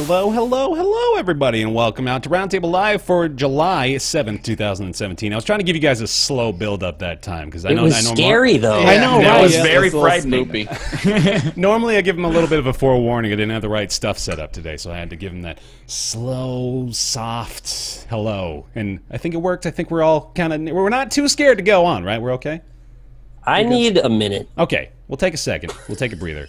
Hello, hello, hello, everybody, and welcome out to Roundtable Live for July 7th, 2017. I was trying to give you guys a slow build-up that time, because I know... It was scary, though. I know, That right? was Yeah, very frightening. Normally, I give them a little bit of a forewarning. I didn't have the right stuff set up today, so I had to give them that slow, soft hello. And I think it worked. I think we're all kind of... We're not too scared to go on, right? We're okay? I need a minute. Okay, we'll take a second. We'll take a breather.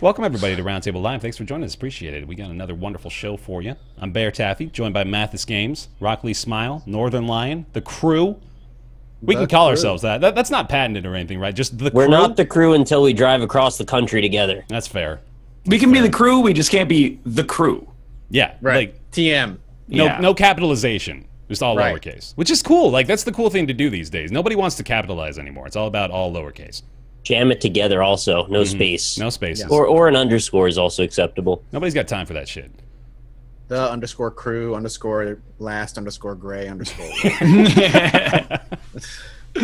Welcome, everybody, to Roundtable Live. Thanks for joining us. Appreciate it. We got another wonderful show for you. I'm BaerTaffy, joined by Mathis Games, Rockley Smile, Northern Lion, the crew. We can call ourselves that. That's not patented or anything, right? Just the crew. We're not the crew until we drive across the country together. That's fair. We can be the crew, we just can't be the crew. Yeah, Right. like TM. no capitalization. Just all Right. lowercase. Which is cool. Like, that's the cool thing to do these days. Nobody wants to capitalize anymore. It's all about all lowercase. Jam it together also. No space. No spaces. Or an underscore is also acceptable. Nobody's got time for that shit. The underscore crew underscore last underscore gray underscore. We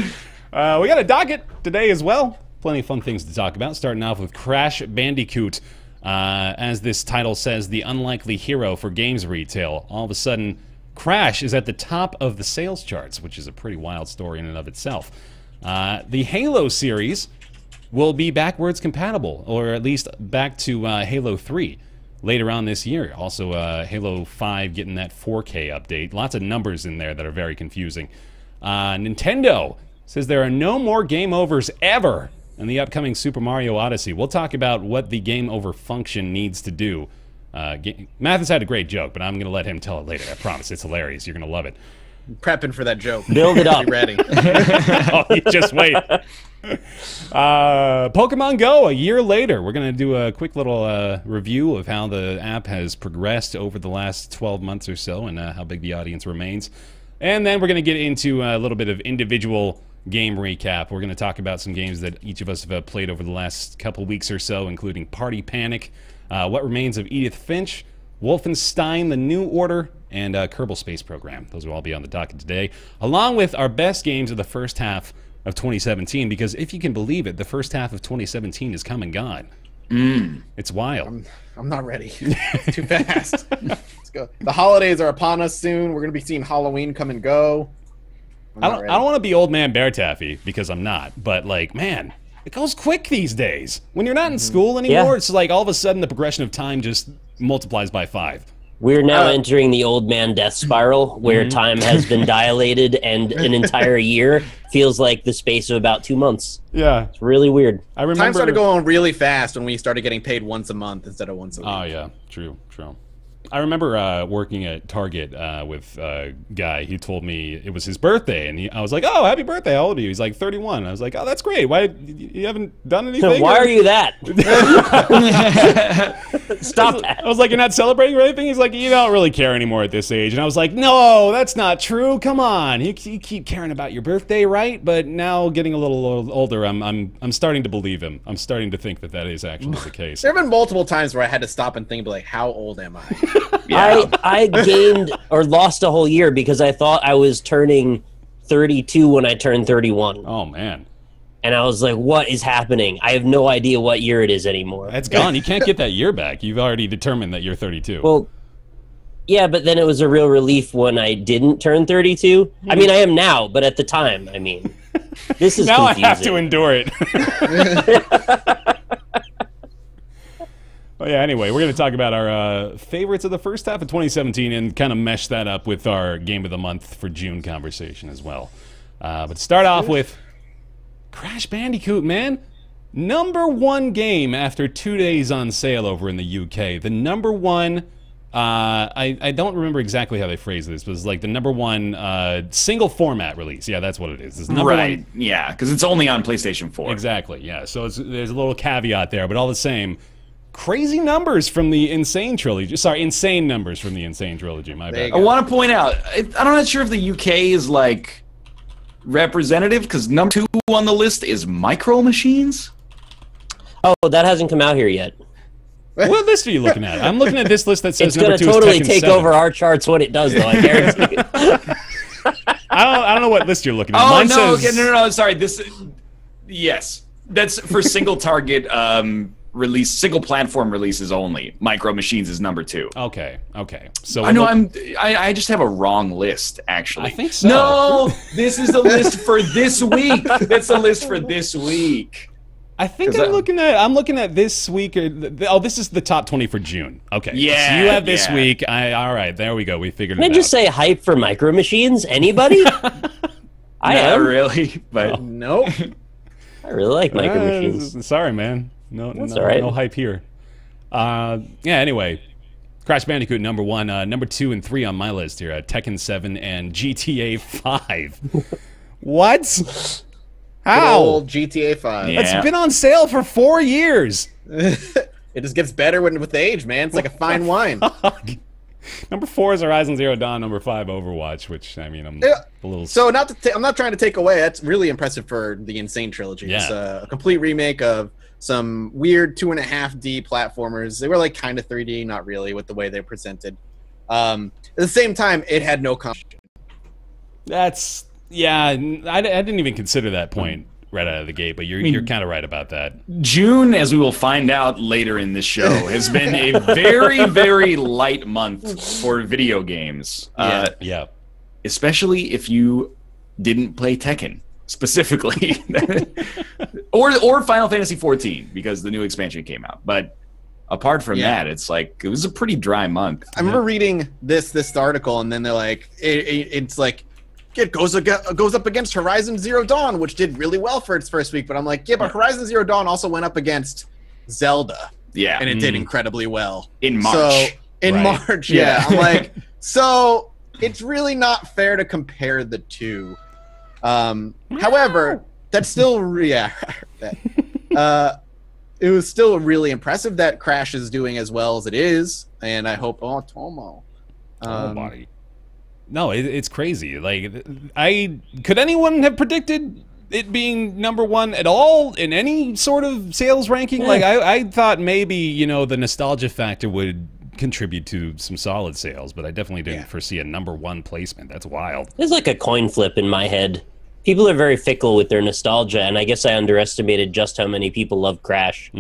got a docket today as well. Plenty of fun things to talk about. Starting off with Crash Bandicoot. As this title says, the unlikely hero for games retail. All of a sudden, Crash is at the top of the sales charts, which is a pretty wild story in and of itself. The Halo series will be backwards compatible, or at least back to Halo 3 later on this year. Also, Halo 5 getting that 4K update. Lots of numbers in there that are very confusing. Nintendo says there are no more game overs ever in the upcoming Super Mario Odyssey. We'll talk about what the game over function needs to do. Mathis had a great joke, but I'm going to let him tell it later. I promise. It's hilarious. You're going to love it. Prepping for that joke. Build it up. Be ready. Oh, you just wait. Pokemon Go, a year later. We're going to do a quick little review of how the app has progressed over the last 12 months or so and how big the audience remains. And then we're going to get into a little bit of individual game recap. We're going to talk about some games that each of us have played over the last couple weeks or so, including Party Panic, What Remains of Edith Finch, Wolfenstein, The New Order, and Kerbal Space Program. Those will all be on the docket today, along with our best games of the first half of 2017, because if you can believe it, the first half of 2017 is come and gone. It's wild. I'm not ready. Too fast. Let's go. The holidays are upon us soon. We're going to be seeing Halloween come and go. I don't want to be old man BaerTaffy, because I'm not, but like, man, it goes quick these days. When you're not in school anymore, it's like all of a sudden the progression of time just multiplies by 5. We're now entering the old man death spiral, where time has been dilated and an entire year feels like the space of about 2 months. Yeah. It's really weird. I remember... Time started going really fast when we started getting paid once a month instead of once a week. Oh, yeah. True, true. I remember working at Target with a guy. He told me it was his birthday, and I was like, "Oh, happy birthday! How old are you?" He's like, 31. I was like, "Oh, that's great. Why you haven't done anything?" Why are you that? Stop that. I was like, "You're not celebrating or anything?" He's like, "You don't really care anymore at this age." And I was like, "No, that's not true. Come on, you keep caring about your birthday, right?" But now, getting a little older, I'm starting to believe him. I'm starting to think that is actually the case. There have been multiple times where I had to stop and think, like, how old am I? I gained or lost a whole year because I thought I was turning 32 when I turned 31. Oh, man. And I was like, what is happening? I have no idea what year it is anymore. It's gone. You can't get that year back. You've already determined that you're 32. Well, yeah, but then it was a real relief when I didn't turn 32. I mean, I am now, but at the time, I mean, this is now confusing. I have to endure it. Well, yeah, anyway, we're going to talk about our favorites of the first half of 2017 and kind of mesh that up with our Game of the Month for June conversation as well. But start off with Crash Bandicoot, man. #1 game after 2 days on sale over in the UK. The #1, I don't remember exactly how they phrased this, but it's like the #1 single format release. Yeah, that's what it is. It's Right, yeah, because it's only on PlayStation 4. Exactly, yeah. So there's a little caveat there, but all the same... Crazy numbers from the Insane trilogy. Sorry, insane numbers from the Insane trilogy. My bad. I want to point out, I'm not sure if the UK is like representative, because #2 on the list is Micro Machines. Oh, that hasn't come out here yet. What list are you looking at? I'm looking at this list that says It's going to #2 totally is Tekken take 7. over our charts when it does, though, I guarantee you. I don't know what list you're looking at. Oh, Mine no, says... okay, no, sorry. Yes. That's for single target single platform releases only. Micro Machines is number 2. Okay. So I know I just have a wrong list, actually. I think so. No, this is the list for this week. That's the list for this week. I think I'm looking at this week. This is the top 20 for June. Okay. Yeah. So you have this week. All right. There we go. We figured it out. Can I just say hype for Micro Machines? Anybody? I am. Really, but Nope. I really like Micro Machines. Sorry, man. No, That's all right. No hype here. Anyway, Crash Bandicoot number 1, number 2 and 3 on my list here. Tekken 7 and GTA 5. What? How? Old GTA 5. Yeah. It's been on sale for 4 years. It just gets better with age, man. It's like a fine wine. Number 4 is Horizon Zero Dawn. Number 5, Overwatch. Which I'm a little. So I'm not trying to take away. That's really impressive for the Insane trilogy. Yeah. It's a complete remake of some weird 2.5D platformers. They were like kind of 3D, not really, with the way they're presented. At the same time, it had no competition. That's I didn't even consider that point right out of the gate, but you're kind of right about that. June, as we will find out later in this show, has been a very, very light month for video games. Yeah. Especially if you didn't play Tekken specifically, or Final Fantasy 14 because the new expansion came out. But apart from that, it's like it was a pretty dry month. I remember reading this article, and then they're like, it's like. It goes up against Horizon Zero Dawn, which did really well for its first week. But I'm like, yeah, but Horizon Zero Dawn also went up against Zelda. Yeah. And it did incredibly well. In March. So, March, yeah. I'm like, so it's really not fair to compare the two. However, that's still, it was still really impressive that Crash is doing as well as it is. And I hope, Tomo. Body. No, it's crazy. Like, could anyone have predicted it being number 1 at all in any sort of sales ranking? Like, I thought maybe, the nostalgia factor would contribute to some solid sales, but I definitely didn't foresee a number 1 placement. That's wild. There's like a coin flip in my head. People are very fickle with their nostalgia, and I guess I underestimated just how many people love Crash.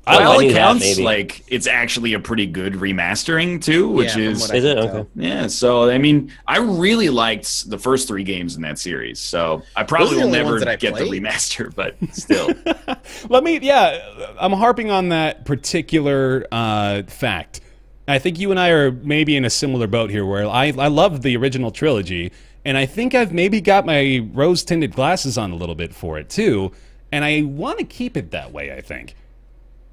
By all accounts, like it's actually a pretty good remastering too, which is it okay? Yeah, so I mean, I really liked the first 3 games in that series, so I probably will never get the remaster, but still. I'm harping on that particular fact. I think you and I are maybe in a similar boat here, where I love the original trilogy, and I think I've maybe got my rose-tinted glasses on a little bit for it too, and I want to keep it that way, I think.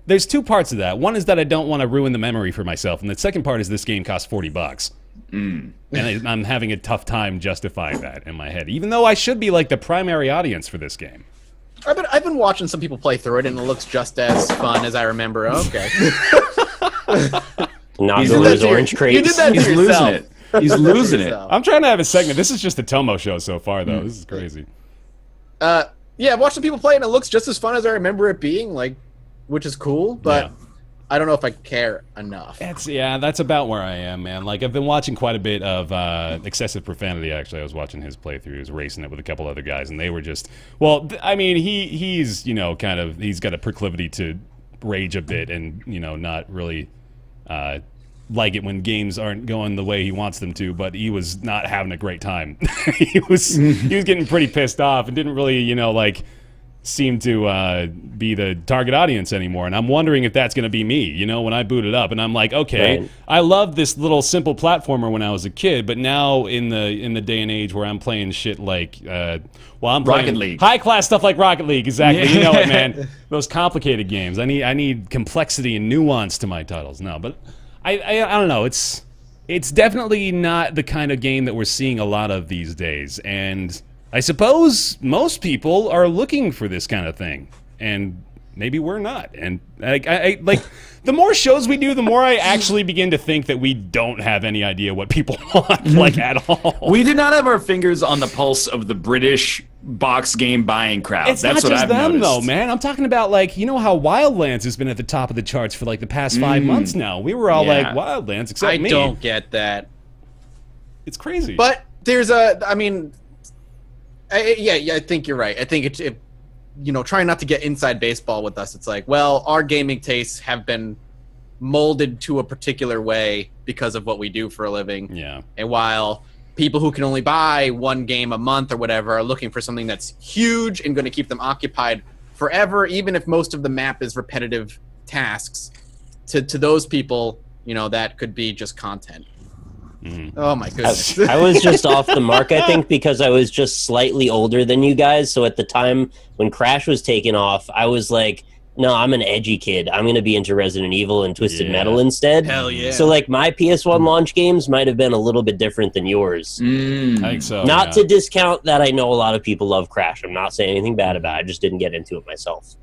There's 2 parts of that. One is that I don't want to ruin the memory for myself, and the second part is this game costs $40. And I'm having a tough time justifying that in my head, even though I should be like the primary audience for this game. I've been watching some people play through it, and it looks just as fun as I remember. Okay. Not those orange crates. You did that to yourself. Losing it. He's losing it. I'm trying to have a segment. This is just a Tomo show so far, though. This is crazy. I've watched some people play, and it looks just as fun as I remember it being, like, which is cool, but I don't know if I care enough. That's about where I am, man. Like, I've been watching quite a bit of Excessive Profanity, actually. I was watching his playthrough. He was racing it with a couple other guys, and they were just... Well, I mean, he's, he's got a proclivity to rage a bit and, not really like it when games aren't going the way he wants them to, but he was not having a great time. he was getting pretty pissed off and didn't really, seem to be the target audience anymore, and I'm wondering if that's going to be me, when I boot it up, and I'm like, okay, right. I love this little simple platformer when I was a kid, but now in the day and age where I'm playing shit like, I'm playing Rocket League, high class stuff like Rocket League, exactly. Yeah. You know it, man. Those complicated games. I need complexity and nuance to my titles. No, but I don't know. It's definitely not the kind of game that we're seeing a lot of these days, and I suppose most people are looking for this kind of thing, and maybe we're not. And I like the more shows we do, the more I actually begin to think that we don't have any idea what people want, like, at all. We do not have our fingers on the pulse of the British box game buying crowd. It's That's not what just I've them, noticed. though, man. I'm talking about, like, how Wildlands has been at the top of the charts for like the past 5 months now. We were all like, Wildlands, except me. I don't get that. It's crazy. But there's I think you're right. I think trying not to get inside baseball with us. It's like, well, our gaming tastes have been molded to a particular way because of what we do for a living. Yeah. And while people who can only buy one game a month or whatever are looking for something that's huge and going to keep them occupied forever, even if most of the map is repetitive tasks, to those people, that could be just content. Oh my goodness. I was just off the mark, I think, because I was just slightly older than you guys. So at the time when Crash was taking off, I was like, no, I'm an edgy kid. I'm going to be into Resident Evil and Twisted Metal instead. Hell yeah. So like my PS1 launch games might have been a little bit different than yours. I think so. Not to discount that I know a lot of people love Crash. I'm not saying anything bad about it. I just didn't get into it myself.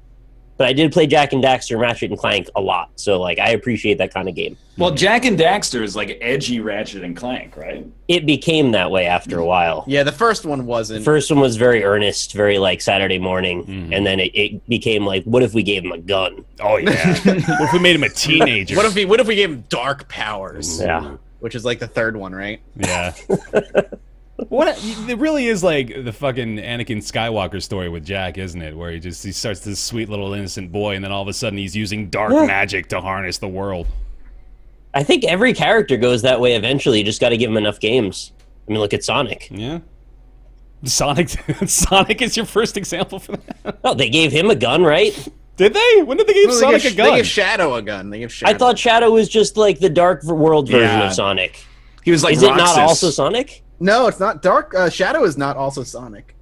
But I did play Jak and Daxter and Ratchet and Clank a lot, so like I appreciate that kind of game. Well, Jak and Daxter is like edgy Ratchet and Clank, right? It became that way after a while. Yeah, the first one wasn't. The first one was very earnest, very like Saturday morning, and then it became like, what if we gave him a gun? Oh yeah. What if we made him a teenager? What if we gave him dark powers? Yeah. Which is like the third one, right? Yeah. It really is like the fucking Anakin Skywalker story with Jak, isn't it? Where he starts this sweet little innocent boy, and then all of a sudden he's using dark magic to harness the world. I think every character goes that way eventually. You just got to give him enough games. I mean, look at Sonic. Yeah. Sonic is your first example for that? Oh, they gave him a gun, right? Did they? When did they give Sonic a gun? They gave Shadow a gun. I thought Shadow was just like the Dark World version of Sonic. He was like Is it not also Sonic? No, it's not Dark. Shadow is not also Sonic.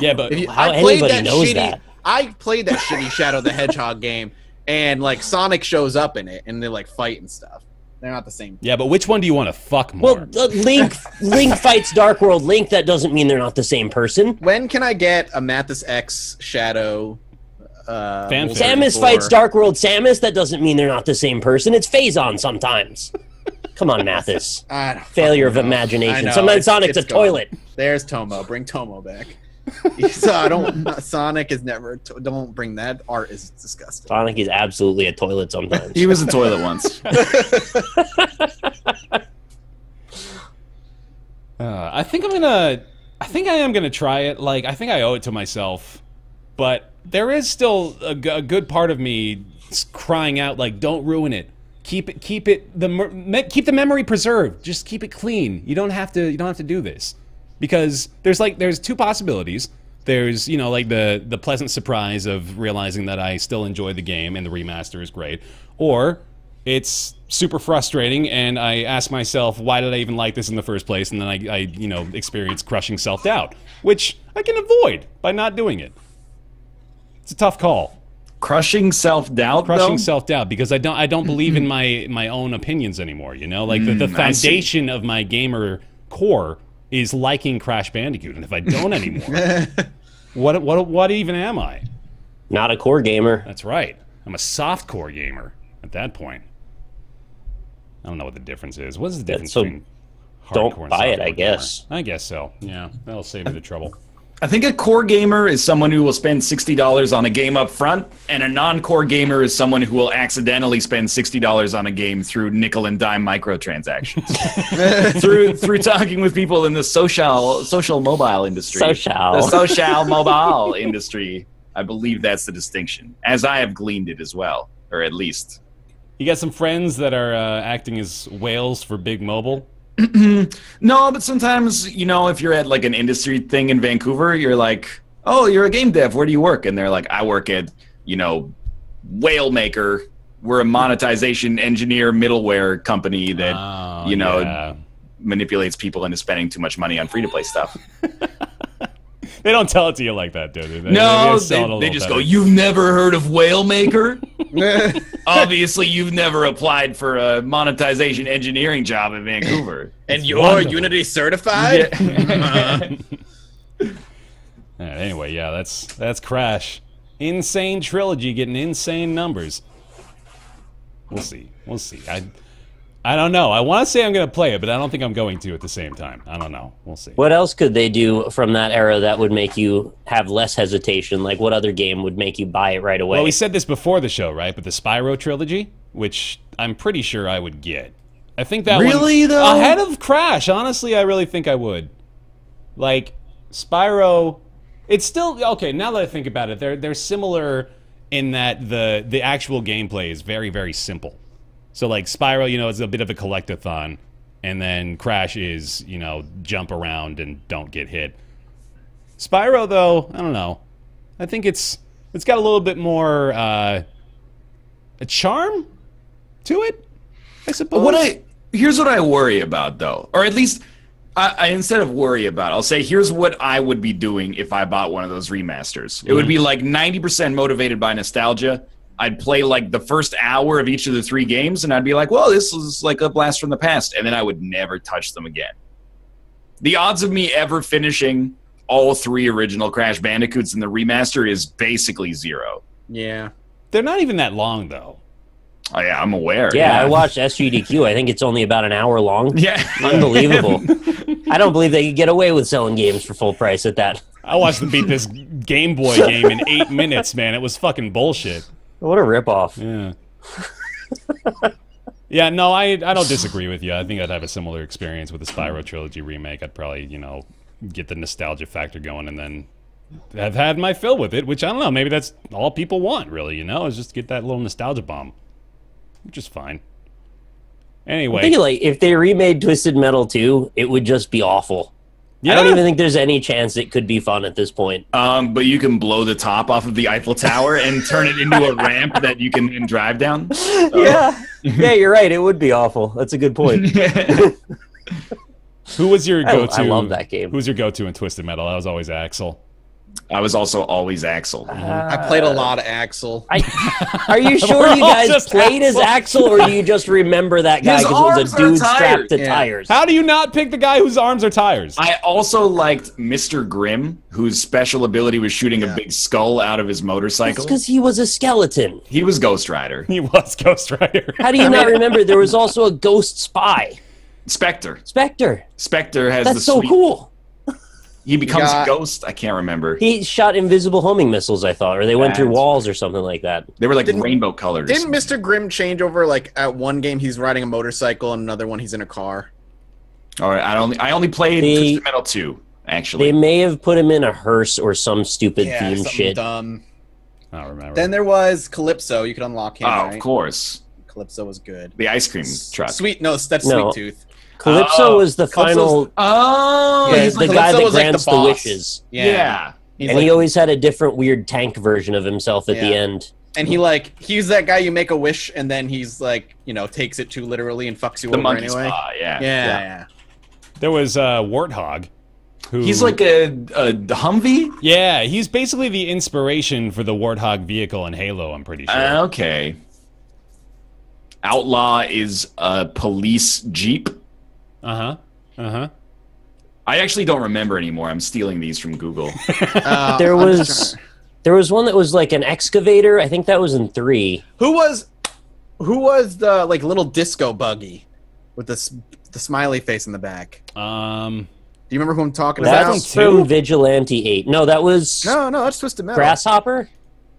Yeah, but how anybody knows that? I played that shitty Shadow the Hedgehog game, and like Sonic shows up in it, and they like fight and stuff. They're not the same. Yeah, but which one do you want to fuck more? Well, Link fights Dark World Link. That doesn't mean they're not the same person. When can I get a Mathis X Shadow? Fanfic. Samus fights Dark World Samus. That doesn't mean they're not the same person. It's Phazon sometimes. Come on, Mathis. Failure of imagination. Sometimes Sonic's a toilet. There's Tomo. Bring Tomo back. So Sonic is never. Don't bring that. Art is disgusting. Sonic is absolutely a toilet sometimes. He was a toilet once. I think I am gonna try it. Like, I think I owe it to myself, but there is still a good part of me crying out, like, don't ruin it. Keep the memory preserved. Just keep it clean. You don't have to do this, because there's two possibilities. There's, like the pleasant surprise of realizing that I still enjoy the game and the remaster is great, or it's super frustrating and I ask myself, why did I even like this in the first place? And then I experience crushing self-doubt, which I can avoid by not doing it. It's a tough call. Crushing self-doubt, because I don't believe in my own opinions anymore, Like the foundation of my gamer core is liking Crash Bandicoot, and if I don't anymore, what even am I? Not a core gamer. That's right. I'm a soft core gamer at that point. I don't know what the difference is. What is the difference between hardcore and buy it, softcore I guess. gamer? I guess so. Yeah, that'll save me the trouble. I think a core gamer is someone who will spend $60 on a game up front, and a non-core gamer is someone who will accidentally spend $60 on a game through nickel and dime microtransactions. through talking with people in the social mobile industry. The social mobile industry. I believe that's the distinction, as I have gleaned it as well, or at least. You got some friends that are acting as whales for Big Mobile? No, but sometimes, if you're at like an industry thing in Vancouver, you're like, oh, you're a game dev, where do you work? And they're like, I work at, Whale Maker. We're a monetization engineer middleware company that, manipulates people into spending too much money on free-to-play stuff. They don't tell it to you like that, do they? No, they just go, you've never heard of Whale Maker? Obviously, you've never applied for a monetization engineering job in Vancouver. And you're Unity certified? Anyway, yeah, that's Crash. Insane trilogy getting insane numbers. We'll see. I don't know. I want to say I'm going to play it, but I don't think I'm going to at the same time. I don't know. We'll see. What else could they do from that era that would make you have less hesitation? Like, what other game would make you buy it right away? Well, we said this before the show, right? But the Spyro trilogy, which I'm pretty sure I would get. I think that really, one, though? Ahead of Crash, honestly, I really think I would. Like, Spyro It's still okay. Now that I think about it, they're similar in that the actual gameplay is very, very simple. So like Spyro, you know, it's a bit of a collectathon, and then Crash is, you know, jump around and don't get hit. Spyro, though, I don't know. I think it's got a little bit more a charm to it, I suppose. Here's what I worry about, though, or at least I instead of worry about, I'll say here's what I would be doing if I bought one of those remasters. It would be like 90% motivated by nostalgia. I'd play like the first hour of each of the 3 games, and I'd be like, well, this was like a blast from the past, and then I would never touch them again. The odds of me ever finishing all 3 original Crash Bandicoots in the remaster is basically 0. Yeah. They're not even that long, though. Oh, yeah, I'm aware. Yeah, I watched SGDQ. I think it's only about an hour long. Yeah. Unbelievable. I don't believe they could get away with selling games for full price at that. I watched them beat this Game Boy game in 8 minutes, man. It was fucking bullshit. What a ripoff. Yeah. Yeah, no, I don't disagree with you. I think I'd have a similar experience with the Spyro Trilogy remake. I'd probably, you know, get the nostalgia factor going and then have had my fill with it, which I don't know, maybe that's all people want, really, you know, is just get that little nostalgia bomb, which is fine. Anyway. I think, like, if they remade Twisted Metal 2, it would just be awful. Yeah. I don't even think there's any chance it could be fun at this point. But you can blow the top off of the Eiffel Tower and turn it into a ramp that you can then drive down. Yeah. Yeah, you're right. It would be awful. That's a good point. Who was your go-to? I love that game. Who was your go-to in Twisted Metal? That was always Axel. I was also always Axel. I played a lot of Axel. Are you sure you guys played as Axel, or do you just remember that guy because it was a dude strapped to tires? How do you not pick the guy whose arms are tires? I also liked Mr. Grimm, whose special ability was shooting a big skull out of his motorcycle. That's because he was a skeleton. He was Ghost Rider. He was Ghost Rider. How do you not remember there was also a ghost spy? Spectre. Spectre has That's so cool. He becomes a ghost? I can't remember. He shot invisible homing missiles, I thought, or they went through walls or something like that. They were like rainbow colored. Didn't Mr. Grimm change over, like, at one game he's riding a motorcycle and another one he's in a car? All right, I only played Twisted Metal 2, actually. They may have put him in a hearse or some stupid theme shit. Dumb. I don't remember. Then there was Calypso. You could unlock him, right? Of course. Calypso was good. The ice cream truck. That's Sweet Tooth. Calypso was the final. He's the guy that grants the wishes. Yeah. And he always had a different weird tank version of himself at the end. And he's that guy you make a wish and then he's like, you know, takes it too literally and fucks you over anyway. Yeah. There was Warthog. He's like a Humvee? Yeah, he's basically the inspiration for the Warthog vehicle in Halo, I'm pretty sure. Okay. Outlaw is a police jeep. I actually don't remember anymore. I'm stealing these from Google. There was one that was like an excavator. I think that was in 3. Who was the like little disco buggy with the smiley face in the back? Do you remember who I'm talking about? That's from Vigilante 8. No, that was no, that's Twisted Metal. Grasshopper.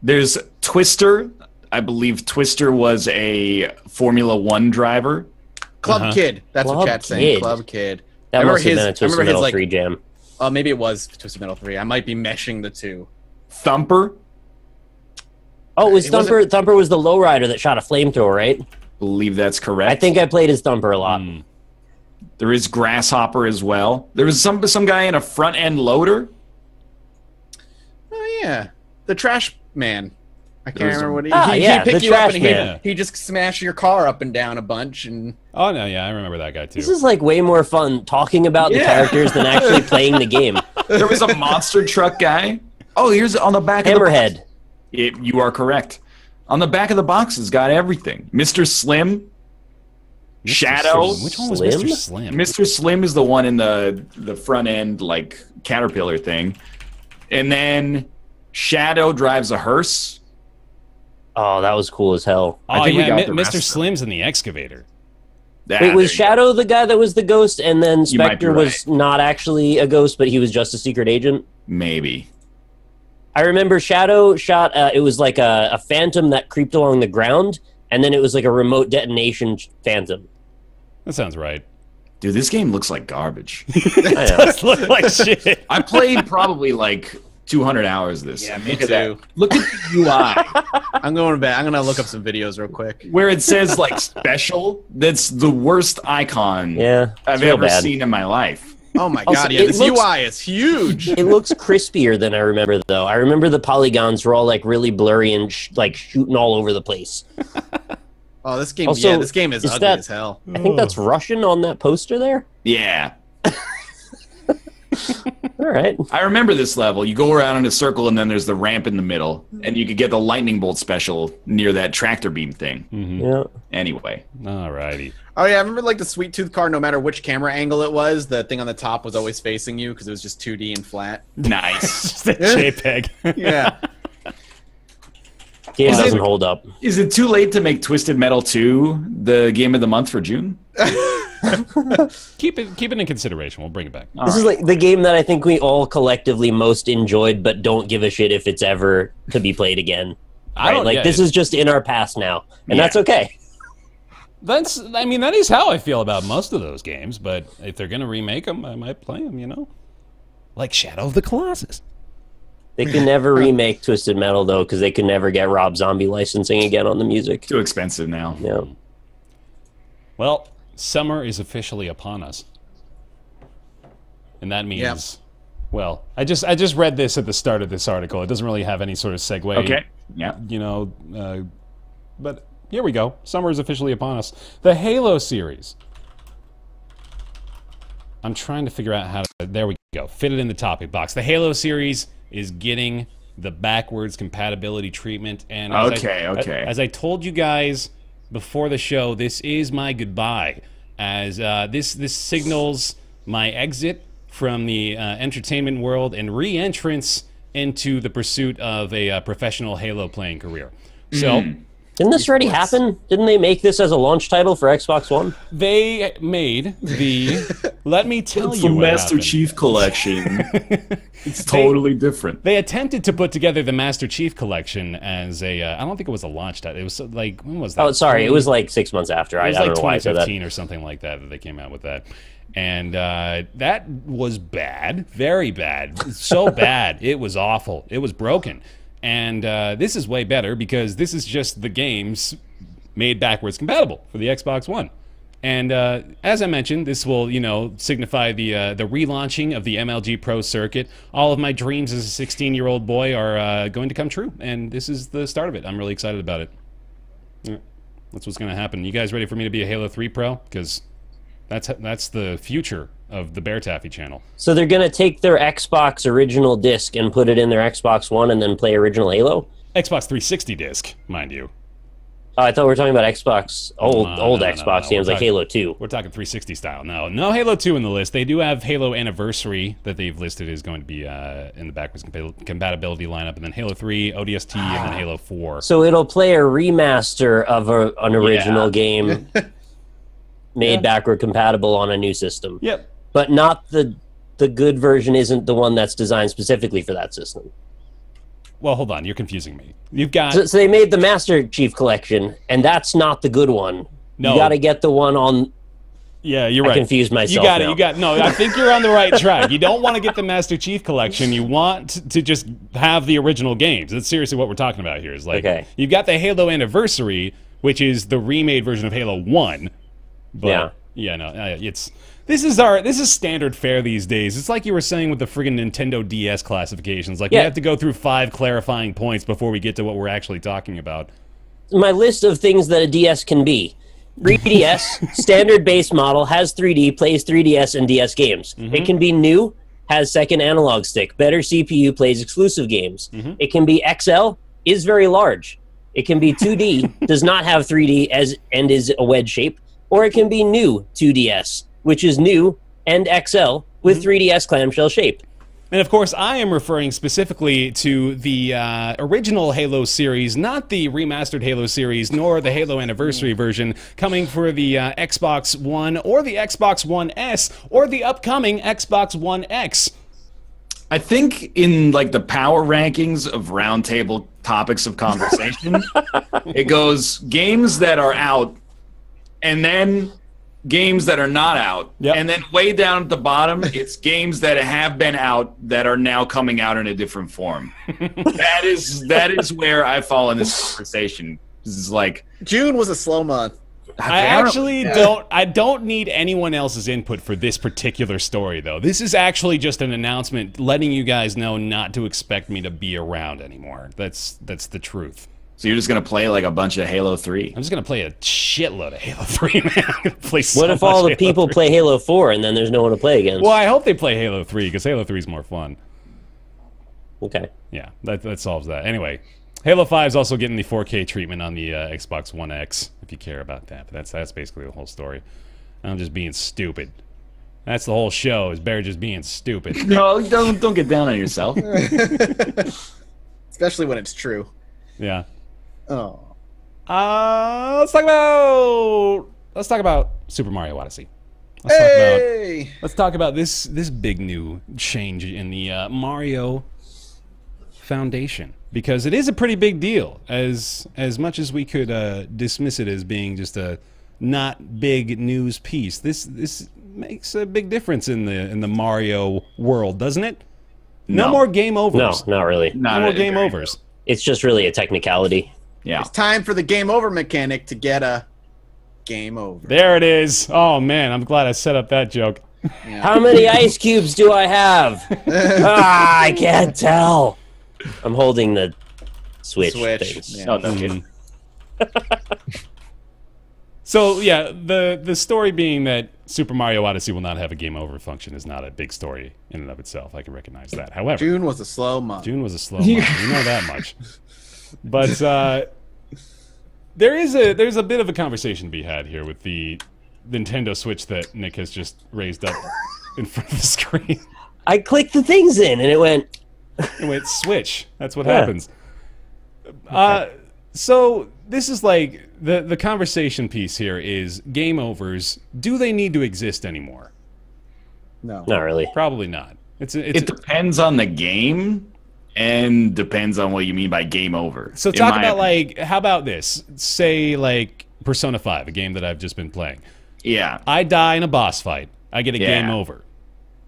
There's Twister. I believe Twister was a Formula 1 driver. Club Kid. That's what chat's saying. Club Kid. That must have been a Twisted Metal 3 jam. Maybe it was Twisted Metal 3. I might be meshing the two. Thumper. Oh, it was Thumper. Thumper was the lowrider that shot a flamethrower, right? Believe that's correct. I think I played as Thumper a lot. There is Grasshopper as well. There was some guy in a front end loader. Oh yeah, the Trash Man. I can't remember what he picked you up and he just smashed your car up and down a bunch and. Oh no, yeah, I remember that guy too. This is like way more fun talking about the characters than actually playing the game. There was a monster truck guy. Oh, here's on the back Hammerhead. of the box. You are correct. On the back of the box has got everything. Mr. Slim. Mr. Shadow. Slim. Which one was Mr. Slim? Mr. Slim is the one in the front end like caterpillar thing. And then Shadow drives a hearse. Oh, that was cool as hell. Oh yeah, Mr. Slim's in the excavator. Wait, was Shadow the guy that was the ghost, and then Spectre was not actually a ghost, but he was just a secret agent? Maybe. I remember Shadow shot, it was like a phantom that creeped along the ground, and then it was like a remote detonation phantom. That sounds right. Dude, this game looks like garbage. It does look like shit. I played probably like 200 hours of this. Yeah, me Look at too. that. Look at the UI. I'm going back. I'm gonna look up some videos real quick. Where it says like special, that's the worst icon I've real ever bad. seen in my life. Oh my Also, god, yeah, it this looks- UI is huge. It looks crispier than I remember, though. I remember the polygons were all like really blurry and like shooting all over the place. Oh, this game, Also, yeah, this game is is ugly that- as hell. I think that's Russian on that poster there. Yeah. All right. I remember this level. You go around in a circle and then there's the ramp in the middle. And you could get the lightning bolt special near that tractor beam thing. Yeah. Anyway. Alrighty. Oh yeah, I remember like the Sweet Tooth car. No matter which camera angle it was, the thing on the top was always facing you because it was just 2D and flat. Nice. Just a JPEG. Yeah. Game Is doesn't it- hold up. Is it too late to make Twisted Metal 2 the game of the month for June? Keep it in consideration. We'll bring it back. This is like the game that I think we all collectively most enjoyed, but don't give a shit if it's ever to be played again. I don't Like get this it. is just in our past now, and Yeah. that's okay. I mean, that is how I feel about most of those games. But if they're gonna remake them, I might play them. You know, like Shadow of the Colossus. They can never remake Twisted Metal though, because they can never get Rob Zombie licensing again on the music. Too expensive now. Yeah. Well, summer is officially upon us, and that means, well, I just read this at the start of this article. It doesn't really have any sort of segue. Okay. Yeah. You know, but here we go. Summer is officially upon us. The Halo series. I'm trying to figure out how to. There we go. Fit it in the topic box. The Halo series is getting the backwards compatibility treatment, and as I told you guys before the show, this is my goodbye, as this signals my exit from the entertainment world and re-entrance into the pursuit of a professional Halo playing career. So Didn't this already happen? Didn't they make this as a launch title for Xbox One? they made the. Let me tell It's you the what Master happened. Chief Collection. It's totally different. They attempted to put together the Master Chief Collection as a. I don't think it was a launch title. It was like, when was that? Oh, sorry, it was like 6 months after. It I was don't like know why I said that. 2015 or something like that that they came out with that. And that was bad. Very bad. So bad. It was awful. It was broken. And this is way better because this is just the games made backwards compatible for the Xbox One. And as I mentioned, this will, you know, signify the relaunching of the MLG Pro circuit. All of my dreams as a 16-year-old boy are going to come true, and this is the start of it. I'm really excited about it. Yeah, that's what's going to happen. You guys ready for me to be a Halo 3 pro? Because that's the future of the BaerTaffy channel. So they're going to take their Xbox original disc and put it in their Xbox One and then play original Halo? Xbox 360 disc, mind you. Oh, I thought we were talking about Xbox, old No, Xbox games We're like talking- Halo 2. We're talking 360 style. No Halo 2 in the list. They do have Halo Anniversary that they've listed is going to be in the backwards compatibility lineup, and then Halo 3, ODST, and then Halo 4. So it'll play a remaster of an original game made backward compatible on a new system. Yep. But not the good version isn't the one that's designed specifically for that system. Well, hold on. You're confusing me. You've got... So they made the Master Chief Collection, and that's not the good one. No. You got to get the one on... Yeah, you're I right. confused myself now. No, I think you're on the right track. You don't want to get the Master Chief Collection. You want to just have the original games. That's seriously what we're talking about here. Is like, Okay. You've got the Halo Anniversary, which is the remade version of Halo 1. But, this is standard fare these days. It's like you were saying with the friggin' Nintendo DS classifications. Like, we have to go through 5 clarifying points before we get to what we're actually talking about. My list of things that a DS can be. 3DS, standard base model, has 3D, plays 3DS and DS games. It can be new, has second analog stick, better CPU, plays exclusive games. It can be XL, is very large. It can be 2D, does not have 3D and is a wedge shape. Or it can be new 2DS, which is new and XL with 3DS clamshell shape. And of course, I am referring specifically to the original Halo series, not the remastered Halo series, nor the Halo Anniversary version coming for the Xbox One or the Xbox One S or the upcoming Xbox One X. I think in like the power rankings of Roundtable topics of conversation, it goes games that are out and then games that are not out, and then way down at the bottom, it's games that have been out that are now coming out in a different form. that is where I fall in this conversation. This is like June was a slow month. I actually don't need anyone else's input for this particular story, though. This is actually just an announcement letting you guys know not to expect me to be around anymore. That's the truth. So you're just going to play like a bunch of Halo 3? I'm just going to play a shitload of Halo 3, man. I'm gonna play so what if all the much people Halo 3. play Halo 4 and then there's no one to play against? Well, I hope they play Halo 3, because Halo 3 is more fun. Okay. Yeah, that solves that. Anyway, Halo 5 is also getting the 4K treatment on the Xbox One X, if you care about that. But that's basically the whole story. I'm just being stupid. That's the whole show, is Bear just being stupid. No, don't get down on yourself. Especially when it's true. Yeah. Oh. Let's talk about Super Mario Odyssey. Let's talk about this big new change in the Mario Foundation, because it is a pretty big deal. As much as we could dismiss it as being just a not big news piece, this makes a big difference in the Mario world, doesn't it? No more game overs. No, not really. No more game overs. It's just really a technicality. Yeah. It's time for the game over mechanic to get a game over. There it is. Oh man, I'm glad I set up that joke. Yeah. How many ice cubes do I have? I can't tell. I'm holding the Switch. Things. Yeah. Oh, no kidding. So yeah, the story being that Super Mario Odyssey will not have a game over function is not a big story in and of itself. I can recognize that. However, June was a slow month. You know that much. But there's a bit of a conversation to be had here with the Nintendo Switch that Nick has just raised up in front of the screen. I clicked the things in and it went... It went Switch. That's what happens. So this is like the conversation piece here is game overs. Do they need to exist anymore? No. Not really. Probably not. It depends on the game and depends on what you mean by game over. So talk about like, how about this? Say like Persona 5, a game that I've just been playing. Yeah. I die in a boss fight. I get a game over.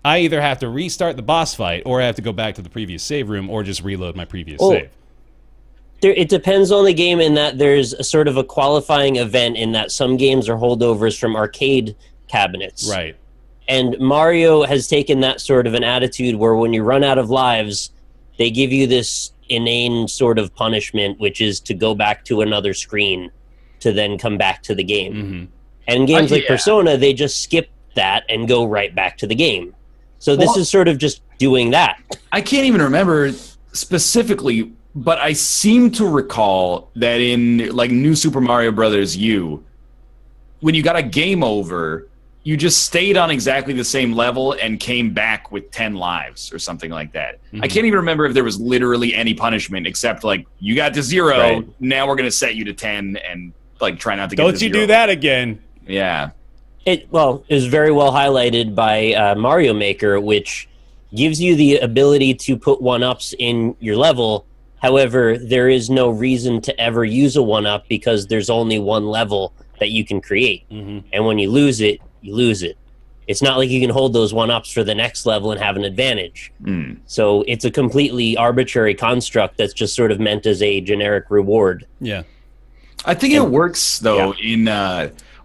I either have to restart the boss fight, or I have to go back to the previous save room, or just reload my previous save. It depends on the game in that there's a sort of a qualifying event in that some games are holdovers from arcade cabinets. Right. And Mario has taken that sort of an attitude where when you run out of lives, they give you this inane sort of punishment, which is to go back to another screen to then come back to the game. Mm-hmm. And games like Persona, they just skip that and go right back to the game. So this is sort of just doing that. I can't even remember specifically, but I seem to recall that in like New Super Mario Brothers U, when you got a game over, you just stayed on exactly the same level and came back with 10 lives or something like that. Mm-hmm. I can't even remember if there was literally any punishment except like, you got to 0, now we're going to set you to 10 and like try not to get to 0. Don't you do that again. Yeah. It is very well highlighted by Mario Maker, which gives you the ability to put 1-ups in your level. However, there is no reason to ever use a 1-up because there's only one level that you can create. Mm-hmm. And when you lose it, you lose it. It's not like you can hold those 1-ups for the next level and have an advantage. Mm. So it's a completely arbitrary construct that's just sort of meant as a generic reward. Yeah. I think it works, though, in...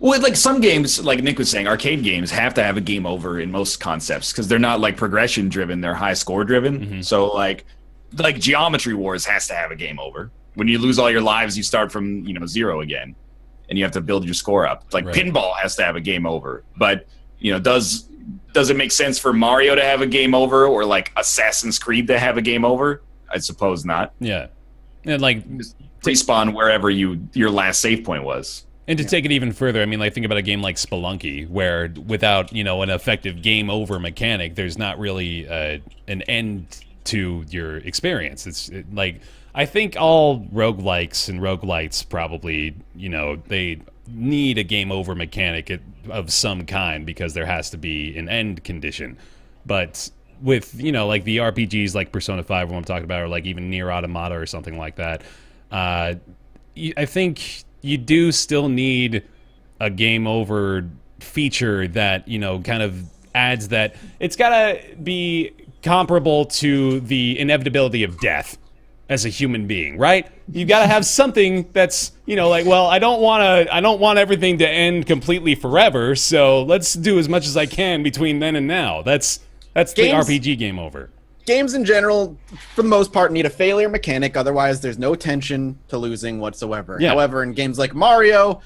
Well, like some games, like Nick was saying, arcade games have to have a game over in most concepts because they're not like progression driven; they're high score driven. Mm-hmm. So, like Geometry Wars has to have a game over. When you lose all your lives, you start from 0 again, and you have to build your score up. Like Pinball has to have a game over. But does it make sense for Mario to have a game over, or like Assassin's Creed to have a game over? I suppose not. Yeah, and like just respawn wherever your last save point was. And to take it even further, I mean, like, think about a game like Spelunky, where without, an effective game over mechanic, there's not really an end to your experience. I think all roguelikes and roguelites probably, they need a game over mechanic of some kind because there has to be an end condition. But with, like the RPGs like Persona 5, what I'm talking about, or like even Nier Automata or something like that, I think... you do still need a game over feature that, you know, kind of adds that it's got to be comparable to the inevitability of death as a human being, right? You got to have something that's, you know, like, well, I don't want everything to end completely forever, so let's do as much as I can between then and now. That's the RPG game over. Games in general, for the most part, need a failure mechanic. Otherwise, there's no tension to losing whatsoever. Yeah. However, in games like Mario,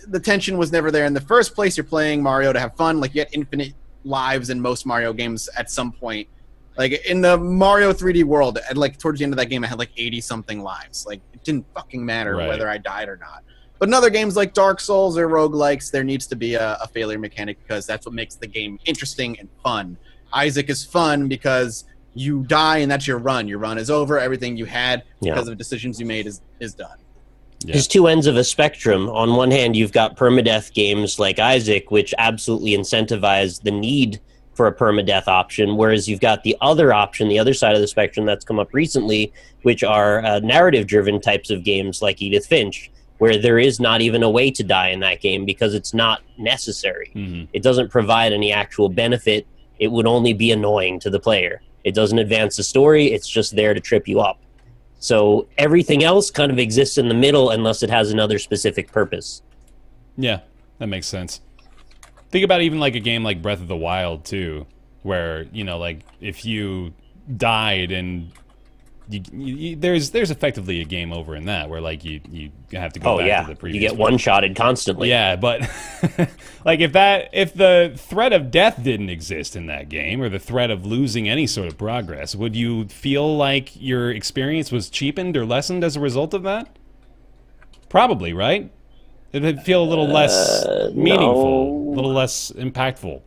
the tension was never there in the first place. You're playing Mario to have fun. Like, you get infinite lives in most Mario games at some point. Like, in the Mario 3D World, and like towards the end of that game, I had like 80-something lives. Like, it didn't fucking matter whether I died or not. But in other games like Dark Souls or roguelikes, there needs to be a failure mechanic because that's what makes the game interesting and fun. Isaac is fun because you die and that's your run. Your run is over. Everything you had because of decisions you made is done. Yeah. There's two ends of a spectrum. On one hand, you've got permadeath games like Isaac, which absolutely incentivize the need for a permadeath option, whereas you've got the other option, the other side of the spectrum that's come up recently, which are narrative-driven types of games like Edith Finch, where there is not even a way to die in that game because it's not necessary. Mm-hmm. It doesn't provide any actual benefit. It would only be annoying to the player. It doesn't advance the story. It's just there to trip you up. So everything else kind of exists in the middle unless it has another specific purpose. Yeah, that makes sense. Think about even like a game like Breath of the Wild too, where, you know, like if you died and there's effectively a game over in that where like you have to go back to the previous. You get one-shotted constantly. Yeah, but like if the threat of death didn't exist in that game, or the threat of losing any sort of progress, would you feel like your experience was cheapened or lessened as a result of that? Probably, right? It would feel a little less meaningful, a little less impactful.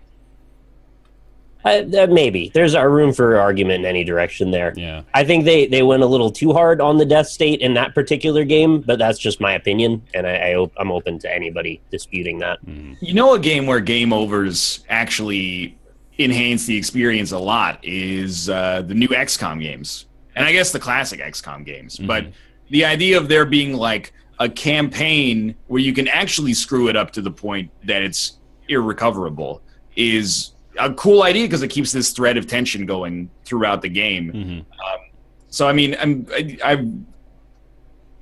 Maybe. There's a room for argument in any direction there. Yeah. I think they went a little too hard on the death state in that particular game, but that's just my opinion, and I'm open to anybody disputing that. Mm. You know, a game where game overs actually enhance the experience a lot is the new XCOM games. And I guess the classic XCOM games. Mm-hmm. But the idea of there being like a campaign where you can actually screw it up to the point that it's irrecoverable is a cool idea because it keeps this thread of tension going throughout the game. Mm-hmm. So, I mean, I am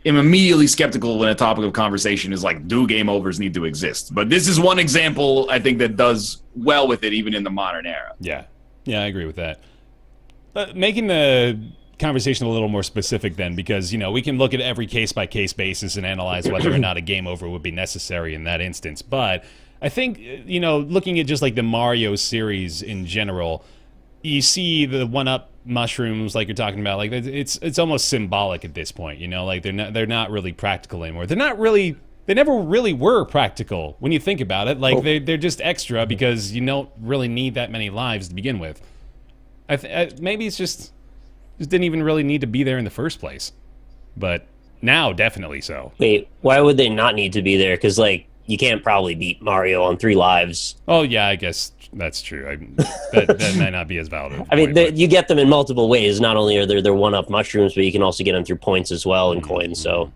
immediately skeptical when a topic of conversation is like, do game overs need to exist? But this is one example, I think, that does well with it, even in the modern era. Yeah. Yeah, I agree with that. Making the conversation a little more specific then, because, you know, we can look at every case-by-case basis and analyze whether or not a game over would be necessary in that instance. But I think, you know, looking at just like the Mario series in general, you see the one-up mushrooms like you're talking about, like it's almost symbolic at this point, you know, like they're not really practical anymore. They never really were practical when you think about it. Like they're just extra because you don't really need that many lives to begin with. Maybe it's just didn't even really need to be there in the first place, but now definitely so. Wait, why would they not need to be there? Because like you can't probably beat Mario on 3 lives. Oh yeah, I guess that's true. That might not be as valid. I mean, you get them in multiple ways. Not only are there one-up mushrooms, but you can also get them through points as well and coins. So,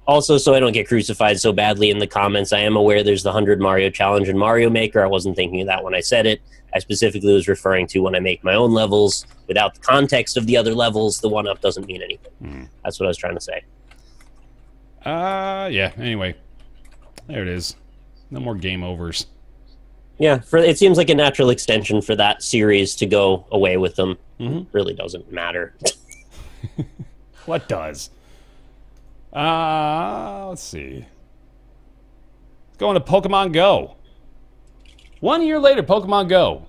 also, so I don't get crucified so badly in the comments, I am aware there's the 100 Mario Challenge in Mario Maker. I wasn't thinking of that when I said it. I specifically was referring to when I make my own levels. Without the context of the other levels, the one-up doesn't mean anything. That's what I was trying to say. Yeah, anyway. There it is. No more game overs. Yeah, it seems like a natural extension for that series to go away with them. Mm-hmm. Really doesn't matter. What does? Let's see. Going to Pokemon Go. 1 year later, Pokemon Go.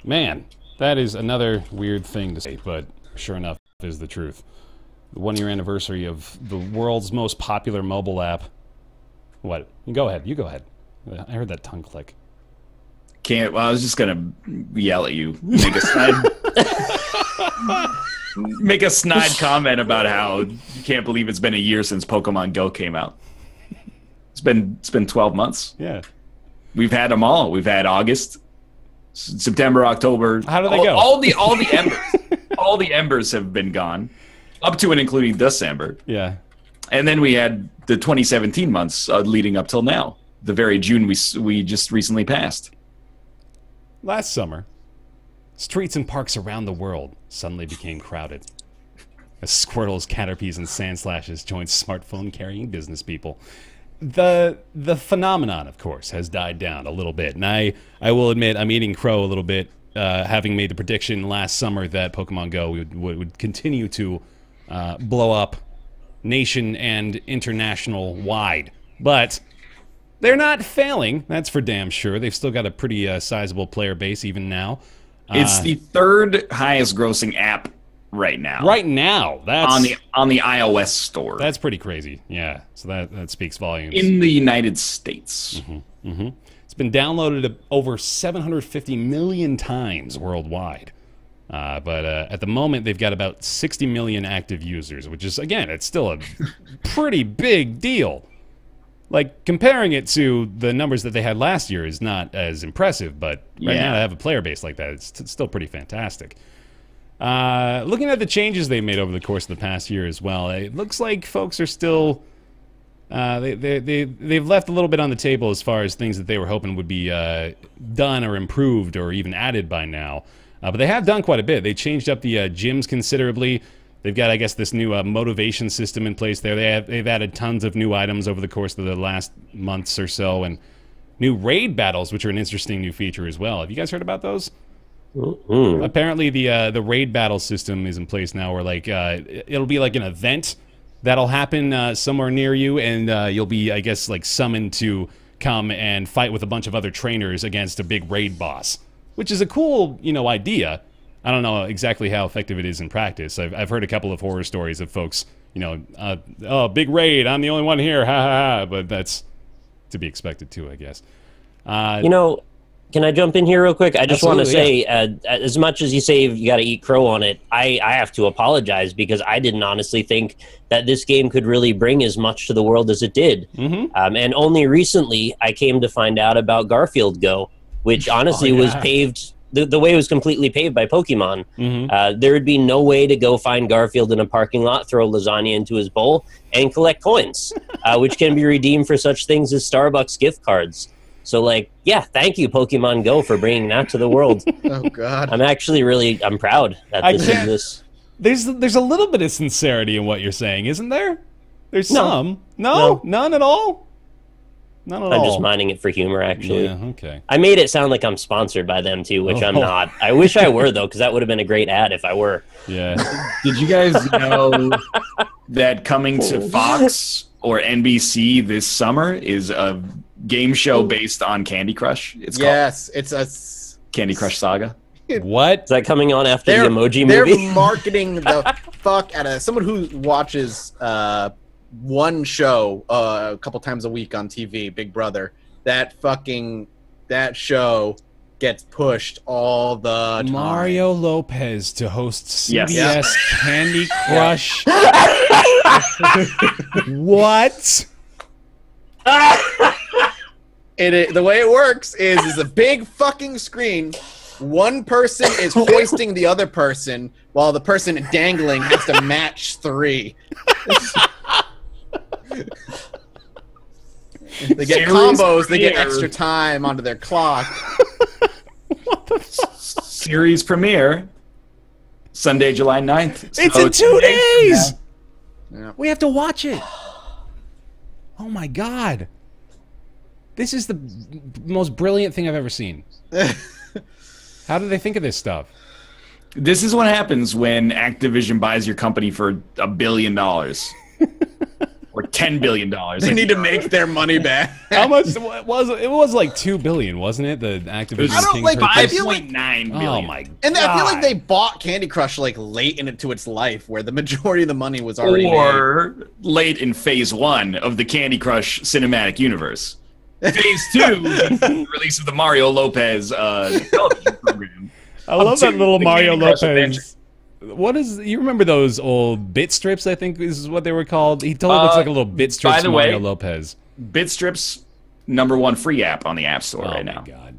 Man, that is another weird thing to say, but sure enough is the truth. The 1 year anniversary of the world's most popular mobile app. What? Go ahead. You go ahead. I heard that tongue click. Well, I was just gonna yell at you. Make a snide comment about how you can't believe it's been a year since Pokemon Go came out. It's been 12 months. Yeah. We've had them all. We've had August, September, October. How do they go? All the embers. All the embers have been gone, up to and including December. Yeah. And then we had the 2017 months leading up till now. the very June we just recently passed. Last summer, streets and parks around the world suddenly became crowded as squirtles, caterpies, and sandslashes joined smartphone-carrying business people. The phenomenon, of course, has died down a little bit, and I will admit I'm eating crow a little bit, having made the prediction last summer that Pokemon Go would continue to blow up nation and international wide. But they're not failing, that's for damn sure. They've still got a pretty sizable player base even now. It's the third highest grossing app right now. Right now, that's on the iOS store. That's pretty crazy. Yeah, so that speaks volumes. In the United States. It's been downloaded over 750 million times worldwide. But at the moment, they've got about 60 million active users, which is, again, it's still a pretty big deal. Like, comparing it to the numbers that they had last year is not as impressive, but right now to have a player base like that, it's still pretty fantastic. Looking at the changes they made over the course of the past year as well, it looks like folks are still... they've left a little bit on the table as far as things that they were hoping would be done or improved or even added by now. But they have done quite a bit. They changed up the gyms considerably. They've got, I guess, this new motivation system in place there. They've added tons of new items over the course of the last months or so, and new raid battles, which are an interesting new feature as well. Have you guys heard about those? Apparently, the raid battle system is in place now, where like it'll be like an event that'll happen somewhere near you, and you'll be, I guess, like summoned to come and fight with a bunch of other trainers against a big raid boss, which is a cool, idea. I don't know exactly how effective it is in practice. I've heard a couple of horror stories of folks, oh, big raid, I'm the only one here, ha ha ha, but that's to be expected too, I guess. Can I jump in here real quick? I just want to say, yeah. As much as you say you got to eat crow on it, I have to apologize because I didn't honestly think that this game could really bring as much to the world as it did. And only recently I came to find out about Garfield Go, which honestly was paved... The way it was completely paved by Pokemon. There would be no way to go find Garfield in a parking lot, throw lasagna into his bowl, and collect coins, which can be redeemed for such things as Starbucks gift cards. So, like, yeah, thank you, Pokemon Go, for bringing that to the world. Oh, God. I'm proud that this is this. There's a little bit of sincerity in what you're saying, isn't there? There's some. No? None at all? None at all. I'm just minding it for humor, actually. Yeah, okay. I made it sound like I'm sponsored by them, too, which I'm not. I wish I were, though, because that would have been a great ad if I were. Yeah. Did you guys know that coming to Fox or NBC this summer is a game show based on Candy Crush? It's it's Candy Crush Saga. What? Is that coming on after the Emoji They're Movie? marketing the fuck out of someone who watches one show a couple times a week on TV, Big Brother. That show gets pushed all the time. Mario Lopez to host CBS Candy Crush. What? The way it works is a big fucking screen. One person is hoisting the other person, while the person dangling has to match three. They get combos, they get extra time onto their clock. What the fuck? Series premiere, Sunday, July 9th. So It's in 2 days! Yeah. We have to watch it. Oh my god. This is the most brilliant thing I've ever seen. How do they think of this stuff? This is what happens when Activision buys your company for $1 billion. Or $10 billion. They need to make their money back. How much was it? It was like $2 billion, wasn't it? The Activision I don't King like- purchase? I feel like- $5.9 billion. Oh my god. And I feel like they bought Candy Crush like late into its life, where the majority of the money was already made. Or late in phase 1 of the Candy Crush cinematic universe. Phase 2, the release of the Mario Lopez television program. I love that little the Mario Candy Crush Adventure. Lopez. What is? You remember those old bit strips? I think is what they were called. He totally looks like a little bit strips. By the Mario way, Lopez. BitStrip's #1 free app on the App Store right now. Oh my god.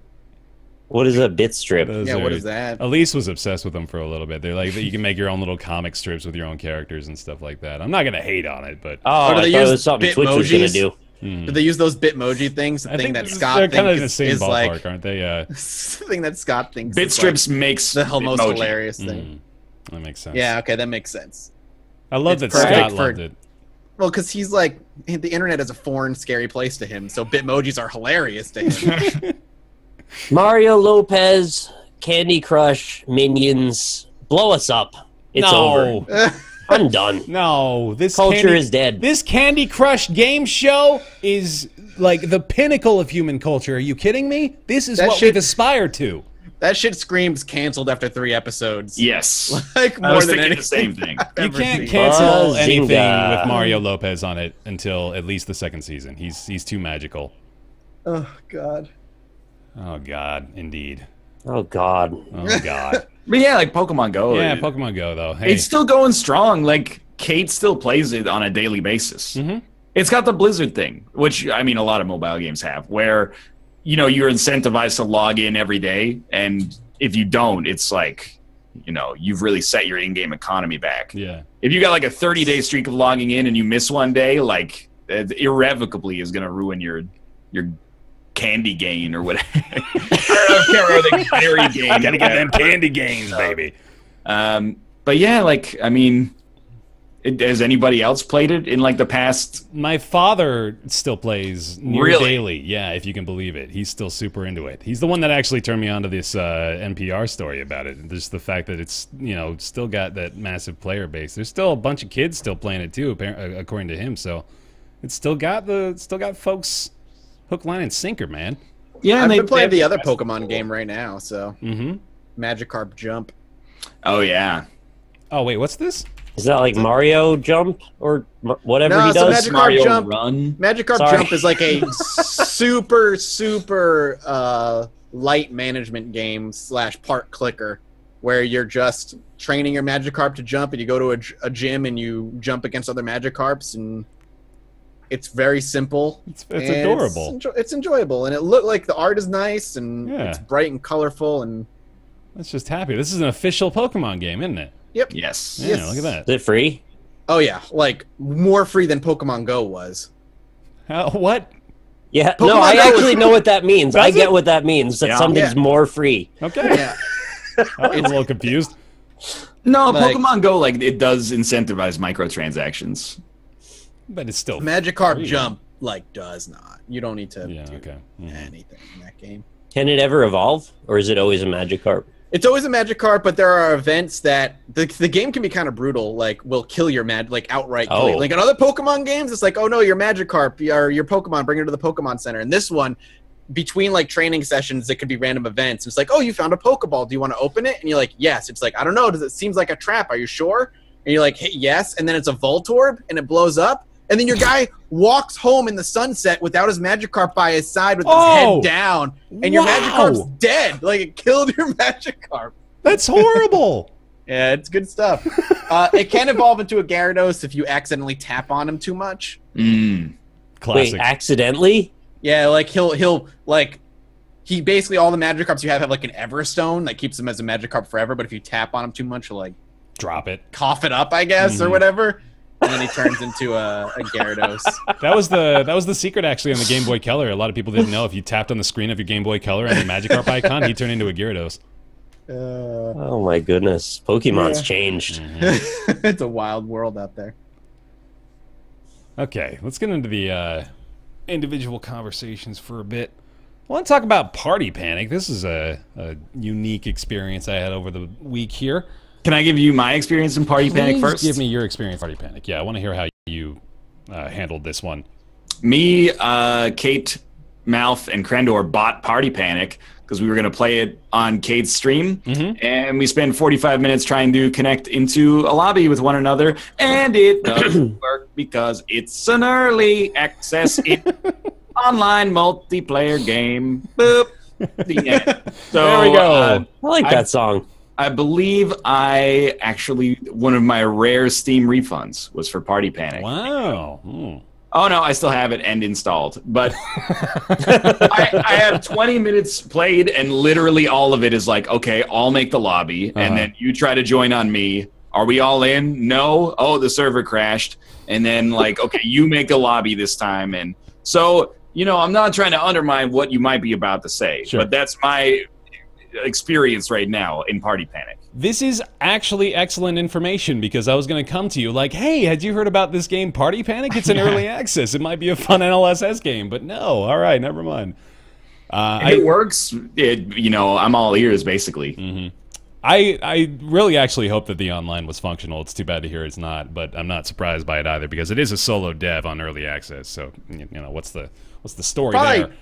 What is a bit strip? What is that? Elise was obsessed with them for a little bit. They're like, you can make your own little comic strips with your own characters and stuff like that. I'm not gonna hate on it, but Oh, I thought it was something Twitch was going to do. Do they use those Bitmoji things? The I thing think that Scott they're kind of thinks in the same is ballpark, like aren't they? the thing that Scott thinks is Bitstrips like makes the most Bitmoji. hilarious thing. That makes sense. Yeah, okay, that makes sense. I love It's that Scott perfect loved for- it. Well, because he's like the internet is a foreign, scary place to him, so Bitmojis are hilarious to him. Mario Lopez, Candy Crush, Minions, blow us up. It's over. I'm done. No, this Culture is dead. This Candy Crush game show is like the pinnacle of human culture. Are you kidding me? This is That what shit- we've aspired to. That shit screams canceled after 3 episodes. Yes. Like I more was than thinking anything. the same thing. You ever can't seen. cancel anything Bazinga. with Mario Lopez on it until at least the second season. He's too magical. Oh God. Oh God, indeed. Oh God. Oh God. But yeah, like Pokemon Go. Yeah, it- Pokemon Go though. Hey, It's still going strong. Like Kate still plays it on a daily basis. It's got the Blizzard thing, which I mean, a lot of mobile games have, where you're incentivized to log in every day, and if you don't, it's like you've really set your in-game economy back. yeah. If you got like a 30-day streak of logging in and you miss one day, like it irrevocably is going to ruin your candy gain or whatever. I can't remember the berry gain. Gotta get them candy gains, baby. But yeah, like I mean, has anybody else played it in like the past? My father still plays near Really? daily. Yeah, if you can believe it. He's still super into it. He's the one that actually turned me on to this NPR story about it. Just the fact that it's, still got that massive player base. There's still a bunch of kids still playing it too, according to him. So it's still got folks hook, line, and sinker, man. Yeah, I've and been playing they the have other Pokemon game right now, so Magikarp Jump. Oh yeah, Oh, wait, what's this? Is that like Mario Jump or whatever No, he so does? Magikarp Mario Jump. Run. Magikarp Sorry. Jump is like a super light management game / park clicker, where you're just training your Magikarp to jump, and you go to a gym and you jump against other Magikarps, and it's very simple. It's and adorable. It's enjoyable, and it looked like the art is nice, and Yeah. it's bright and colorful, and That's just happy. This is an official Pokemon game, isn't it? Yes. Yeah, Yes. look at that. Is it free? oh yeah, like more free than Pokemon Go was. What? Yeah. Pokemon no, I Go actually is- know what that means. Does I get it? what that means. That Yeah. something's Yeah. more free. Okay. Yeah, I was a little confused. No, Like- Pokemon Go it does incentivize microtransactions. But it's still Magikarp free. Jump does not. You don't need to Yeah, do okay. anything in that game. Can it ever evolve, or is it always a Magikarp? It's always a Magikarp, but there are events that the game can be kind of brutal. Like, will kill your outright kill you. Oh. Like in other Pokemon games, it's like, oh no, your Magikarp or your Pokemon, bring it to the Pokemon Center. And this one, between like training sessions, it could be random events. It's like, oh, you found a Pokeball. Do you want to open it? And you're like, yes. It's like, I don't know. Does it seems like a trap? Are you sure? And you're like, hey, yes. And then it's a Voltorb, and it blows up. And then your guy walks home in the sunset without his Magikarp by his side with his head down, and your Wow. Magikarp's dead. Like, it killed your Magikarp. That's horrible. Yeah, it's good stuff. It can evolve into a Gyarados if you accidentally tap on him too much. Classic. Wait, accidentally? Yeah, like he'll like he basically all the Magikarps you have like an Everstone that keeps him as a Magikarp forever. But if you tap on him too much, he'll like Drop it. cough it up, I guess, or whatever, and then he turns into a Gyarados. That was the secret actually on the Game Boy Color. A lot of people didn't know if you tapped on the screen of your Game Boy Color and the Magikarp icon, he'd turn into a Gyarados. Oh my goodness. Pokemon's Yeah. changed. It's a wild world out there. Okay, let's get into the individual conversations for a bit. I want to talk about Party Panic. This is a unique experience I had over the week here. Can I give you my experience in Party Panic Please first? give me your experience in Party Panic. Yeah, I want to hear how you handled this one. Me, Kate, Mouth, and Krendor bought Party Panic because we were going to play it on Kate's stream, and we spent 45 minutes trying to connect into a lobby with one another, and it doesn't work because it's an early access online multiplayer game. Boop. The end. So, There we go. I like that song. I believe one of my rare Steam refunds was for Party Panic. Wow. Oh no, I still have it and installed, but I have 20 minutes played, and literally all of it is like, okay, I'll make the lobby, and then you try to join on me. Are we all in? No. Oh, the server crashed, and then like, okay, you make a lobby this time, and So, I'm not trying to undermine what you might be about to say, but that's my experience right now in Party Panic. This is actually excellent information because I was going to come to you like, hey, had you heard about this game Party Panic? It's in early access. It might be a fun NLSS game, but no. All right, never mind. It works. I'm all ears, basically. Mm-hmm. I really actually hope that the online was functional. It's too bad to hear it's not, but I'm not surprised by it either because it is a solo dev on early access. So what's the story there?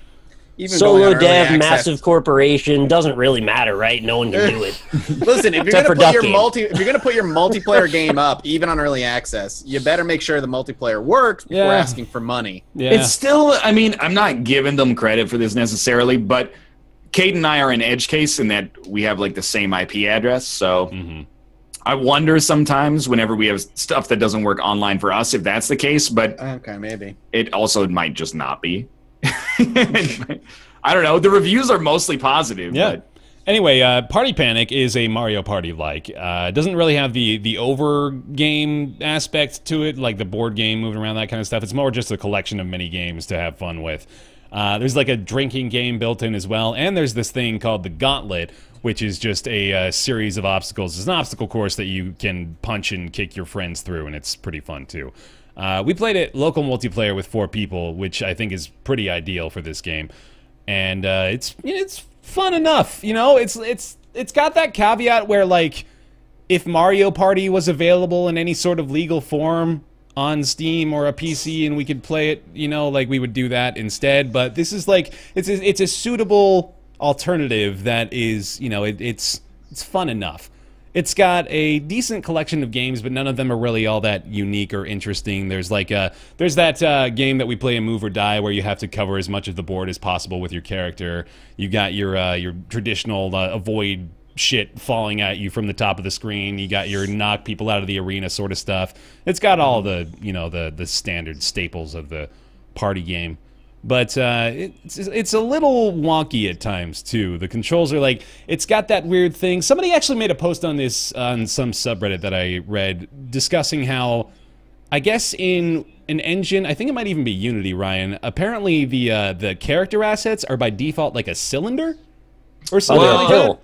Even solo dev, massive corporation, doesn't really matter, right? No one can do it. Listen, if you're gonna put your multiplayer game up, even on early access, you better make sure the multiplayer works before asking for money. Yeah. It's still, I'm not giving them credit for this necessarily, but Kate and I are an edge case in that we have like the same IP address, so I wonder sometimes whenever we have stuff that doesn't work online for us if that's the case, but okay, maybe. It also might just not be. I don't know. The reviews are mostly positive. Yeah. But. Anyway, Party Panic is a Mario Party-like. It doesn't really have the over game aspect to it, like the board game, moving around, that kind of stuff. It's more just a collection of mini games to have fun with. There's like a drinking game built in as well, and there's this thing called the Gauntlet, which is just a series of obstacles. It's an obstacle course that you can punch and kick your friends through, and it's pretty fun too. We played it local multiplayer with 4 people, which I think is pretty ideal for this game, and it's fun enough. It's got that caveat where like if Mario Party was available in any sort of legal form on Steam or a PC and we could play it, like we would do that instead. But this is like it's a suitable alternative that is, it's fun enough. It's got a decent collection of games, but none of them are really all that unique or interesting. There's like there's that game that we play in Move or Die where you have to cover as much of the board as possible with your character. You got your traditional avoid shit falling at you from the top of the screen. You got your knock people out of the arena sort of stuff. It's got all the the standard staples of the party game. But it's a little wonky at times, too. The controls are like, it's got that weird thing. Somebody actually made a post on this on some subreddit that I read, discussing how, I guess in an engine, I think it might even be Unity, Ryan, apparently the character assets are by default like a cylinder? Or something like that?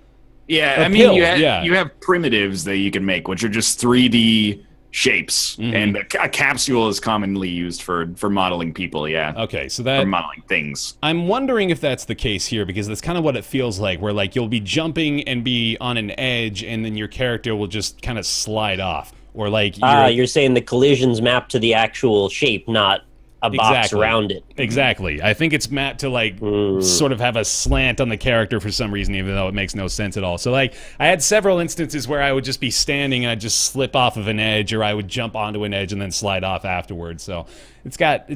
Yeah, you have primitives that you can make, which are just 3D shapes, and a capsule is commonly used for modeling people. Okay, so that for modeling things. I'm wondering if that's the case here, because that's kind of what it feels like, where like you'll be jumping and be on an edge, and then your character will just kind of slide off, or like you're saying the collisions map to the actual shape, not a box around it. Exactly. I think it's mapped to like sort of have a slant on the character for some reason, even though it makes no sense at all. So like I had several instances where I would just be standing and I'd just slip off of an edge, or I would jump onto an edge and then slide off afterwards. So it's got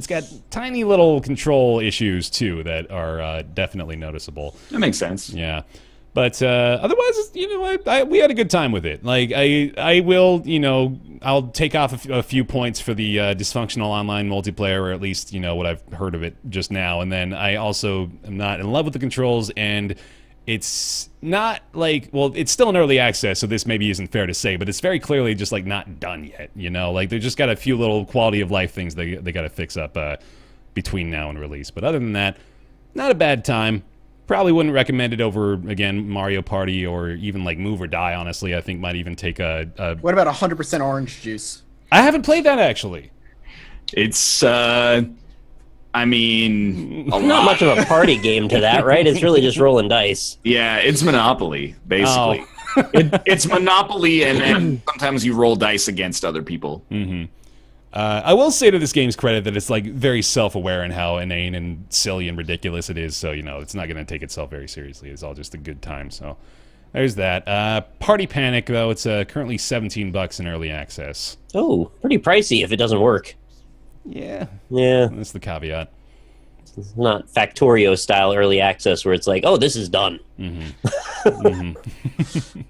tiny little control issues too that are definitely noticeable. That makes sense. Yeah. But otherwise, we had a good time with it. Like I will, I'll take off a few points for the dysfunctional online multiplayer, or at least what I've heard of it just now. And then I also am not in love with the controls, and it's not like, well, it's still in early access, so this maybe isn't fair to say, but it's very clearly just like not done yet. Like they just got a few little quality of life things they got to fix up between now and release. But other than that, not a bad time. Probably wouldn't recommend it over, again, Mario Party or even like Move or Die, honestly. I think might even take a... What about 100% orange juice? I haven't played that, actually. It's, not much of a party game to that, right? It's really just rolling dice. Yeah, it's Monopoly, basically. Oh. It's Monopoly, and then sometimes you roll dice against other people. Mm-hmm. I will say to this game's credit that it's like very self-aware in how inane and silly and ridiculous it is. So it's not going to take itself very seriously. It's all just a good time. So there's that. Party Panic, though, it's currently $17 in early access. Oh, pretty pricey if it doesn't work. Yeah. That's the caveat. It's not Factorio style early access where it's like, oh, this is done. Mm-hmm. Mm-hmm.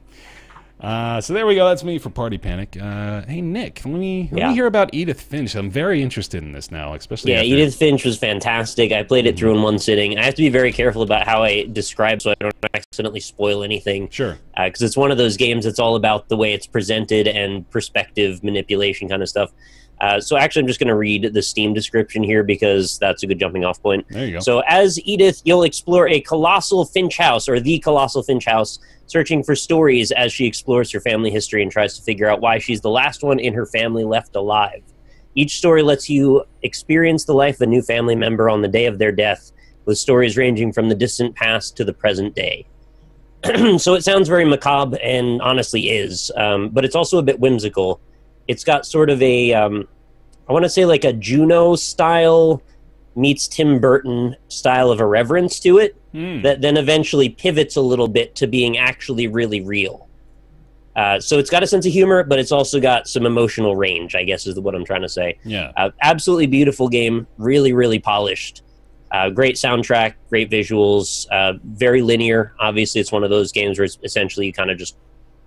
So there we go. That's me for Party Panic. Hey, Nick, let me hear about Edith Finch. I'm very interested in this now, especially after... Edith Finch was fantastic. I played it through in one sitting. I have to be very careful about how I describe so I don't accidentally spoil anything. Sure. Because it's one of those games that's all about the way it's presented and perspective manipulation kind of stuff. So actually, I'm just going to read the Steam description here because that's a good jumping off point. There you go. So as Edith, you'll explore a colossal Finch house, or the colossal Finch house, searching for stories as she explores her family history and tries to figure out why she's the last one in her family left alive. Each story lets you experience the life of a new family member on the day of their death, with stories ranging from the distant past to the present day. So it sounds very macabre, and honestly is, but it's also a bit whimsical. It's got sort of a, I want to say like a Juno-style meets Tim Burton style of irreverence to it, that then eventually pivots a little bit to being actually really real. So it's got a sense of humor, but it's also got some emotional range, I guess is what I'm trying to say. Yeah. Absolutely beautiful game, really, really polished. Great soundtrack, great visuals, very linear. Obviously, it's one of those games where it's essentially you kind of just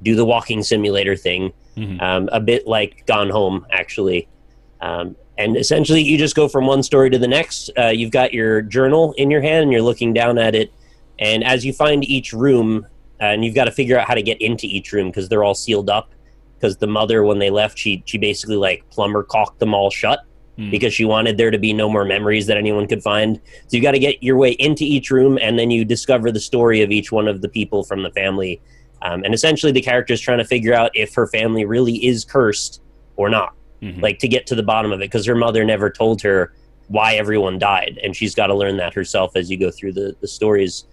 do the walking simulator thing, a bit like Gone Home, actually. And essentially, you just go from one story to the next. You've got your journal in your hand, and you're looking down at it. And as you find each room, and you've got to figure out how to get into each room because they're all sealed up. Because the mother, when they left, she basically like plumber caulked them all shut. Because she wanted there to be no more memories that anyone could find. So you got to get your way into each room, and then you discover the story of each one of the people from the family. And essentially the character's trying to figure out if her family really is cursed or not. Like, to get to the bottom of it, because her mother never told her why everyone died, and she's got to learn that herself as you go through the stories.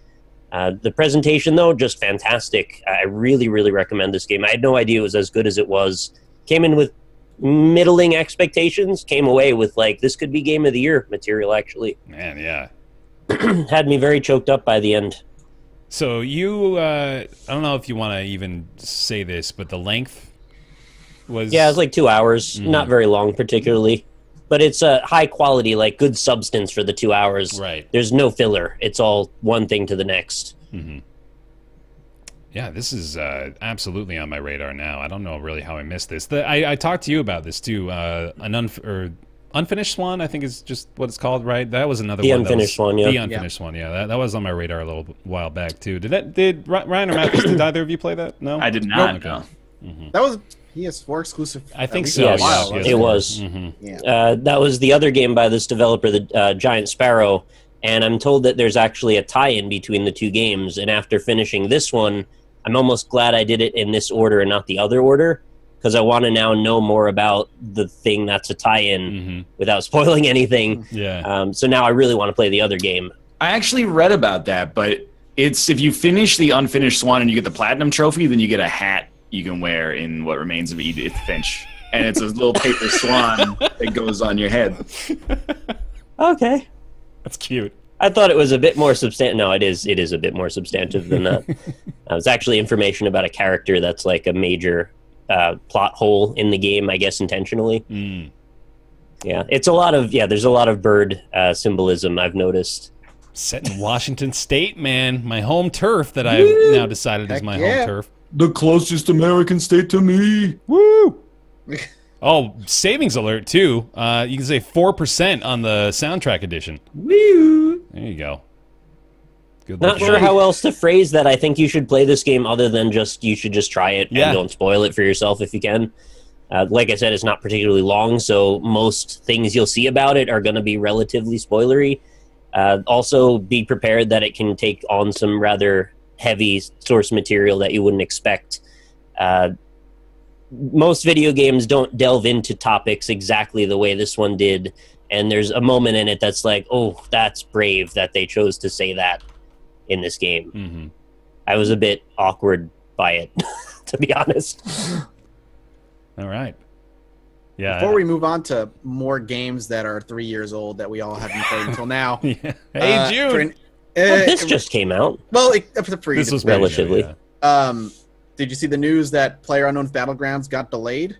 The presentation, though, just fantastic. I really, really recommend this game. I had no idea it was as good as it was. Came in with middling expectations, came away with like this could be game of the year material, actually. Man, yeah. Had me very choked up by the end. So you I don't know if you want to even say this, but the length was it was like 2 hours. Not very long particularly, but it's a high quality, like good substance for the 2 hours. Right. There's no filler. It's all one thing to the next. Yeah, this is absolutely on my radar now. I don't know really how I missed this. I talked to you about this too. Unfinished Swan, I think is just what it's called, right? That was another The one. Unfinished Swan, yeah. The Unfinished One, yeah. That was on my radar a little while back too. Did Ryan or Matthews, did either of you play that? No? I did not. Okay. No. That was PS4 exclusive. I think at least so, for a Yes, while, yeah, wasn't it was. Yeah. That was the other game by this developer, the Giant Sparrow, and I'm told that there's actually a tie-in between the two games, and after finishing this one, I'm almost glad I did it in this order and not the other order, because I want to now know more about the thing that's a tie-in without spoiling anything. Yeah. So now I really want to play the other game. I actually read about that, but it's if you finish the Unfinished Swan and you get the Platinum Trophy, then you get a hat you can wear in What Remains of Edith Finch. And it's a little paper swan that goes on your head. Okay. That's cute. I thought it was a bit more substantive. No, it is a bit more substantive than that. It's actually information about a character that's like a major plot hole in the game, I guess intentionally. Yeah, it's a lot of, there's a lot of bird symbolism I've noticed. Set in Washington State, man. My home turf that I've now decided is my home turf. The closest American state to me. Woo! Oh, savings alert, too. You can say 4% on the soundtrack edition. Woo! There you go. Good Not sure how else to phrase that. I think you should play this game other than you should just try it and don't spoil it for yourself if you can. Like I said, it's not particularly long, so most things you'll see about it are going to be relatively spoilery. Also, be prepared that it can take on some rather heavy source material that you wouldn't expect. Most video games don't delve into topics exactly the way this one did, and there's a moment in it that's like, oh, that's brave that they chose to say that in this game. I was a bit awkward by it, to be honest. All right. Yeah. Before we move on to more games that are 3 years old that we all haven't played until now. Hey, June. This just came out. Well, for you This was relatively. Did you see the news that PlayerUnknown's Battlegrounds got delayed?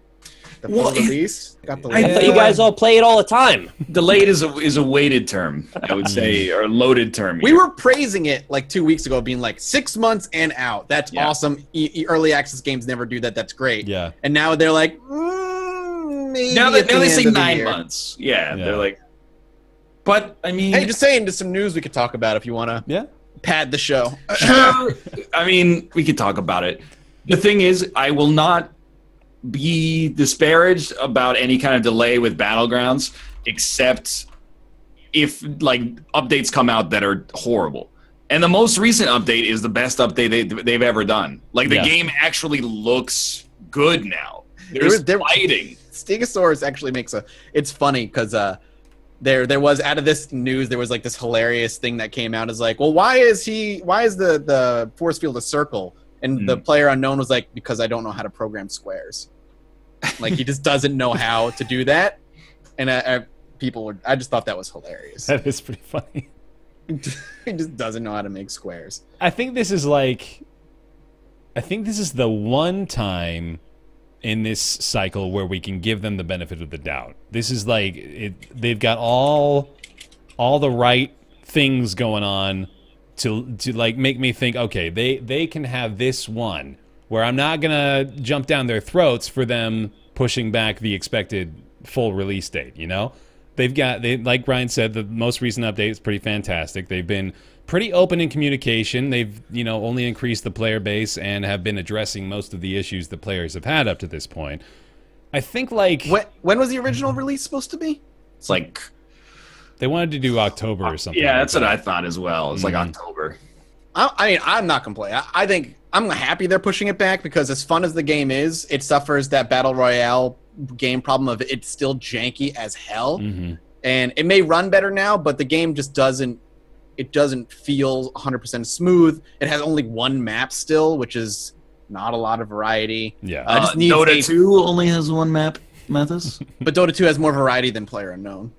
The full release got delayed. I thought you guys all play it all the time. Delayed is a weighted term, I would say, or loaded term. We were praising it like 2 weeks ago, being like 6 months and out. That's awesome. Early access games never do that. That's great. Yeah. And now they're like, maybe now at the they end say of the 9 year. months. Yeah, they're like. But I mean, Hey, just saying, there's some news we could talk about if you want to pad the show. sure. I mean, we could talk about it. The thing is, I will not be disparaged about any kind of delay with Battlegrounds, except if like updates come out that are horrible. And the most recent update is the best update they've ever done. Like the game actually looks good now. There's fighting. Stegosaurus actually makes it's funny because there was, out of this news, there was like this hilarious thing that came out. Is like, well, why is the force field a circle? And the player unknown was like, because I don't know how to program squares. Like he just doesn't know how to do that. And I just thought that was hilarious. That is pretty funny. He just doesn't know how to make squares. I think this is the one time in this cycle where we can give them the benefit of the doubt. This is like they've got all the right things going on to like make me think, okay, they can have this one where I'm not gonna jump down their throats for them pushing back the expected full release date, you know? They like Ryan said, the most recent update is pretty fantastic. They've been pretty open in communication. They've, only increased the player base and have been addressing most of the issues the players have had up to this point. I think like when was the original release supposed to be? It's like they wanted to do October or something. Yeah, that's what I thought as well. It's like October. I mean, I'm not complaining. I think I'm happy they're pushing it back because as fun as the game is, it suffers that Battle Royale game problem of it's still janky as hell. And it may run better now, but the game just doesn't feel 100% smooth. It has only one map still, which is not a lot of variety. Yeah. Dota 2 only has one map, Mathis. But Dota 2 has more variety than PlayerUnknown.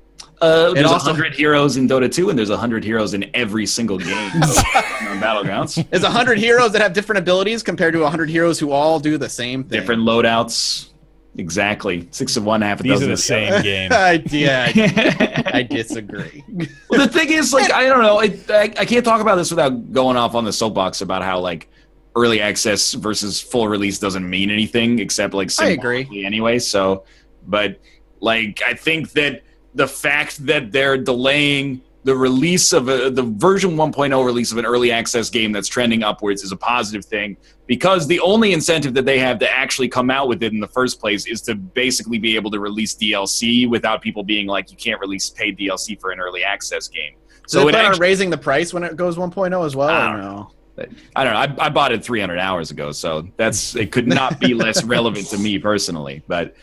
There's 100 heroes in Dota 2, and there's 100 heroes in every single game on Battlegrounds. There's 100 heroes that have different abilities compared to 100 heroes who all do the same thing. Different loadouts. Exactly. 6 of one, half a dozen. These are the same game. I disagree. Well, the thing is, like, I don't know. I can't talk about this without going off on the soapbox about how, like, early access versus full release doesn't mean anything except, like, symbolically anyway. So, but, like, I think that the fact that they're delaying the release of the version 1.0 release of an early access game that's trending upwards is a positive thing, because the only incentive that they have to actually come out with it in the first place is to basically be able to release DLC without people being like, you can't release paid DLC for an early access game. So they plan on raising the price when it goes 1.0 as well? I don't know. I bought it 300 hours ago, so it could not be less relevant to me personally. But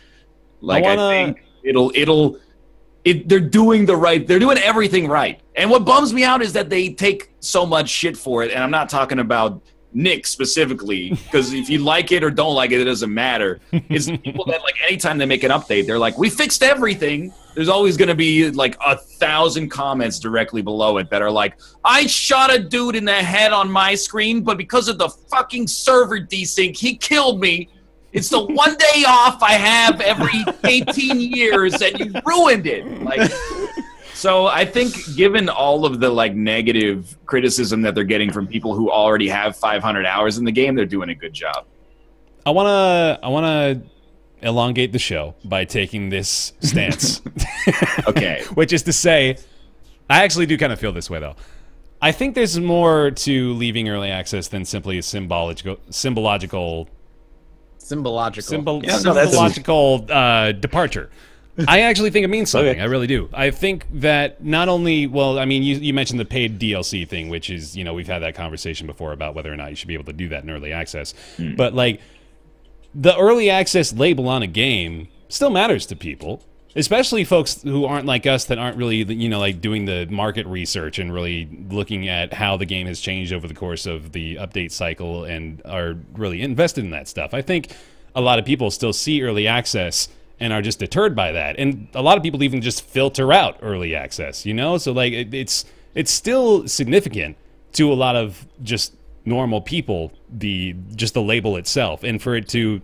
like I think they're doing everything right. And what bums me out is that they take so much shit for it. And I'm not talking about Nick specifically, because if you like it or don't like it, it doesn't matter. It's people that, like, anytime they make an update, they're like, we fixed everything. There's always going to be like 1,000 comments directly below it that are like, I shot a dude in the head on my screen, but because of the fucking server desync, he killed me. It's the one day off I have every 18 years, and you ruined it. Like, so I think, given all of the like negative criticism that they're getting from people who already have 500 hours in the game, they're doing a good job. I wanna elongate the show by taking this stance. Okay, which is to say, I actually do kind of feel this way though. I think there's more to leaving early access than simply a symbological departure. I actually think it means something. Okay. I really do. I think that not only, well, I mean, you mentioned the paid DLC thing, which is, we've had that conversation before about whether or not you should be able to do that in early access. But like, the early access label on a game still matters to people, especially folks who aren't like us, that aren't really, like doing the market research and really looking at how the game has changed over the course of the update cycle and are really invested in that stuff. I think a lot of people still see early access and are just deterred by that. And a lot of people even just filter out early access, So like it's still significant to a lot of just normal people, just the label itself. And for it to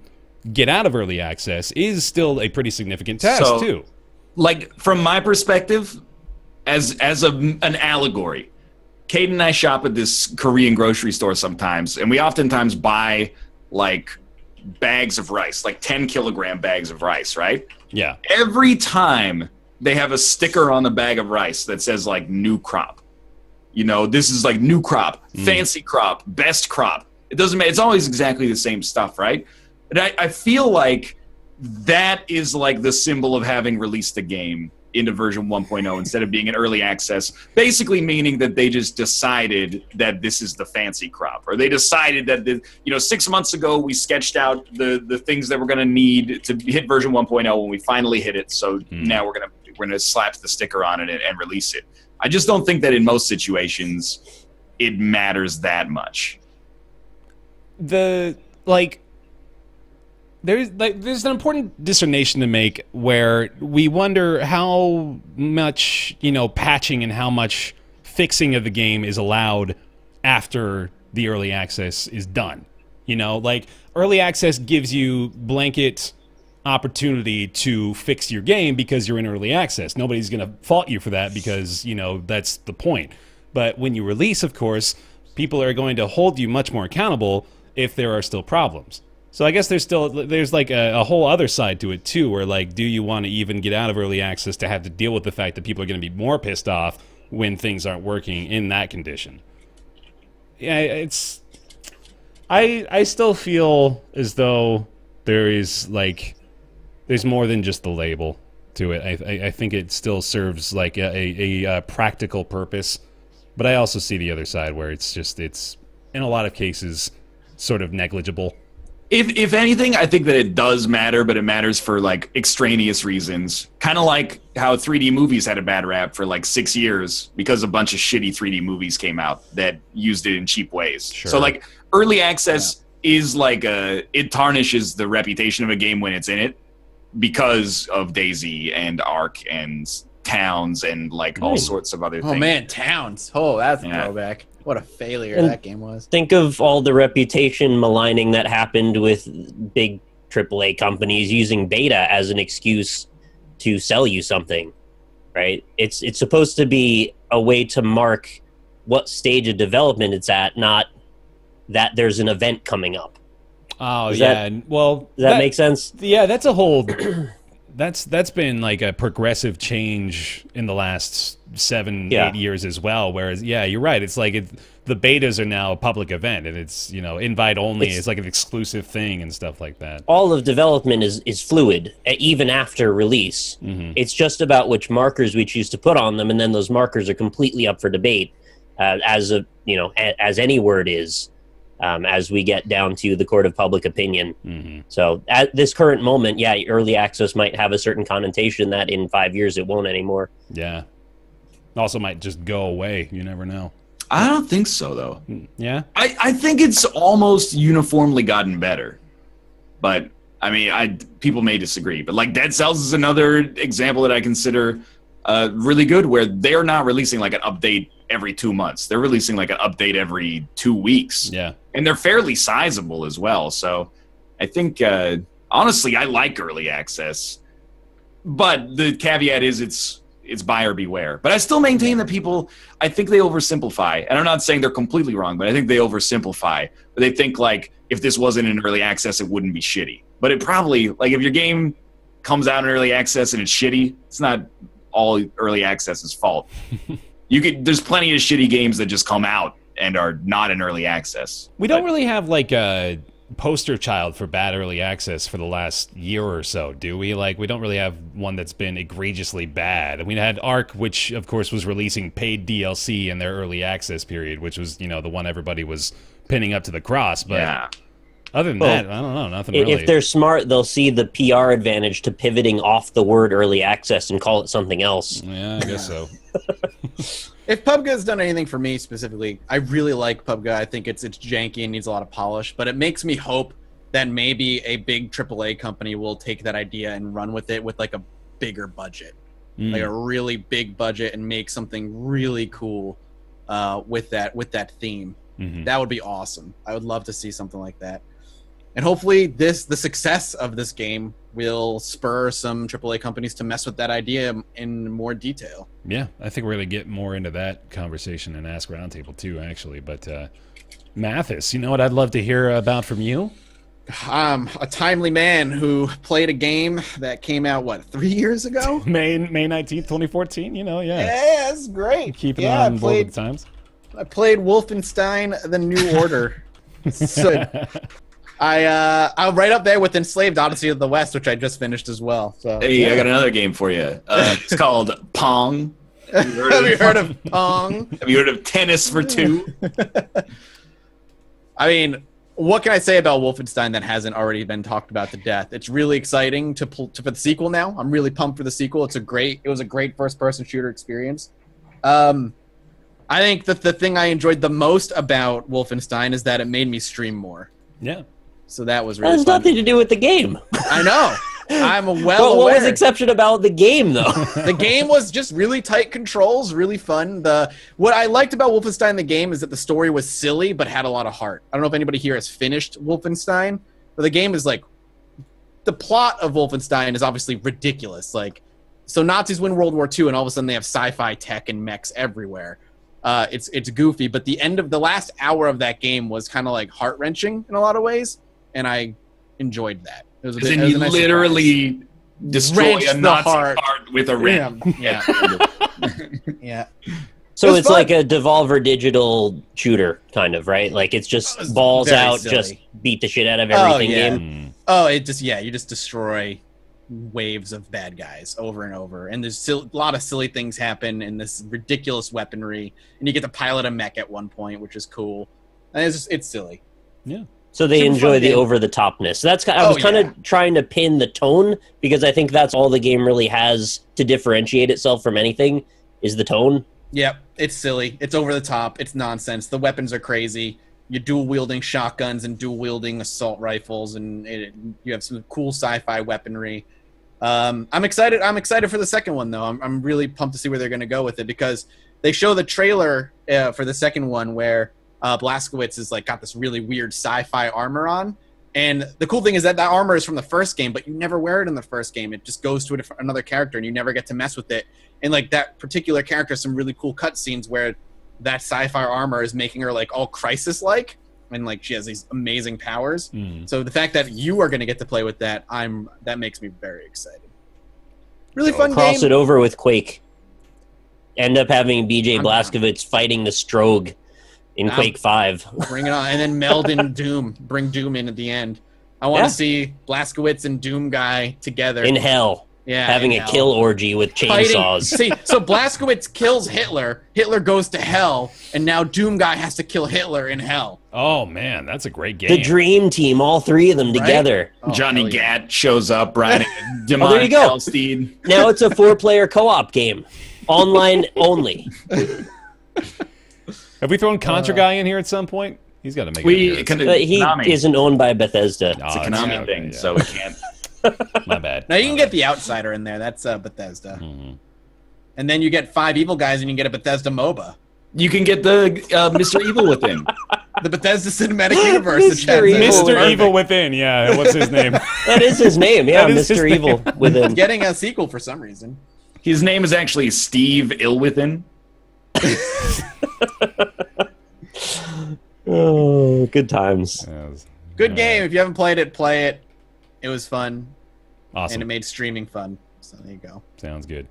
get out of early access is still a pretty significant task too. Like, from my perspective, as an allegory, Kate and I shop at this Korean grocery store sometimes, and we oftentimes buy like bags of rice, like 10-kilogram bags of rice, right? Yeah. Every time they have a sticker on the bag of rice that says like new crop. This is like new crop, fancy crop, best crop. It doesn't matter. It's always exactly the same stuff, right? And I feel like that is like the symbol of having released the game into version 1.0 instead of being in early access, basically meaning that they just decided that this is the fancy crop, or they decided that 6 months ago we sketched out the things that we're going to need to hit version 1.0 when we finally hit it. So now we're gonna slap the sticker on it and release it. I just don't think that in most situations it matters that much. There's an important discernation to make where we wonder how much, patching and how much fixing of the game is allowed after the early access is done. Early access gives you blanket opportunity to fix your game because you're in early access. Nobody's going to fault you for that because, that's the point. But when you release, of course, people are going to hold you much more accountable if there are still problems. So I guess there's like a whole other side to it too, where like, do you want to even get out of early access to have to deal with the fact that people are going to be more pissed off when things aren't working in that condition? Yeah, I still feel as though there's more than just the label to it. I think it still serves like a practical purpose, but I also see the other side where it's in a lot of cases sort of negligible. If anything, I think that it does matter, but it matters for like extraneous reasons. Kind of like how 3D movies had a bad rap for like 6 years because a bunch of shitty 3D movies came out that used it in cheap ways. Sure. So like early access is like it tarnishes the reputation of a game when it's in it because of DayZ and Ark and Towns and like all sorts of other things. Oh man, Towns. Oh, that's a throwback. What a failure that game was. Think of all the reputation maligning that happened with big AAA companies using beta as an excuse to sell you something, right? It's supposed to be a way to mark what stage of development it's at, not that there's an event coming up. Oh, Does yeah. Does that make sense? Yeah, that's a whole... That's been like a progressive change in the last 7-8 years as well. Whereas, yeah, you're right. It's like the betas are now a public event, and it's invite only. It's like an exclusive thing and stuff like that. All of development is fluid, even after release. Mm-hmm. It's just about which markers we choose to put on them, and then those markers are completely up for debate, as any word is. As we get down to the court of public opinion. Mm-hmm. So at this current moment, early access might have a certain connotation that in 5 years it won't anymore. Yeah. Also might just go away. You never know. I don't think so, though. Yeah? I think it's almost uniformly gotten better. But, I mean, people may disagree. But, like, Dead Cells is another example that I consider really good, where they're not releasing, like, an update every 2 months. They're releasing, like, an update every 2 weeks. Yeah. And they're fairly sizable as well. So I think, honestly, I like early access. But the caveat is it's buyer beware. But I still maintain that people, I think they oversimplify. And I'm not saying they're completely wrong, but I think they oversimplify. But they think, like, if this wasn't in early access, it wouldn't be shitty. But it probably, like, if your game comes out in early access and it's shitty, it's not all early access's fault. There's plenty of shitty games that just come out and are not in early access. We don't really have like a poster child for bad early access for the last year or so, do we? Like, we don't really have one that's been egregiously bad. We had Ark, which of course was releasing paid DLC in their early access period, which was, the one everybody was pinning up to the cross. But other than that, I don't know, nothing really. If they're smart, they'll see the PR advantage to pivoting off the word early access and call it something else. Yeah, I guess so. If PUBG has done anything for me specifically, I really like PUBG. I think it's janky and needs a lot of polish, but it makes me hope that maybe a big AAA company will take that idea and run with it with like a bigger budget, like a really big budget, and make something really cool with that theme. Mm-hmm. That would be awesome. I would love to see something like that. And hopefully the success of this game will spur some AAA companies to mess with that idea in more detail. Yeah, I think we're going to get more into that conversation and Ask Roundtable too, actually. But Mathis, you know what I'd love to hear about from you? A timely man who played a game that came out, 3 years ago? May 19th, 2014, Yeah, that's great. Keeping on board with the times. I played Wolfenstein: The New Order. So, I'm right up there with Enslaved Odyssey of the West, which I just finished as well. So Hey, I got another game for you. It's called Pong. Have you heard of Pong? Have you heard of Tennis for Two? I mean, what can I say about Wolfenstein that hasn't already been talked about to death? It's really exciting for the sequel now. I'm really pumped for the sequel. It was a great first-person shooter experience. I think that the thing I enjoyed the most about Wolfenstein is that it made me stream more. Yeah. So that was That really has fun. nothing to do with the game. I know. I'm well But aware. what was exception about the game, though? The game was just really tight controls, really fun. What I liked about Wolfenstein the game is that the story was silly but had a lot of heart. I don't know if anybody here has finished Wolfenstein, but the game is like the plot of Wolfenstein is obviously ridiculous. Like, so Nazis win World War II, and all of a sudden they have sci-fi tech and mechs everywhere. It's goofy, but the last hour of that game was kind of like heart-wrenching in a lot of ways, and I enjoyed that. It was a bit, As in it was you a nice literally destroy Wrench a the Nazi heart. heart with a ram. Yeah. Yeah. So It was it's fun. like a Devolver digital shooter, kind of, right? Like it's It was just balls very out, silly. just beat the shit out of everything yeah. game. Oh, you just destroy waves of bad guys over and over, and there's a lot of silly things happen, and this ridiculous weaponry, and you get to pilot a mech at one point, which is cool. And it's silly. Yeah. So they Super enjoy fun the game. over-the-topness. I was kind of trying to pin the tone, because I think that's all the game really has to differentiate itself from anything, is the tone. Yep, it's silly. It's over the top. It's nonsense. The weapons are crazy. You're dual-wielding shotguns and dual-wielding assault rifles, and you have some cool sci-fi weaponry. I'm excited. I'm excited for the second one, though. I'm really pumped to see where they're going to go with it, because they show the trailer for the second one where Blazkowicz is like got this really weird sci-fi armor on, and the cool thing is that armor is from the first game, but you never wear it in the first game. It just goes to another character, and you never get to mess with it. And like that particular character, some really cool cutscenes where that sci-fi armor is making her like all Crisis-like, and like she has these amazing powers. So the fact that you are going to get to play with that, that makes me very excited. Really fun Cross game. it over with Quake. End up having BJ I'm Blazkowicz fighting the Strogue in Quake 5. Bring it on, and then meld in Doom. Bring Doom in at the end. I want to see Blazkowicz and Doom guy together. In hell. Yeah, having in a hell. kill orgy with chainsaws. See, so Blazkowicz kills Hitler. Hitler goes to hell, and now Doom guy has to kill Hitler in hell. Oh man, that's a great game. The dream team, all three of them together. Oh, Johnny hell yeah. Gat shows up riding a demonic there you go. Hellsteed. Now it's a 4-player co-op game. Online only. Have we thrown Contra Guy in here at some point? He's got to make We it. can, He Konami. isn't owned by Bethesda. It's a Konami thing, so we can't. My bad. Now you can get the Outsider in there. That's Bethesda. And then you get 5 evil guys, and you can get a Bethesda MOBA. You can get the Mr. Evil Within. The Bethesda Cinematic Universe. Mr. that Chad's Evil. in. Mr. Perfect. Evil Within. Yeah, what's his name? That is his name, yeah, That is his Mr. Evil within. Getting a sequel for some reason. His name is actually Steve Illwithin. Oh, good times. Good game. If you haven't played it, play it. It was fun, and Awesome. it made streaming fun. So there you go. Sounds good.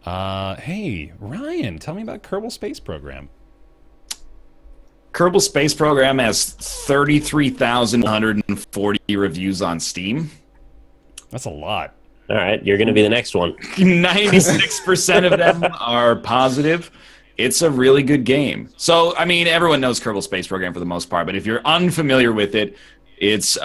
Hey, Ryan, tell me about Kerbal Space Program. Kerbal Space Program has 33,140 reviews on Steam. That's a lot. All right, you're going to be the next one. 96% of them are positive. It's a really good game. So, I mean, everyone knows Kerbal Space Program for the most part, but if you're unfamiliar with it, it's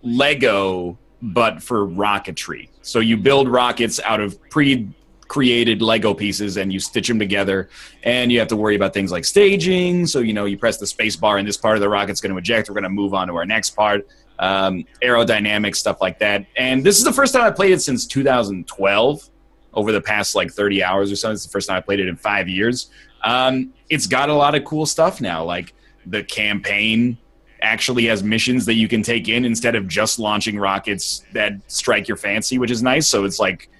Lego, but for rocketry. So you build rockets out of pre-created Lego pieces, and you stitch them together, and you have to worry about things like staging. So, you know, you press the space bar, and this part of the rocket's going to eject. We're going to move on to our next part. Aerodynamics, stuff like that. And this is the first time I played it since 2012. Over the past like 30 hours or so. It's the first time I played it in 5 years. It's got a lot of cool stuff now. Like the campaign actually has missions that you can take in instead of just launching rockets that strike your fancy, which is nice. So it's like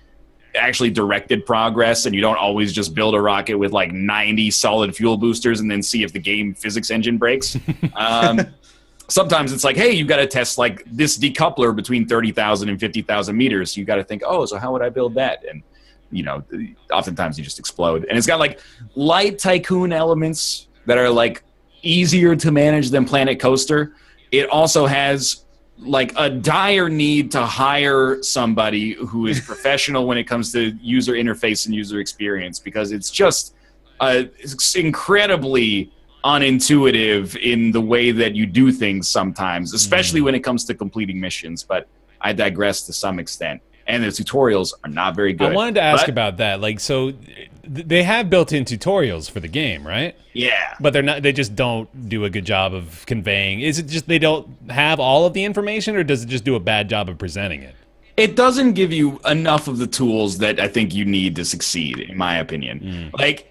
actually directed progress, and you don't always just build a rocket with like 90 solid fuel boosters and then see if the game physics engine breaks. Sometimes it's like, hey, you've got to test like this decoupler between 30,000 and 50,000 meters. You got to think, oh, so how would I build that? And you know, oftentimes you just explode. And it's got like light tycoon elements that are like easier to manage than Planet Coaster. it also has like a dire need to hire somebody who is professional when it comes to user interface and user experience, because it's just it's incredibly unintuitive in the way that you do things sometimes, especially when it comes to completing missions. But I digress to some extent. And the tutorials are not very good. I wanted to ask about that. Like, so they have built-in tutorials for the game, right? Yeah. But they're not. They just don't do a good job of conveying. Is it just they don't have all of the information, or does it just do a bad job of presenting it? It doesn't give you enough of the tools that I think you need to succeed, in my opinion. Like,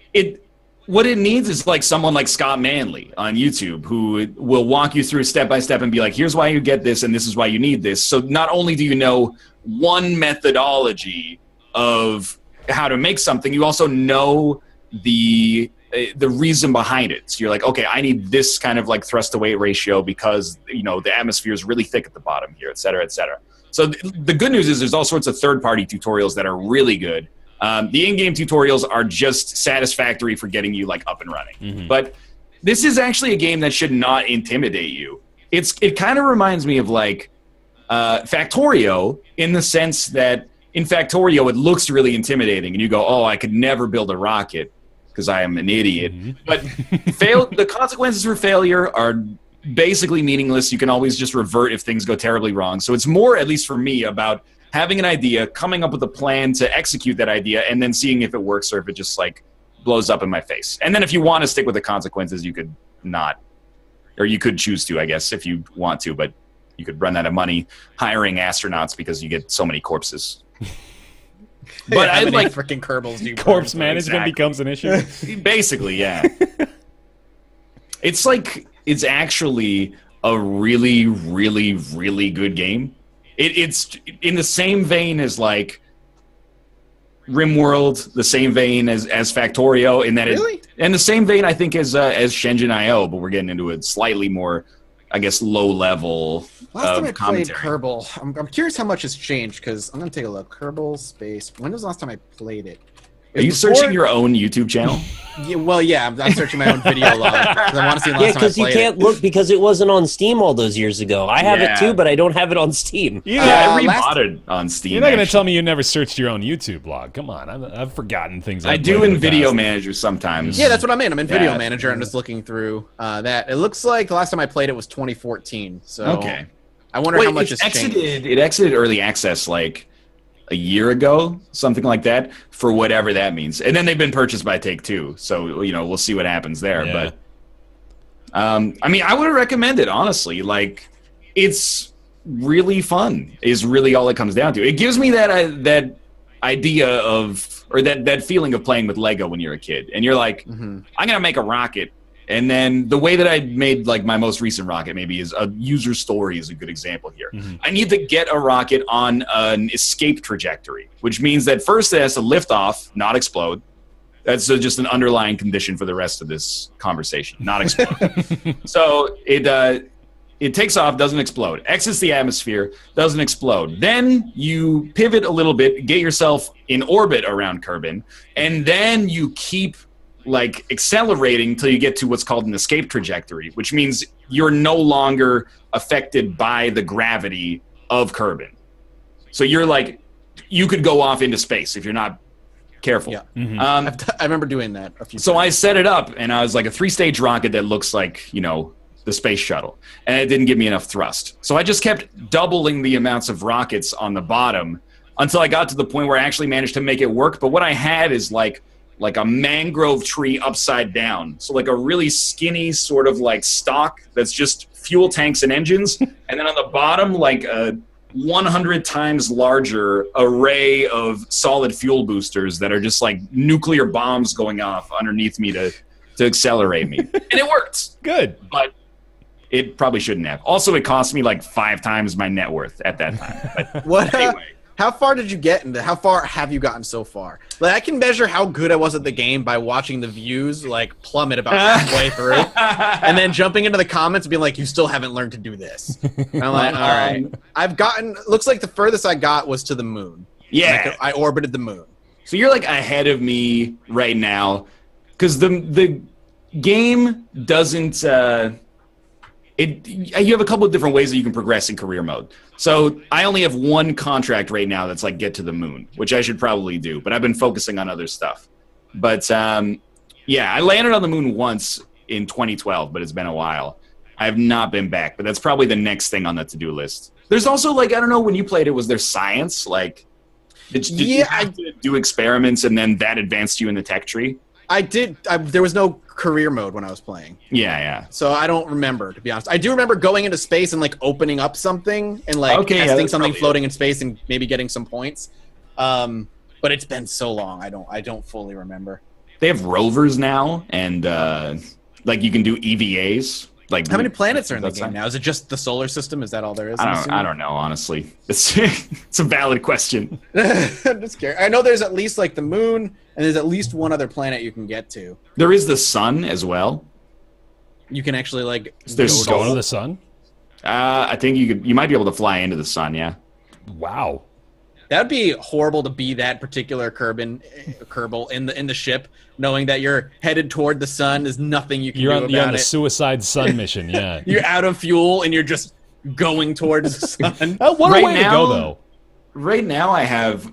what it needs is like someone like Scott Manley on YouTube who will walk you through step by step and be like, here's why you get this and this is why you need this. So not only do you know one methodology of how to make something, you also know the reason behind it. So you're like, okay, I need this kind of like thrust to weight ratio because, you know, the atmosphere is really thick at the bottom here, et cetera, et cetera. So the good news is there's all sorts of third-party tutorials that are really good. The in-game tutorials are just satisfactory for getting you like up and running. But this is actually a game that should not intimidate you. It kind of reminds me of like Factorio, in the sense that in Factorio it looks really intimidating and you go, oh, I could never build a rocket because I am an idiot. But the consequences for failure are basically meaningless. You can always just revert if things go terribly wrong. So it's more, at least for me, about having an idea, coming up with a plan to execute that idea, and then seeing if it works or if it just like blows up in my face. And then if you want to stick with the consequences, you could not, or you could choose to, I guess, if you want to, but you could run out of money hiring astronauts because you get so many corpses. But How I many like freaking Kerbals do you Corpse burn? management becomes an issue. basically, yeah. It's like, it's actually a really, really, really good game. It's in the same vein as like RimWorld, the same vein as Factorio, in that Really? and the same vein I think as Shenzhen IO, but we're getting into a slightly more, I guess, low level Last time I of played commentary. Kerbal, I'm curious how much has changed, because I'm going to take a look. Kerbal space. When was the last time I played it? Are you searching your own YouTube channel? Yeah, well, yeah, I'm searching my own video log because I want to see the last Yeah, time I because you played can't it. look because it wasn't on Steam all those years ago. I have Yeah. it too, but I don't have it on Steam. You Yeah, know, I last- rebought it on Steam. you're not going to actually. tell me you never searched your own YouTube blog. Come on, I've forgotten things. I I've do played in the Video past. Manager sometimes. Yeah, that's what I mean. I'm in Video Yeah. Manager. I'm just looking through that. It looks like the last time I played it was 2014. So Okay. I wonder Wait, how much it has changed. exited early access like a year ago, something like that, for whatever that means. And then they've been purchased by Take-Two, so you know we'll see what happens there. Yeah. But I mean, I would recommend it honestly. Like, it's really fun. Is really all it comes down to. It gives me that idea of, or that feeling of playing with Lego when you're a kid, and you're like, I'm gonna make a rocket. And then the way that I made like my most recent rocket maybe is a user story is a good example here. I need to get a rocket on an escape trajectory, which means that first it has to lift off, not explode. That's just an underlying condition for the rest of this conversation, not explode. So it takes off, doesn't explode, exits the atmosphere, doesn't explode. Then you pivot a little bit, get yourself in orbit around Kerbin, and then you keep like accelerating till you get to what's called an escape trajectory, which means you're no longer affected by the gravity of Kerbin. So you're like, you could go off into space if you're not careful. Yeah. I remember doing that a few So times. I set it up, and I was like a 3-stage rocket that looks like, you know, the space shuttle, and it didn't give me enough thrust. So I just kept doubling the amounts of rockets on the bottom until I got to the point where I actually managed to make it work. But what I had is like a mangrove tree upside down. So like a really skinny sort of like stalk that's just fuel tanks and engines. And then on the bottom, like a 100 times larger array of solid fuel boosters that are just like nuclear bombs going off underneath me to accelerate me. And it worked. Good. But it probably shouldn't have. Also, it cost me like 5 times my net worth at that time. But What? anyway. How far did you get into? How far have you gotten so far? Like, I can measure how good I was at the game by watching the views like plummet about halfway through, and then jumping into the comments and being like, "You still haven't learned to do this." And I'm like, "All right." I've gotten. Looks like the furthest I got was to the moon. Yeah. Like, I orbited the moon. So you're like ahead of me right now, because the game doesn't. you have a couple of different ways that you can progress in career mode. So I only have one contract right now that's like get to the moon, which I should probably do, but I've been focusing on other stuff. But yeah, I landed on the moon once in 2012, but it's been a while. I have not been back, but that's probably the next thing on the to-do list. There's also, like, I don't know, when you played it, was there science? Like, did you have to do experiments and then that advanced you in the tech tree? I did. There was no career mode when I was playing. Yeah. So I don't remember, to be honest. I do remember going into space and, like, opening up something and, like, testing something floating in space and maybe getting some points. But it's been so long, I don't fully remember. They have rovers now, and, like, you can do EVAs. Like, how many planets are in the game now? Is it just the solar system? Is that all there is? I don't know, honestly. It's a valid question. I'm just curious. I know there's at least like the moon, and there's at least one other planet you can get to. There is the sun as well. You can actually like go to the sun. I think you might be able to fly into the sun. Yeah. Wow. That'd be horrible to be that particular Kerbal in the ship, knowing that you're headed toward the sun. There's nothing you can do about it. You're on the suicide sun mission, yeah. You're out of fuel, and you're just going towards the sun. What a way to go, though. Right now, I have,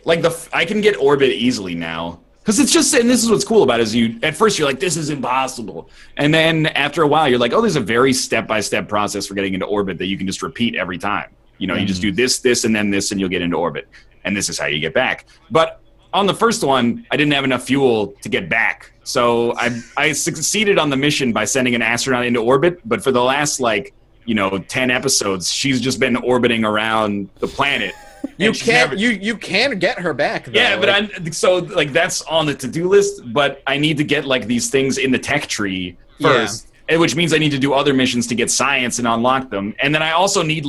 like, I can get orbit easily now. Because it's just, and this is what's cool about it, is at first you're like, this is impossible. And then after a while, you're like, oh, there's a very step-by-step process for getting into orbit that you can just repeat every time. You know, you just do this, and then this, and you'll get into orbit. And this is how you get back. But on the first one, I didn't have enough fuel to get back. So I succeeded on the mission by sending an astronaut into orbit. But for the last, 10 episodes, she's just been orbiting around the planet. You can get her back, though. Yeah, but that's on the to-do list. But I need to get, these things in the tech tree first. Yeah. Which means I need to do other missions to get science and unlock them. And then I also need,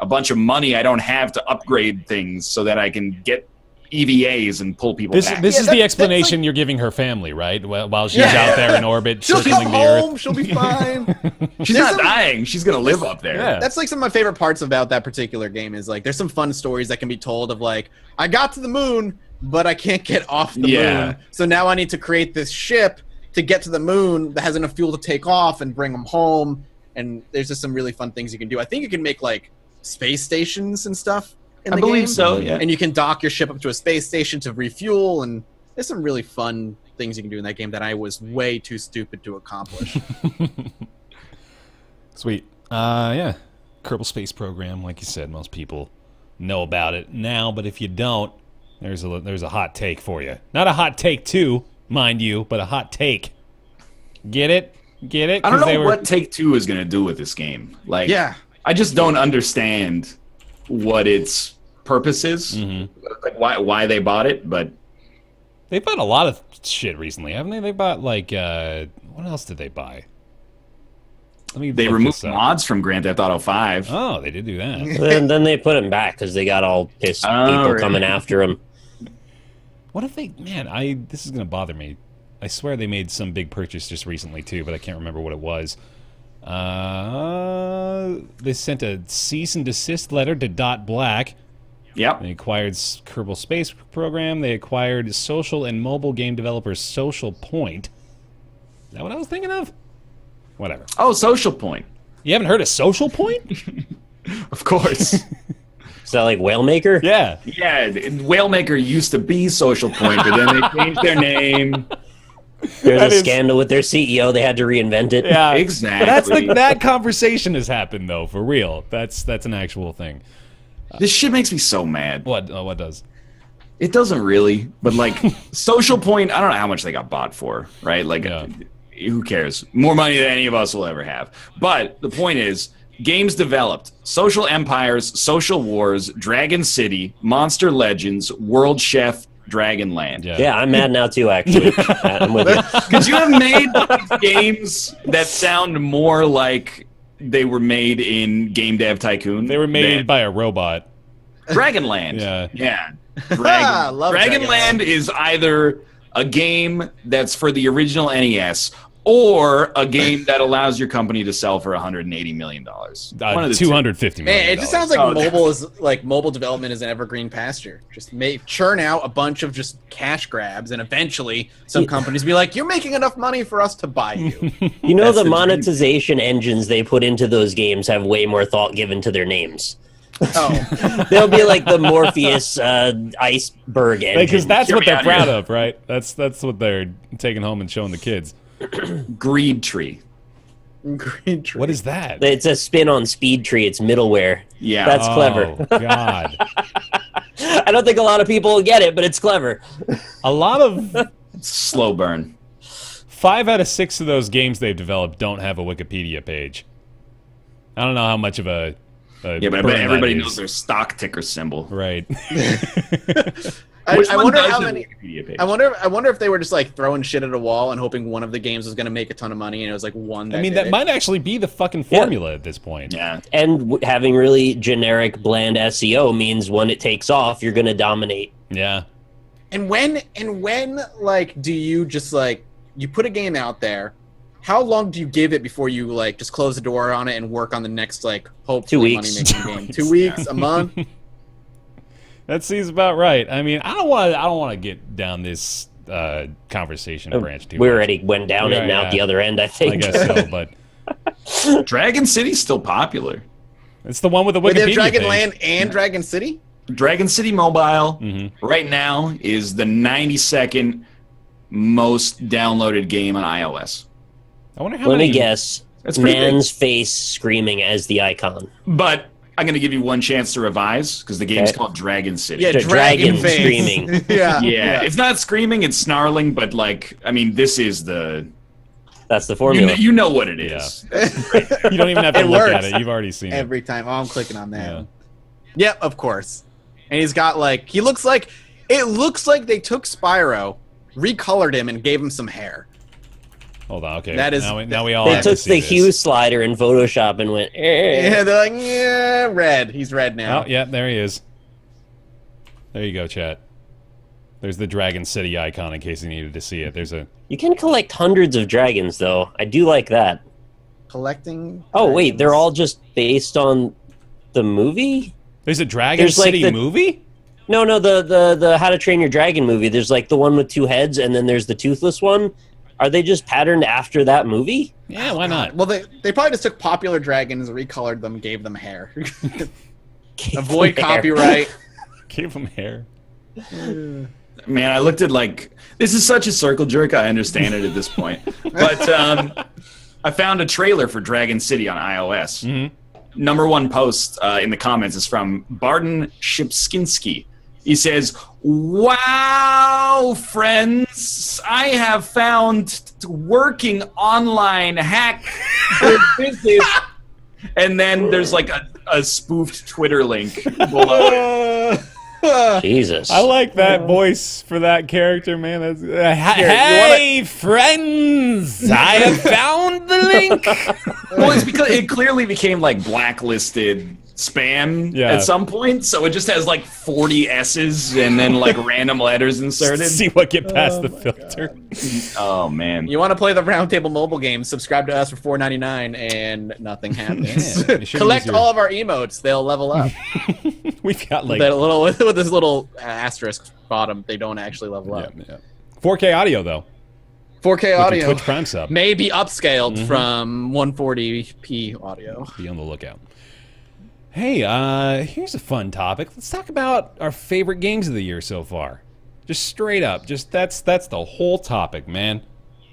a bunch of money I don't have to upgrade things so that I can get EVAs and pull people back. This is the explanation you're giving her family, right? While she's out there in orbit, circling the Earth. She'll be fine. She's not dying. She's going to live up there. Yeah. That's some of my favorite parts about that particular game is there's some fun stories that can be told of I got to the moon, but I can't get off the moon. So now I need to create this ship to get to the moon that has enough fuel to take off and bring them home. And there's just some really fun things you can do. I think you can make space stations and stuff in the game. I believe so, yeah. And you can dock your ship up to a space station to refuel, and there's some really fun things you can do in that game that I was way too stupid to accomplish. Sweet. Yeah. Kerbal Space Program, like you said, most people know about it now, but if you don't, there's a hot take for you. Not a hot take two, mind you, but a hot take. Get it? Get it? I don't know what Take-Two is going to do with this game. Yeah. I just don't understand what its purpose is, why they bought it. But they bought a lot of shit recently, haven't they? They bought what else did they buy? They removed mods from Grand Theft Auto 5. Oh, they did do that. then they put them back because they got all pissed people coming after them. What if they? Man, this is gonna bother me. I swear they made some big purchase just recently too, but I can't remember what it was. They sent a cease and desist letter to Dot Black. Yep. They acquired Kerbal Space Program. They acquired social and mobile game developer Social Point. Is that what I was thinking of? Whatever. Oh, Social Point. You haven't heard of Social Point? Of course. Is that like Whalemaker? Yeah. Yeah, Whalemaker used to be Social Point, but then they changed their name. There's a scandal with their CEO. They had to reinvent it. Yeah, exactly. But that conversation has happened though, for real. That's an actual thing. This shit makes me so mad. What? What does? It doesn't really, but Social Point. I don't know how much they got bought for, right? Who cares? More money than any of us will ever have. But the point is, games developed: Social Empires, Social Wars, Dragon City, Monster Legends, World Chef, Dragonland. Yeah, I'm mad now too, actually. I'm with you. Could you have made games that sound more like they were made in Game Dev Tycoon? They were made by a robot. Dragonland. Yeah. Dragonland is either a game that's for the original NES or a game that allows your company to sell for $180 million. One of the $250 million. Man, it just sounds like mobile development is an evergreen pasture. Just churn out a bunch of just cash grabs, and eventually some companies be like, "You're making enough money for us to buy you." You know, the monetization engines they put into those games have way more thought given to their names. Oh, They'll be like the Morpheus iceberg engine. Because that's what they're proud of, right? That's what they're taking home and showing the kids. Greed Tree. green tree. What is that? It's a spin on Speed Tree. It's middleware. Yeah. That's clever. God. I don't think a lot of people will get it, but it's clever. A lot of... Slow burn. 5 out of 6 of those games they've developed don't have a Wikipedia page. I don't know how much of a yeah, but I bet everybody knows their stock ticker symbol. Right. Which I one wonder does how have a many. Wikipedia page? I wonder if they were just like throwing shit at a wall and hoping one of the games was going to make a ton of money, and it was like one. That I mean, did that it. might actually be the fucking formula at this point. Yeah. And having really generic, bland SEO means when it takes off, you're going to dominate. Yeah. And when like do you just like you put a game out there? How long do you give it before you like just close the door on it and work on the next like hopefully 2 weeks. money-making game? 2 weeks, a month. That seems about right. I mean, I don't want to get down this conversation branch too We much. already went down it now at the other end, I I think. guess so, but Dragon City's still popular. it's the one with the Wait, they have Wikipedia page. Dragonland and Dragon City? Dragon City Mobile Mm-hmm. right now is the 92nd most downloaded game on iOS. I wonder how Let many... me guess. That's pretty Man's face screaming as the icon. But I'm going to give you one chance to revise because the game's Okay. called Dragon City. Yeah, Dragon face. screaming. yeah. Yeah, it's not screaming, it's snarling, but like, I mean, this is the... That's the formula. You know what it is. You don't even have to It look works. at it. You've already seen it. Every time. Oh, I'm clicking on that. Yeah. Yep, of course. And he's got like it looks like they took Spyro, recolored him, and gave him some hair. Hold on. Okay. That is- now we all They have to took see the this. hue slider in Photoshop and went, Yeah, they're like, yeah, red. He's red now. Oh, yeah, there he is. There you go, chat. There's the Dragon City icon in case you needed to see it. There's a... You can collect hundreds of dragons, though. I do like that. Collecting. Oh, wait, dragons. they're all just based on the movie? There's a Dragon There's, like, City the- movie? No, the How to Train Your Dragon movie. There's like the one with 2 heads, and then there's the toothless one. Are they just patterned after that movie? Yeah, why not? Well, they probably just took popular dragons, recolored them, gave them hair. Gave Avoid them hair. copyright. Give him hair. Man, I looked at like... This is such a circle jerk, I understand it at this point. But I found a trailer for Dragon City on iOS. Mm-hmm. #1 post in the comments is from Barton Shipskinski. He says, "Wow, friends, I have found working online hack for business." And then there's like a spoofed Twitter link below it. Jesus. I like that voice for that character, man. That's, Here, hey, friends! I have found the link! Well, it's because it clearly became like blacklisted spam Yeah. at some point, so it just has like 40 S's and then like random letters inserted. See what get past the filter. Oh man. You want to play the Roundtable mobile game? Subscribe to us for $4.99 and nothing happens. Yeah, you should Collect use your- all of our emotes; they'll level up. We've got like... That little with this little asterisk bottom, they don't actually level up. Yeah. 4K audio, though. 4K With your audio Twitch Prime sub. may be upscaled from 140p audio. Be on the lookout. Hey, here's a fun topic. Let's talk about our favorite games of the year so far. Just straight up. Just that's the whole topic, man.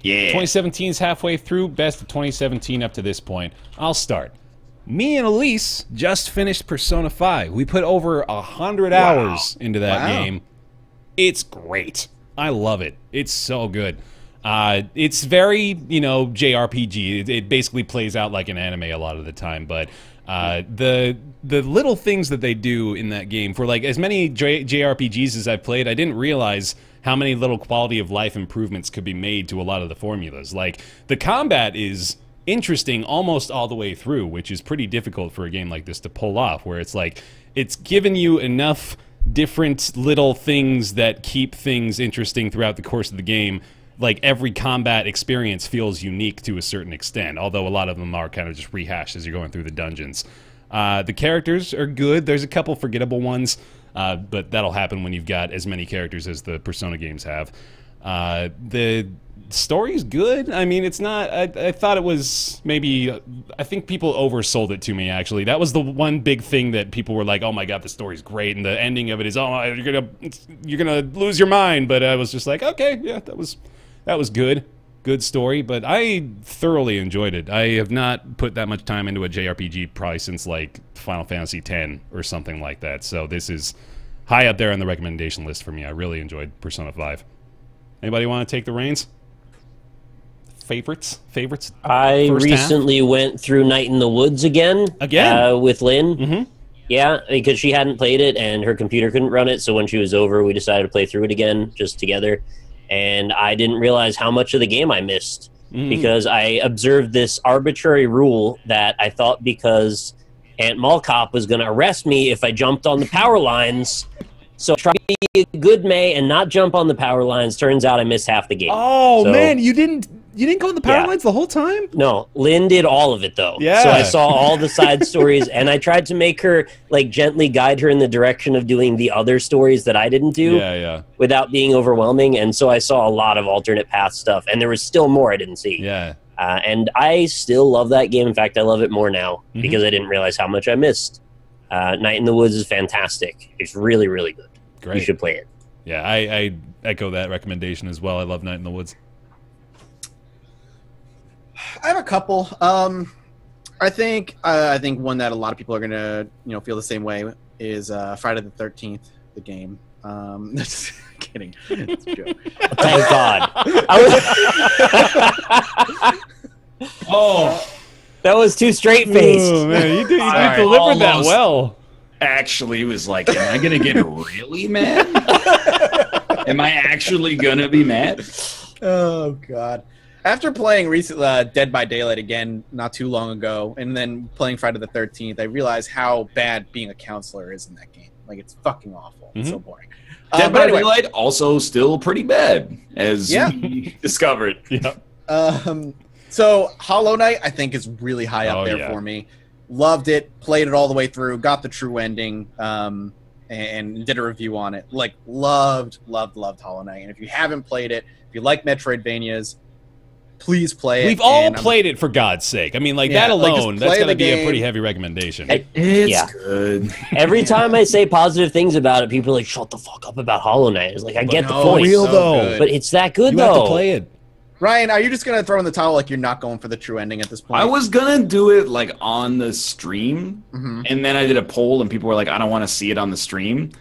Yeah. 2017 is halfway through. Best of 2017 up to this point. I'll start. Me and Elise just finished Persona 5. We put over 100 hours into that Wow. game. It's great. I love it. It's so good. It's very, JRPG. It basically plays out like an anime a lot of the time, but the little things that they do in that game, for like as many JRPGs as I've played, I didn't realize how many little quality of life improvements could be made to a lot of the formulas. Like, the combat is interesting almost all the way through, which is pretty difficult for a game like this to pull off, where it's like, it's given you enough different little things that keep things interesting throughout the course of the game, like every combat experience feels unique to a certain extent, although a lot of them are kind of just rehashed as you're going through the dungeons. The characters are good. There's a couple forgettable ones, but that'll happen when you've got as many characters as the Persona games have. The story's good. I mean, it's not... I thought it was maybe... I think people oversold it to me, actually. That was the one big thing that people were like, oh my god, the story's great, and the ending of it is, oh, you're gonna lose your mind. But I was just like, okay, yeah, that was good. Good story, but I thoroughly enjoyed it. I have not put that much time into a JRPG probably since, like, Final Fantasy X or something like that. So this is high up there on the recommendation list for me. I really enjoyed Persona 5. Anybody want to take the reins? Favorites? I First recently went through Night in the Woods again. With Lynn. Mm-hmm. Yeah, because she hadn't played it and her computer couldn't run it, so when she was over, we decided to play through it again, just together. And I didn't realize how much of the game I missed, because I observed this arbitrary rule that I thought because Aunt Malcop was going to arrest me if I jumped on the power lines. So try to be a good May and not jump on the power lines. Turns out I missed half the game. Oh, so, man, you didn't go on the power lines the whole time? No, Lynn did all of it, though. Yeah. So I saw all the side stories, and I tried to make her, like, gently guide her in the direction of doing the other stories that I didn't do without being overwhelming. And so I saw a lot of alternate path stuff, and there was still more I didn't see. Yeah. And I still love that game. In fact, I love it more now because I didn't realize how much I missed. Night in the Woods is fantastic. It's really, really good. Great. You should play it. Yeah, I echo that recommendation as well. I love Night in the Woods. I have a couple. I think one that a lot of people are gonna feel the same way is Friday the 13th, the game. Just kidding. It's a joke. Thank God. That was too straight-faced. Oh, man, you I delivered that almost well. Actually was like, am I gonna get really mad? Am I actually gonna be mad? Oh God. After playing recently Dead by Daylight again not too long ago, and then playing Friday the 13th, I realized how bad being a counselor is in that game. Like, it's fucking awful. It's so boring. Dead by Daylight also still pretty bad, as we discovered. Yeah. So Hollow Knight, I think, is really high up there for me. Loved it, played it all the way through, got the true ending, and did a review on it. Like, loved Hollow Knight. And if you haven't played it, if you like Metroidvanias, please play it. We've all played it, for God's sake. I mean, like, that alone, that's going to be a pretty heavy recommendation. It's good. Every time I say positive things about it, people are like, shut the fuck up about Hollow Knight. It's like, I get the point. Real, though. But it's that good, you though. have to play it. Ryan, are you just going to throw in the towel like you're not going for the true ending at this point? I was going to do it, like, on the stream, and then I did a poll, and people were like, I don't want to see it on the stream.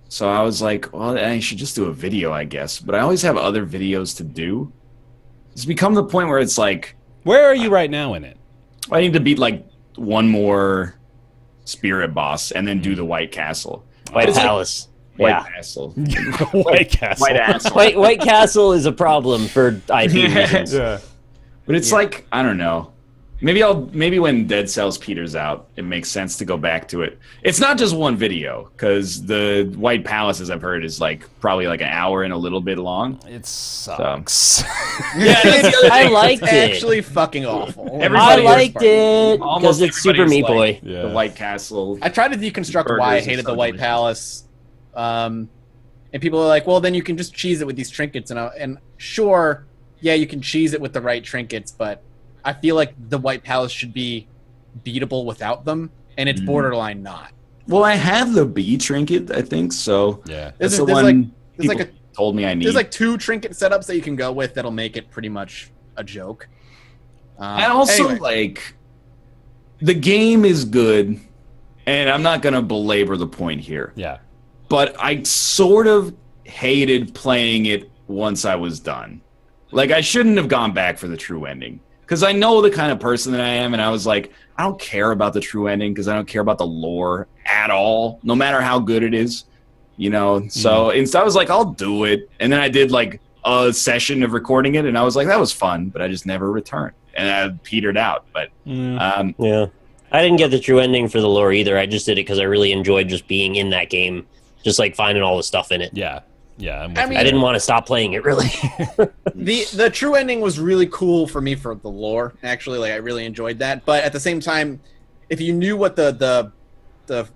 So I was like, well, I should just do a video, I guess. But I always have other videos to do. It's become the point where it's like... Where are you right now in it? I need to beat, like, one more spirit boss and then do the White Castle. White Palace. White Castle. White Castle. White Castle. White Castle is a problem for IP reasons. Yeah. But it's like, I don't know. Maybe when Dead Cells peters out, it makes sense to go back to it. It's not just one video, because the White Palace, as I've heard, is like probably like an hour and a little bit long. It sucks. I liked it. It's actually fucking awful. I liked it because it's Super Meat Boy. The White Castle. I tried to deconstruct why I hated the White Palace. And people are like, well, then you can just cheese it with these trinkets. And sure, yeah, you can cheese it with the right trinkets, but I feel like the White Palace should be beatable without them, and it's borderline not. Well, I have the bee trinket, I think, so yeah. That's the one people told me I need. There's like 2 trinket setups that you can go with that'll make it pretty much a joke. I also like the game is good, and I'm not going to belabor the point here. Yeah. But I sort of hated playing it once I was done. Like, I shouldn't have gone back for the true ending. Because I know the kind of person that I am, and I was like, I don't care about the true ending because I don't care about the lore at all, no matter how good it is, you know? So instead I was like, I'll do it. And then I did, like, a session of recording it, and I was like, that was fun, but I just never returned. And I petered out. But, yeah. I didn't get the true ending for the lore either. I just did it because I really enjoyed just being in that game, just, like, finding all the stuff in it. Yeah. Yeah, I didn't want to stop playing it, really. The true ending was really cool for me for the lore. Actually, like I really enjoyed that. But at the same time, if you knew what the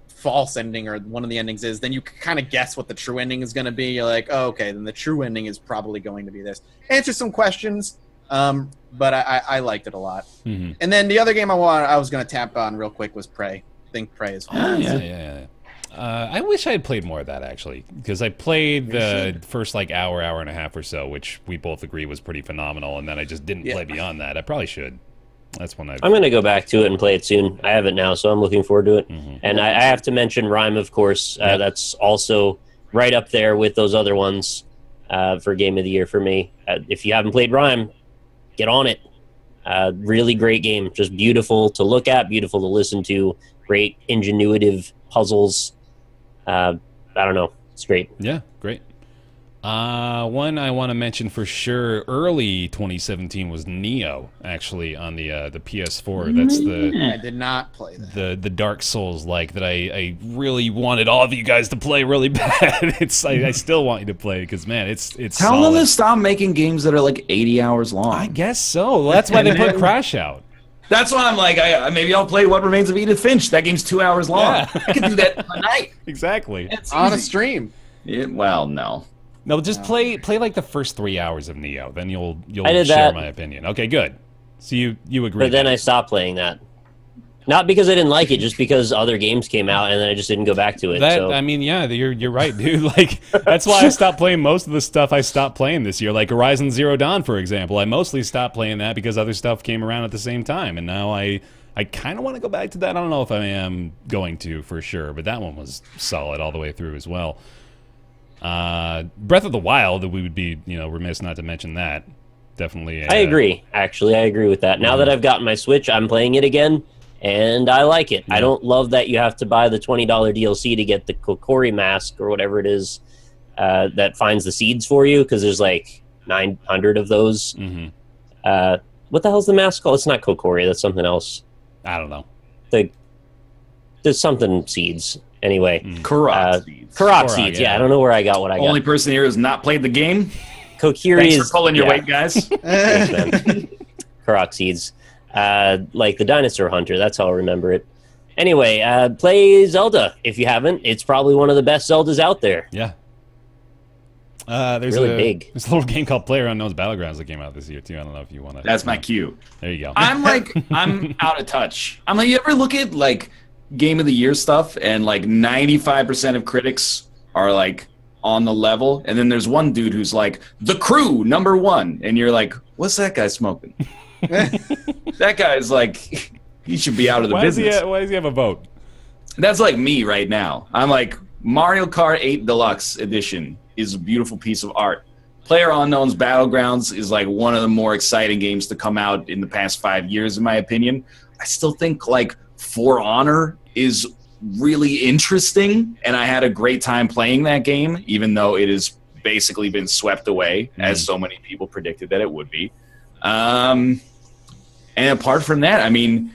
false ending or one of the endings is, then you kind of guess what the true ending is going to be. You're like, oh, okay, then the true ending is probably going to be this. Answer some questions, but I liked it a lot. And then the other game I was going to tap on real quick was Prey. I think Prey is fun. Yeah. I wish I had played more of that, actually, because I played the first like hour and a half or so, which we both agree was pretty phenomenal, and then I just didn't play beyond that. I probably should. That's when I'm going to go back to it and play it soon. I have it now, so I'm looking forward to it. And I have to mention Rhyme, of course. That's also right up there with those other ones for Game of the Year for me. If you haven't played Rhyme, get on it. Really great game. Just beautiful to look at, beautiful to listen to. Great, ingenuitive puzzles. I don't know. It's great. Yeah, great. One I want to mention for sure, early 2017 was Neo, actually, on the PS4. That's I did not play that. The Dark Souls like that I really wanted all of you guys to play really bad. I still want you to play because man, it's Tell them solid. to stop making games that are like 80 hours long. I guess so. Well, that's why they put Crash out. That's why I'm like, maybe I'll play What Remains of Edith Finch. That game's 2 hours long. Yeah. I could do that a night. Exactly. On a stream. Well, no. No, just play like the first 3 hours of Neo. Then you'll I did share that. my opinion. Okay, good. So you agree. But then I stopped playing that. Not because I didn't like it, just because other games came out, and then I just didn't go back to it. I mean, yeah, you're right, dude. Like that's why I stopped playing most of the stuff I stopped playing this year. Like Horizon Zero Dawn, for example. I mostly stopped playing that because other stuff came around at the same time, and now I kind of want to go back to that. I don't know if I am going to for sure, but that one was solid all the way through as well. Breath of the Wild, we would be remiss not to mention that. Definitely. I agree. Actually, I agree with that. Now that I've gotten my Switch, I'm playing it again. And I like it. I don't love that you have to buy the $20 DLC to get the Kokori mask or whatever it is that finds the seeds for you, because there's like 900 of those. What the hell's the mask called? It's not Kokori. That's something else. I don't know. There's something seeds. Anyway. Korok seeds. Korok seeds, yeah. I don't know where I got what I got. Only person here who's not played the game. Kokiri Thanks is... for pulling your weight, guys. Thanks, man. Korok seeds. Like the Dinosaur Hunter, that's how I remember it. Anyway, play Zelda if you haven't. It's probably one of the best Zeldas out there. Yeah. There's big. There's a little game called PlayerUnknown's Battlegrounds that came out this year too. I don't know if you want to. That's my cue. There you go. I'm out of touch. I'm like, you ever look at like Game of the Year stuff and like 95% of critics are like on the level, and then there's one dude who's like The Crew #1, and you're like, what's that guy smoking? That guy's like, he should be out of the business. Why does he have a vote? That's like me right now. I'm like, Mario Kart 8 Deluxe Edition is a beautiful piece of art. PlayerUnknown's Battlegrounds is like one of the more exciting games to come out in the past 5 years, in my opinion. I still think like For Honor is really interesting, and I had a great time playing that game, even though it has basically been swept away, as so many people predicted that it would be. And apart from that, I mean,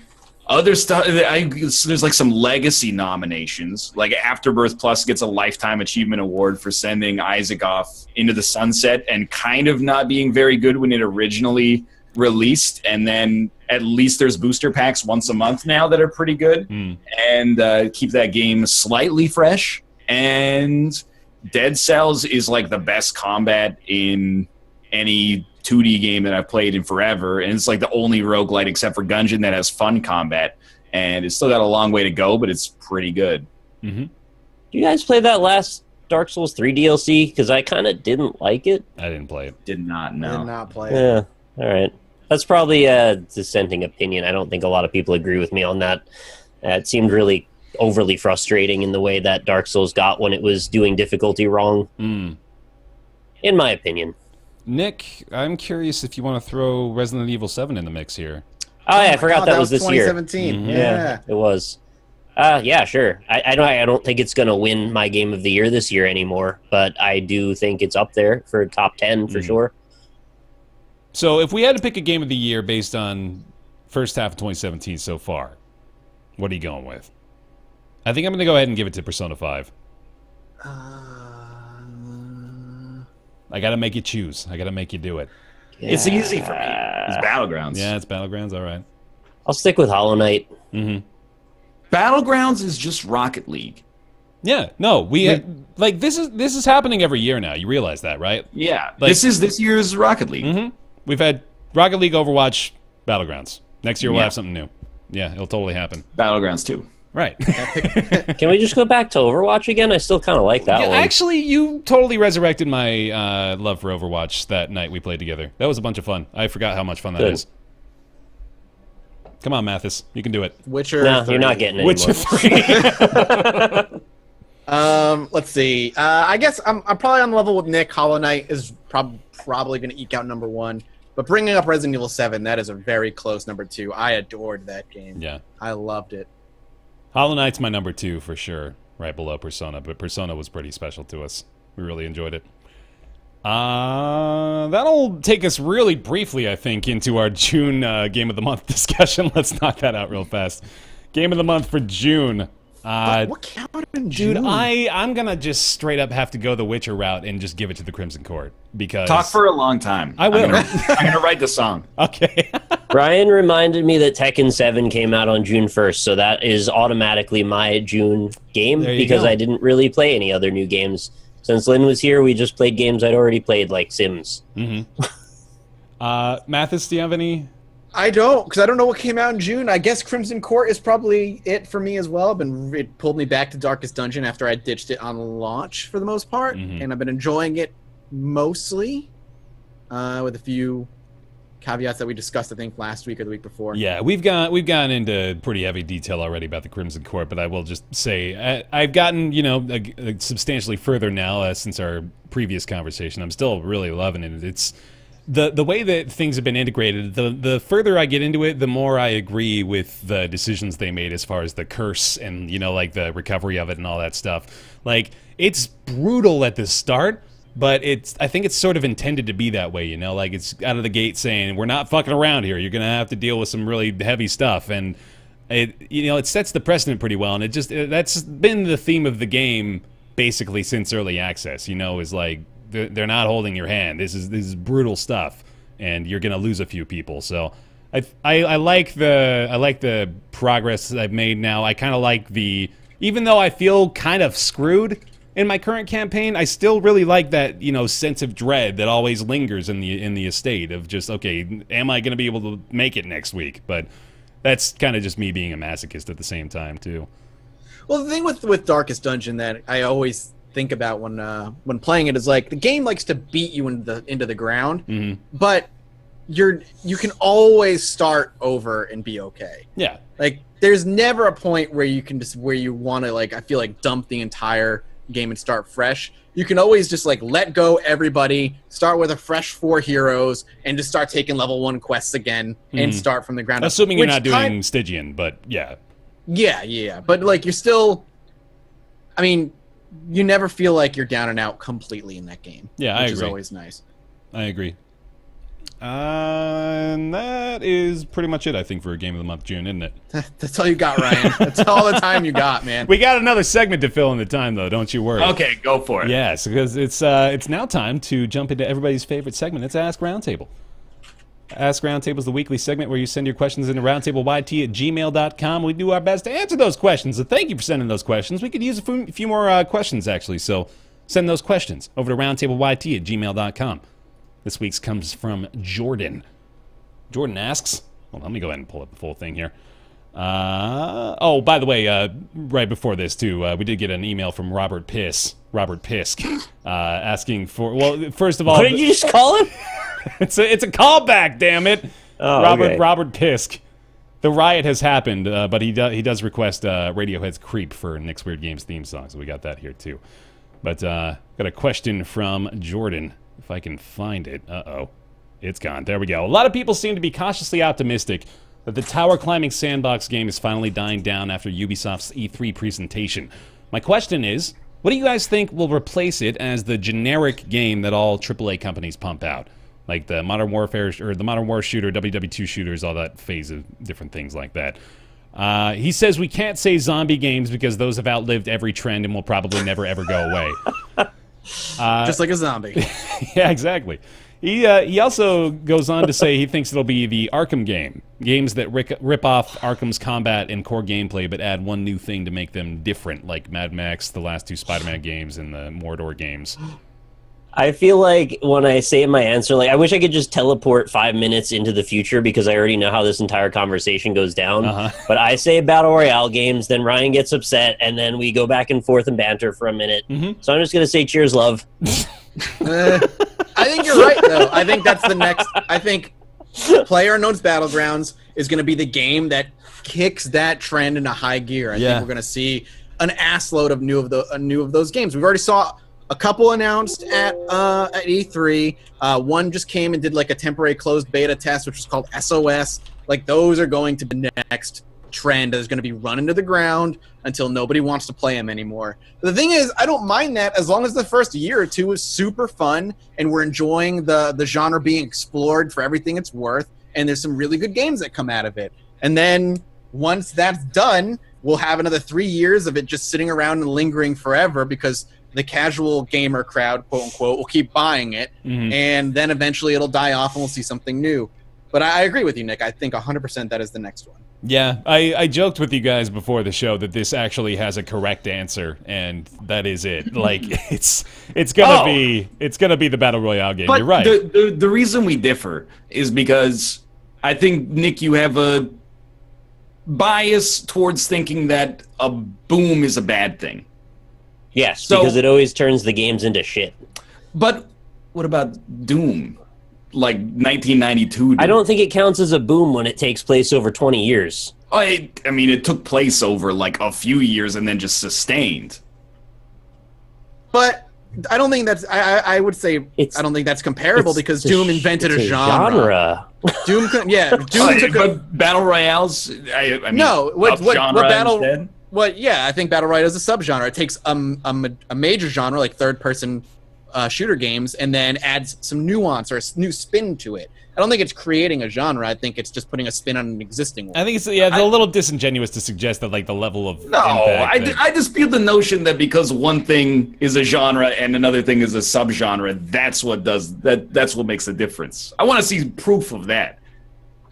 other stuff, there's like some legacy nominations. Like Afterbirth Plus gets a Lifetime Achievement Award for sending Isaac off into the sunset and kind of not being very good when it originally released. And then at least there's booster packs once a month now that are pretty good and keep that game slightly fresh. And Dead Cells is like the best combat in any 2D game that I've played in forever, and it's like the only roguelite except for Gungeon that has fun combat, and it's still got a long way to go, but it's pretty good. Do you guys play that last Dark Souls 3 DLC? Because I kind of didn't like it. I didn't play it. Did not know. Did not play it. Yeah, all right. That's probably a dissenting opinion. I don't think a lot of people agree with me on that. It seemed really overly frustrating in the way that Dark Souls got when it was doing difficulty wrong, in my opinion. Nick, I'm curious if you want to throw Resident Evil 7 in the mix here. Oh, yeah, I forgot that was this year. 2017. Yeah, it was. Yeah, sure. I don't think it's going to win my Game of the Year this year anymore, but I do think it's up there for top 10 for sure. So if we had to pick a Game of the Year based on first half of 2017 so far, what are you going with? I think I'm going to go ahead and give it to Persona 5. I gotta make you choose. I gotta make you do it. Yeah. It's easy for me. It's Battlegrounds. Yeah, it's Battlegrounds. All right. I'll stick with Hollow Knight. Battlegrounds is just Rocket League. Yeah. No, like this is happening every year now. You realize that, right? Yeah. Like- This is this year's Rocket League. We've had Rocket League, Overwatch, Battlegrounds. Next year we'll Yeah. have something new. Yeah, it'll totally happen. Battlegrounds 2. Right. Can we just go back to Overwatch again? I still kind of like that Yeah, one. actually, you totally resurrected my love for Overwatch that night we played together. That was a bunch of fun. I forgot how much fun that Good. is. Come on, Mathis. You can do it. Witcher. No, 3. you're not getting it Witcher anymore. 3. Let's see. I guess I'm probably on the level with Nick. Hollow Knight is probably going to eke out number 1. But bringing up Resident Evil 7, that is a very close number 2. I adored that game. Yeah. I loved it. Hollow Knight's my number 2 for sure, right below Persona. But Persona was pretty special to us. We really enjoyed it. That'll take us really briefly, I think, into our June Game of the Month discussion. Let's knock that out real fast. Game of the Month for June. What came out in June? Dude, I'm gonna just straight up have to go the Witcher route and just give it to the Crimson Court because Talk for a long time. I will. I'm gonna write the song. Okay. Brian reminded me that Tekken 7 came out on June 1st, so that is automatically my June game There you because go. I didn't really play any other new games. Since Lynn was here, we just played games I'd already played, like Sims. Mathis, do you have any? I don't, because I don't know what came out in June. I guess Crimson Court is probably it for me as well. It pulled me back to Darkest Dungeon after I ditched it on launch for the most part, and I've been enjoying it mostly, with a few caveats that we discussed, I think, last week or the week before. Yeah, we've gotten into pretty heavy detail already about the Crimson Court, but I will just say I've gotten substantially further now since our previous conversation. I'm still really loving it. It's the way that things have been integrated. The further I get into it, the more I agree with the decisions they made as far as the curse and like the recovery of it and all that stuff. Like it's brutal at the start. But I think it's sort of intended to be that way, like it's out of the gate saying, we're not fucking around here. You're going to have to deal with some really heavy stuff. And it sets the precedent pretty well. And that's been the theme of the game basically since early access, is like, they're not holding your hand. This is brutal stuff and you're going to lose a few people. So I like the progress that I've made now. I kind of like even though I feel kind of screwed in my current campaign, I still really like that, sense of dread that always lingers in the estate of just, okay, am I going to be able to make it next week? But that's kind of just me being a masochist at the same time, too. Well, the thing with Darkest Dungeon that I always think about when playing it is like the game likes to beat you into the ground, but you can always start over and be okay. Yeah. Like there's never a point where you want to I feel like dump the entire game and start fresh. You can always just let go everybody, start with a fresh 4 heroes, and just start taking level 1 quests again and start from the ground up. Assuming you're not doing Stygian, but yeah. Yeah. But you're still, I mean, you never feel like you're down and out completely in that game. Yeah, I agree. Which is always nice. I agree. And that is pretty much it, I think, for a Game of the Month, June, isn't it? That's all you got, Ryan. That's all the time you got, man. We got another segment to fill in the time, though. Don't you worry. Okay, go for it. Yes, because it's now time to jump into everybody's favorite segment. It's Ask Roundtable. Ask Roundtable is the weekly segment where you send your questions into roundtableyt@gmail.com. We do our best to answer those questions, so thank you for sending those questions. We could use a few more questions, actually, so send those questions over to roundtableyt@gmail.com. This week's comes from Jordan. Jordan asks, well, let me go ahead and pull up the full thing here. Oh, by the way, right before this, too, we did get an email from Robert Pisk, asking for, well, first of all... What did you just call him? It's a callback, damn it. Oh, Robert Pisk. The riot has happened, but he does request Radiohead's Creep for Nick's Weird Games theme song, so we got that here, too. But got a question from Jordan. If I can find it. Uh-oh. It's gone. There we go. A lot of people seem to be cautiously optimistic that the tower climbing sandbox game is finally dying down after Ubisoft's E3 presentation. My question is, what do you guys think will replace it as the generic game that all AAA companies pump out? Like the Modern Warfare, or the Modern War shooter, WW2 shooters, all that phase of different things like that. He says we can't say zombie games because those have outlived every trend and will probably never ever go away. Just like a zombie. Yeah, exactly. He also goes on to say he thinks it'll be the Arkham game. Games that rip off Arkham's combat and core gameplay, but add one new thing to make them different, like Mad Max, the last two Spider-Man games, and the Mordor games. I feel like when I say my answer, like I wish I could just teleport 5 minutes into the future because I already know how this entire conversation goes down. But I say Battle Royale games, then Ryan gets upset, and then we go back and forth and banter for a minute. So I'm just going to say cheers, love. I think you're right, though. I think that's the next. I think PlayerUnknown's Battlegrounds is going to be the game that kicks that trend into high gear. I think we're going to see an assload of new of those games. We've already saw a couple announced at E3. One just came and did like a temporary closed beta test, which was called SOS. Like those are going to be the next trend that is going to be run into the ground until nobody wants to play them anymore. But the thing is, I don't mind that as long as the first year or two is super fun and we're enjoying the genre being explored for everything it's worth, and there's some really good games that come out of it. And then once that's done, we'll have another 3 years of it just sitting around and lingering forever because the casual gamer crowd, quote unquote, will keep buying it, and then eventually it'll die off and we'll see something new. But I agree with you, Nick. I think 100% that is the next one. Yeah, I joked with you guys before the show that this actually has a correct answer, and that is it. Like it's gonna be the Battle Royale game. But you're right. The reason we differ is because I think, Nick, you have a bias towards thinking that a boom is a bad thing. Yes, because it always turns the games into shit. But what about Doom? Like 1992 Doom? I don't think it counts as a boom when it takes place over 20 years. I mean, it took place over like a few years and then just sustained. But I don't think that's. I would say I don't think that's comparable because Doom invented a genre. Doom, Doom took but battle royales. I mean, no, what battle? Instead? I think battle royale is a subgenre. It takes a major genre like third-person shooter games and then adds some nuance or a new spin to it. I don't think it's creating a genre. I think it's just putting a spin on an existing one. I think it's a little disingenuous to suggest that like the level of I dispute the notion that because one thing is a genre and another thing is a subgenre, that's what makes a difference. I want to see proof of that.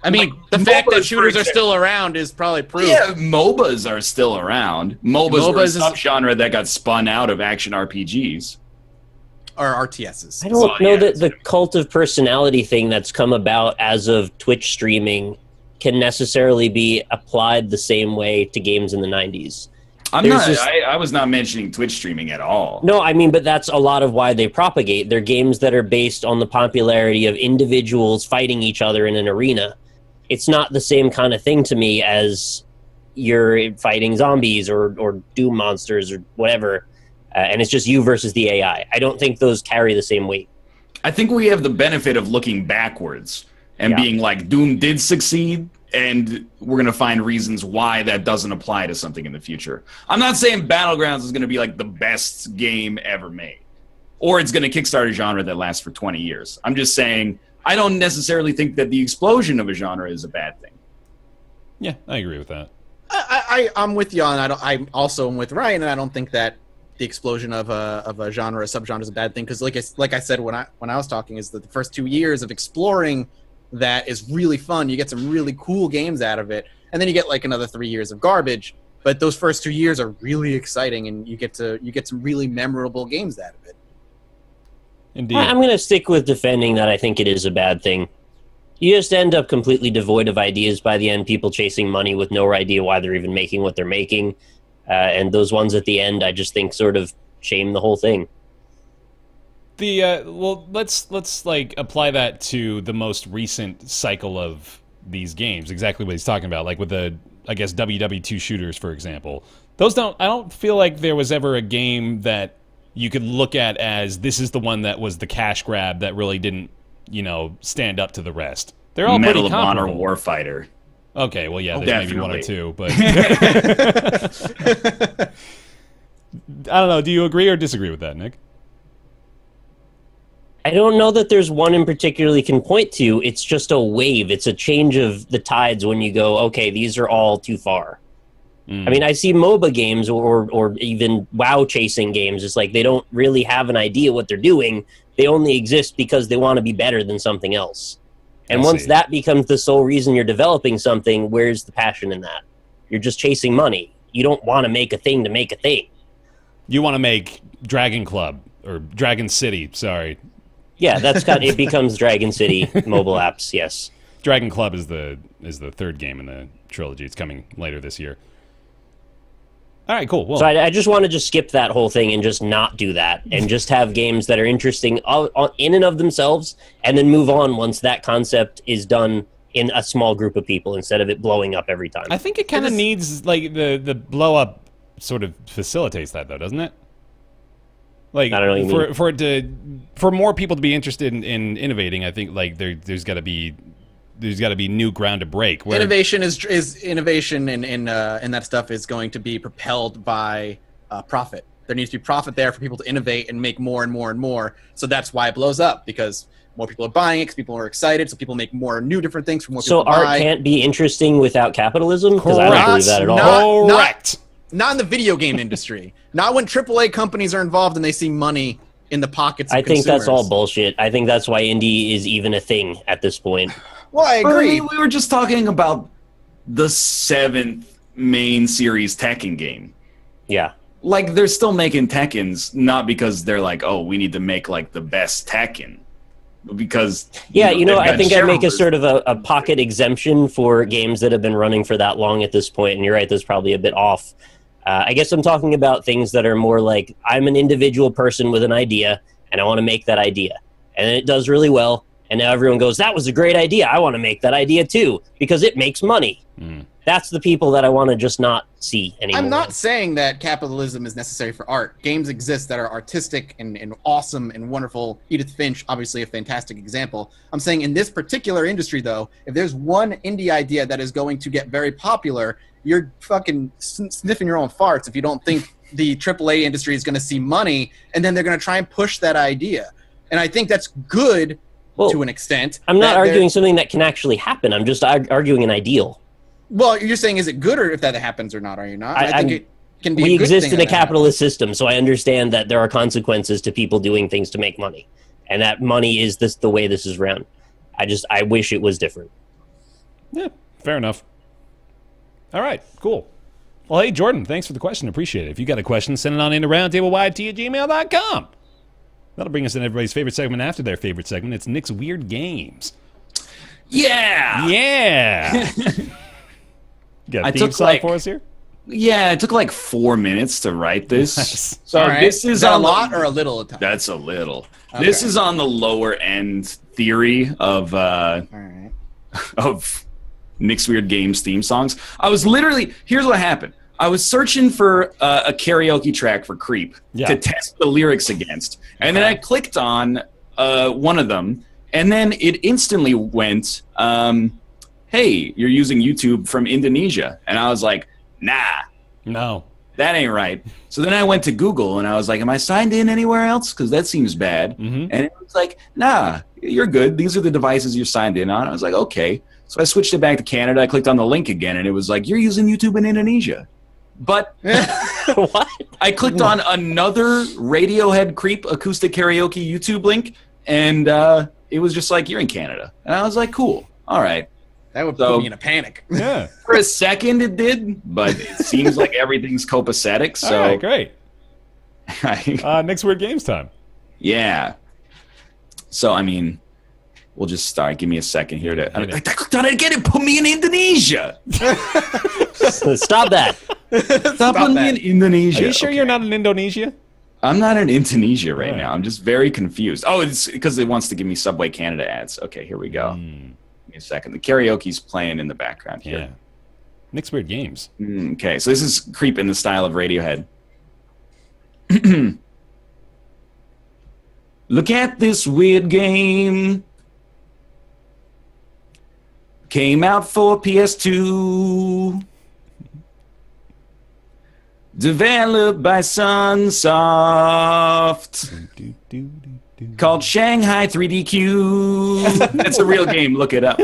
I mean, the fact that shooters are still around is probably proof. Yeah, MOBAs are still around. MOBAs were a subgenre that got spun out of action RPGs. Or RTSs. I don't know that the cult of personality thing that's come about as of Twitch streaming can necessarily be applied the same way to games in the 90s. I was not mentioning Twitch streaming at all. No, I mean, but that's a lot of why they propagate. They're games that are based on the popularity of individuals fighting each other in an arena. It's not the same kind of thing to me as you're fighting zombies or Doom monsters or whatever. And it's just you versus the AI. I don't think those carry the same weight. I think we have the benefit of looking backwards and being like, Doom did succeed, and we're going to find reasons why that doesn't apply to something in the future. I'm not saying Battlegrounds is going to be like the best game ever made, or it's going to kickstart a genre that lasts for 20 years. I'm just saying I don't necessarily think that the explosion of a genre is a bad thing. Yeah, I agree with that. I'm with you on that. I also am with Ryan, and I don't think that the explosion of a genre, a subgenre, is a bad thing because, like I said when I was talking, is that the first 2 years of exploring that is really fun. You get some really cool games out of it, and then you get like another 3 years of garbage. But those first 2 years are really exciting, and you get some really memorable games out of it. Indeed, I'm going to stick with defending that. I think it is a bad thing. You just end up completely devoid of ideas by the end. People chasing money with no idea why they're even making what they're making. And those ones at the end, I just think sort of shame the whole thing. Well, let's like apply that to the most recent cycle of these games. Exactly what he's talking about, like with the WW2 shooters, for example. I don't feel like there was ever a game that you could look at as this is the one that was the cash grab that really didn't, stand up to the rest. They're all Medal pretty of Honor comparable. Warfighter. Okay, well, yeah, there's maybe one or two, but I don't know. Do you agree or disagree with that, Nick? I don't know that there's one in particular you can point to. It's just a wave. It's a change of the tides when you go, okay, these are all too far. I mean, I see MOBA games or even WoW chasing games. It's like they don't really have an idea what they're doing. They only exist because they want to be better than something else. And once that becomes the sole reason you're developing something, where's the passion in that? You're just chasing money. You don't want to make a thing to make a thing. You want to make Dragon Club or Dragon City, sorry. Yeah, it becomes Dragon City mobile apps, yes. Dragon Club is the third game in the trilogy. It's coming later this year. All right, cool. Well, so I just want to just skip that whole thing and just not do that and just have games that are interesting in and of themselves and then move on once that concept is done in a small group of people instead of it blowing up every time. I think it kind of needs, like, the blow up sort of facilitates that, though, doesn't it? Like, I don't know what you mean. For more people to be interested in innovating, I think, like, there's got to be new ground to break. Innovation is innovation, and that stuff is going to be propelled by profit. There needs to be profit there for people to innovate and make more and more and more. So that's why it blows up, because more people are buying it, because people are excited, so people make more new different things for more people to buy. So art can't be interesting without capitalism? Because I don't believe that at all. Correct. Not in the video game industry. Not when AAA companies are involved and they see money in the pockets of I think consumers. that's all bullshit. I think that's why indie is even a thing at this point. Well, I agree. We were just talking about the 7th main series Tekken game. Yeah. Like, they're still making Tekkens, not because they're like, oh, we need to make, like, the best Tekken. But because... Yeah, I think I make a shareholders. sort of a pocket exemption for games that have been running for that long at this point, and you're right, that's probably a bit off. I guess I'm talking about things that are more like, I'm an individual person with an idea, and I want to make that idea. And it does really well, and now everyone goes, that was a great idea, I want to make that idea too, because it makes money. That's the people that I want to just not see anymore. I'm not saying that capitalism is necessary for art. Games exist that are artistic and awesome and wonderful. Edith Finch, obviously a fantastic example. I'm saying in this particular industry, though, if there's one indie idea that is going to get very popular, you're fucking sniffing your own farts if you don't think the AAA industry is going to see money, and then they're going to try and push that idea. And I think that's good to an extent. I'm not arguing something that can actually happen. I'm just arguing an ideal. Well, you're saying, is it good or if that happens or not, are you not? I think it can be we a good exist thing in a that capitalist system, so I understand that there are consequences to people doing things to make money. And that money is the way this is run. I wish it was different. Yeah, fair enough. All right, cool. Well, hey, Jordan, thanks for the question. Appreciate it. If you got a question, send it on into roundtableyt@gmail.com. That'll bring us in everybody's favorite segment after their favorite segment. It's Nick's Weird Games. Yeah! Yeah! You got a theme song for us here? Yeah, it took like 4 minutes to write this. Nice. So All right. this is that on a lot or a little at a time? That's a little. Okay. This is on the lower end theory of All right. of Nick's Weird Games theme songs. I was literally, here's what happened. I was searching for a karaoke track for Creep to test the lyrics against. And then I clicked on one of them, and then it instantly went, hey, you're using YouTube from Indonesia. And I was like, nah. No. That ain't right. So then I went to Google, and I was like, am I signed in anywhere else? Because that seems bad. And it was like, nah, you're good. These are the devices you're signed in on. I was like, okay. So I switched it back to Canada. I clicked on the link again, and it was like, you're using YouTube in Indonesia. But What? I clicked on another Radiohead Creep acoustic karaoke YouTube link, and it was just like, you're in Canada. And I was like, cool. All right. That would put me in a panic. Yeah. For a second it did, but it seems like everything's copacetic. So All right, great. Nick's Weird Games time. Yeah. So, I mean, we'll just start. Give me a second here to... I clicked on it again and put me in Indonesia. Stop that. Stop putting me in Indonesia. Are you sure you're not in Indonesia? I'm not in Indonesia right now. I'm just very confused. Oh, it's because it wants to give me Subway Canada ads. Okay, here we go. Give me a second. The karaoke's playing in the background here. Yeah. Nick's Weird Games. Okay, so this is Creep in the style of Radiohead. Look at this weird game. Came out for PS2. Developed by Sunsoft. Called Shanghai 3DQ. That's a real game. Look it up.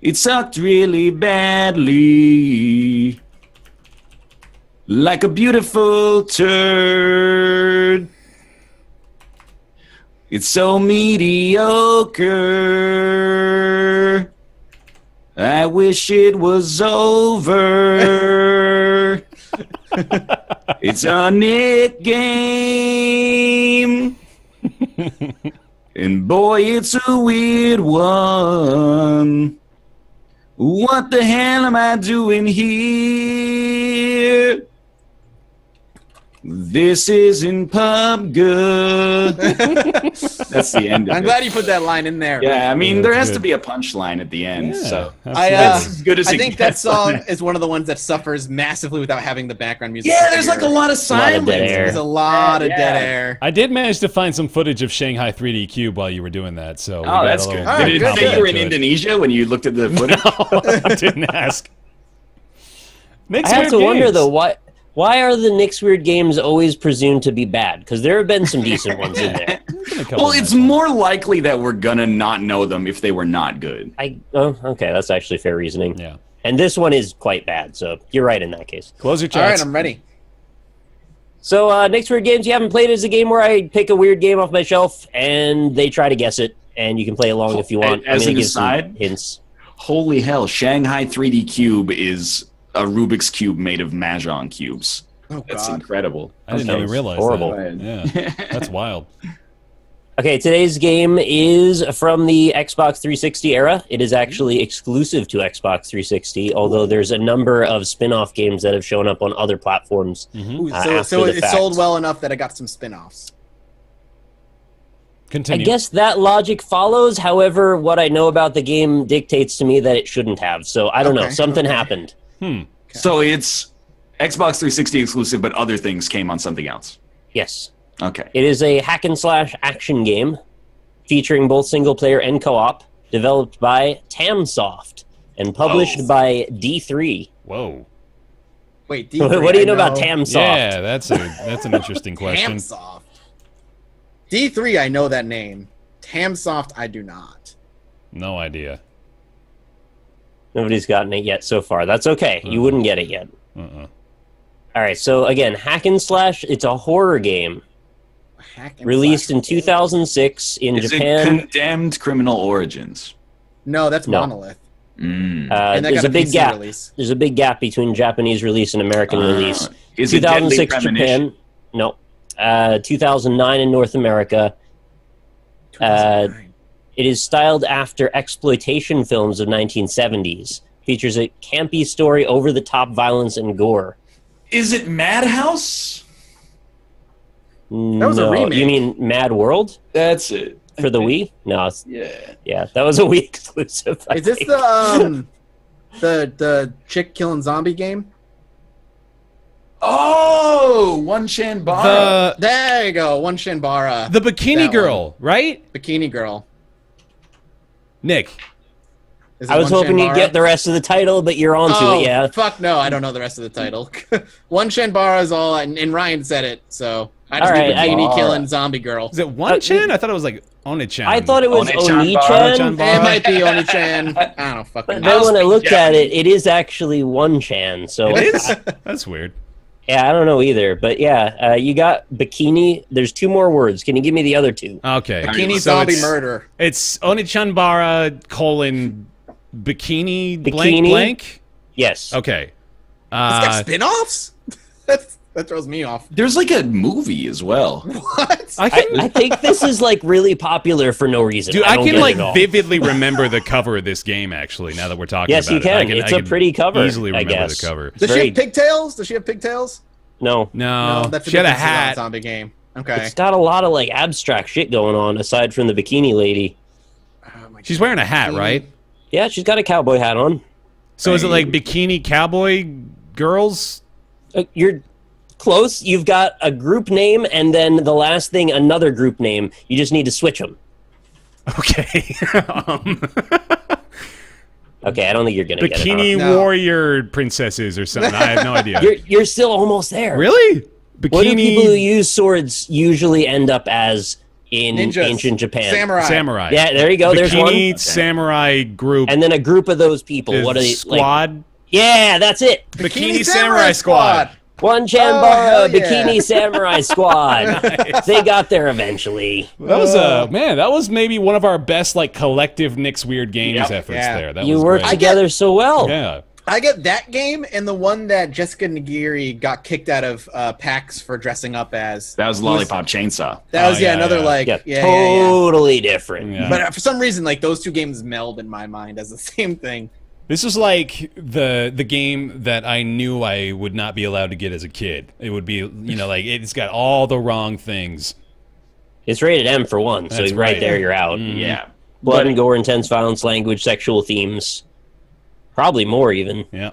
It sucked really badly. like a beautiful turd. It's so mediocre. I wish it was over. It's a Nick game. And boy, it's a weird one. What the hell am I doing here? This isn't pub good. That's the end of it. I'm glad you put that line in there. Yeah, I mean, there has to be a punchline at the end. Yeah, So that's as good as I it think that gets. song is one of the ones that suffers massively without having the background music. Yeah, there's like a lot of silence. dead air. There's a lot of Yeah. dead air. I did manage to find some footage of Shanghai 3D Cube while you were doing that, so we Oh, got that's a little good. All right, Did it good, say you were in to it. Indonesia when you looked at the footage? I didn't ask. Nick's I have to Weird wonder Games. though, why are the Nick's Weird Games always presumed to be bad? Because there have been some decent ones in there. There's been a couple Well, of it's nice ones. more likely that we're gonna not know them if they were not good. Okay, that's actually fair reasoning. Yeah. And this one is quite bad, so you're right in that case. Close your All right, chats. I'm ready. So, Nick's Weird Games, you haven't played it, is a game where I pick a weird game off my shelf, and they try to guess it, and you can play along if you want. As I'm an gonna give some aside? hints. Holy hell, Shanghai 3D Cube is a Rubik's Cube made of Mahjong cubes. Oh, That's God. incredible. I didn't Okay, even realize horrible. that. Yeah, that's wild. Okay, today's game is from the Xbox 360 era. It is actually exclusive to Xbox 360, although there's a number of spin-off games that have shown up on other platforms. Ooh, after so the it fact. sold well enough that I got some spin-offs. I Continue. guess that logic follows. However, what I know about the game dictates to me that it shouldn't have. So I don't know. Okay, Something okay. happened. So it's Xbox 360 exclusive, but other things came on something else. Yes. Okay. It is a hack and slash action game featuring both single player and co-op, developed by Tamsoft and published Oh. by D3. Whoa. Wait, D3, What do you I know about Tamsoft? Yeah, that's an interesting question. Tamsoft. D3, I know that name. Tamsoft, I do not. No idea. Nobody's gotten it yet so far. That's okay. You wouldn't get it yet. Uh-uh. All right, so again, hack and slash, it's a horror game Hack and released slash. in 2006 in Is Japan. it Condemned Criminal Origins? No, that's No. Monolith. Mm. And that There's got a big PC gap. release. There's a big gap between Japanese release and American release. Is it Deadly 2006 Premonition? Japan. No. 2009 in North America. 2009. It is styled after exploitation films of 1970s. Features a campy story, over-the-top violence and gore. Is it Madhouse? That was a No. remake. You mean Mad World That's it. for the Wii? No, Yeah. yeah, that was a Wii exclusive. I Is this think. the chick killing zombie game? Oh, One Chan Bar. There you go, One Shinbara. The bikini That girl, right? Bikini Girl. Nick. Is it I was One hoping you'd Shinbara? get the rest of the title, but you're onto Oh, it, yeah. fuck no, I don't know the rest of the title. One Shinbara is all, and Ryan said it, so I just All need right, bikini killing zombie girl. Is it One-chan? I thought it was like Oni-chan. I thought it was Oni-chan Oni-chan, bar. It might be Oni-chan. I don't fucking but know. then when I speak looked at Japanese. it, it is actually One-chan, so... It is? That's weird. Yeah, I don't know either, but yeah, you got bikini. There's two more words. Can you give me the other two? Okay. Bikini So zombie it's- murder. It's Oni-chan-bara : bikini blank Bikini? blank? Yes. Okay. It's got Uh, spin-offs? That throws me off. There's like a movie as well. What? I think this is like really popular for no reason. Dude, I don't can get like it at all. vividly remember the cover of this game. Actually, now that we're talking Yes, about you can. it, It's a pretty cover, Easily I remember guess. the cover. Does she very- have pigtails? Does she have pigtails? No. No, that's the she had a difference in that hat. zombie game. Okay. It's got a lot of like abstract shit going on aside from the bikini lady. Oh my She's wearing a hat, right? Yeah, she's got a cowboy hat on. So is it like bikini cowboy girls? You're close. You've got a group name and then the last thing, another group name. You just need to switch them. Okay. Okay, I don't think you're going to get it. Bikini No. warrior princesses or something. I have no idea. You're still almost there. Really? Bikini. What do people who use swords usually end up as in Ninjas. ancient Japan? samurai. Yeah, there you go. There's Bikini one. samurai group. And then a group of those people. is What are they like? squad? Yeah, that's it. Bikini Samurai Squad. One Chambara, hell yeah. Bikini Samurai Squad. They got there eventually. That was man. That was maybe one of our best like collective Nick's Weird Games efforts there. That You was worked great. together so well. Yeah. I get that game and the one that Jessica Nagiri got kicked out of PAX for dressing up as. That was Lollipop Chainsaw. That was yeah, another yeah. like Totally different. Yeah. But for some reason, like those two games meld in my mind as the same thing. This is like the game that I knew I would not be allowed to get as a kid. It would be, you know, like it's got all the wrong things. It's rated M for one, so That's right right. there you're out. Yeah. Blood and gore, intense violence, language, sexual themes. Probably more even. Yeah.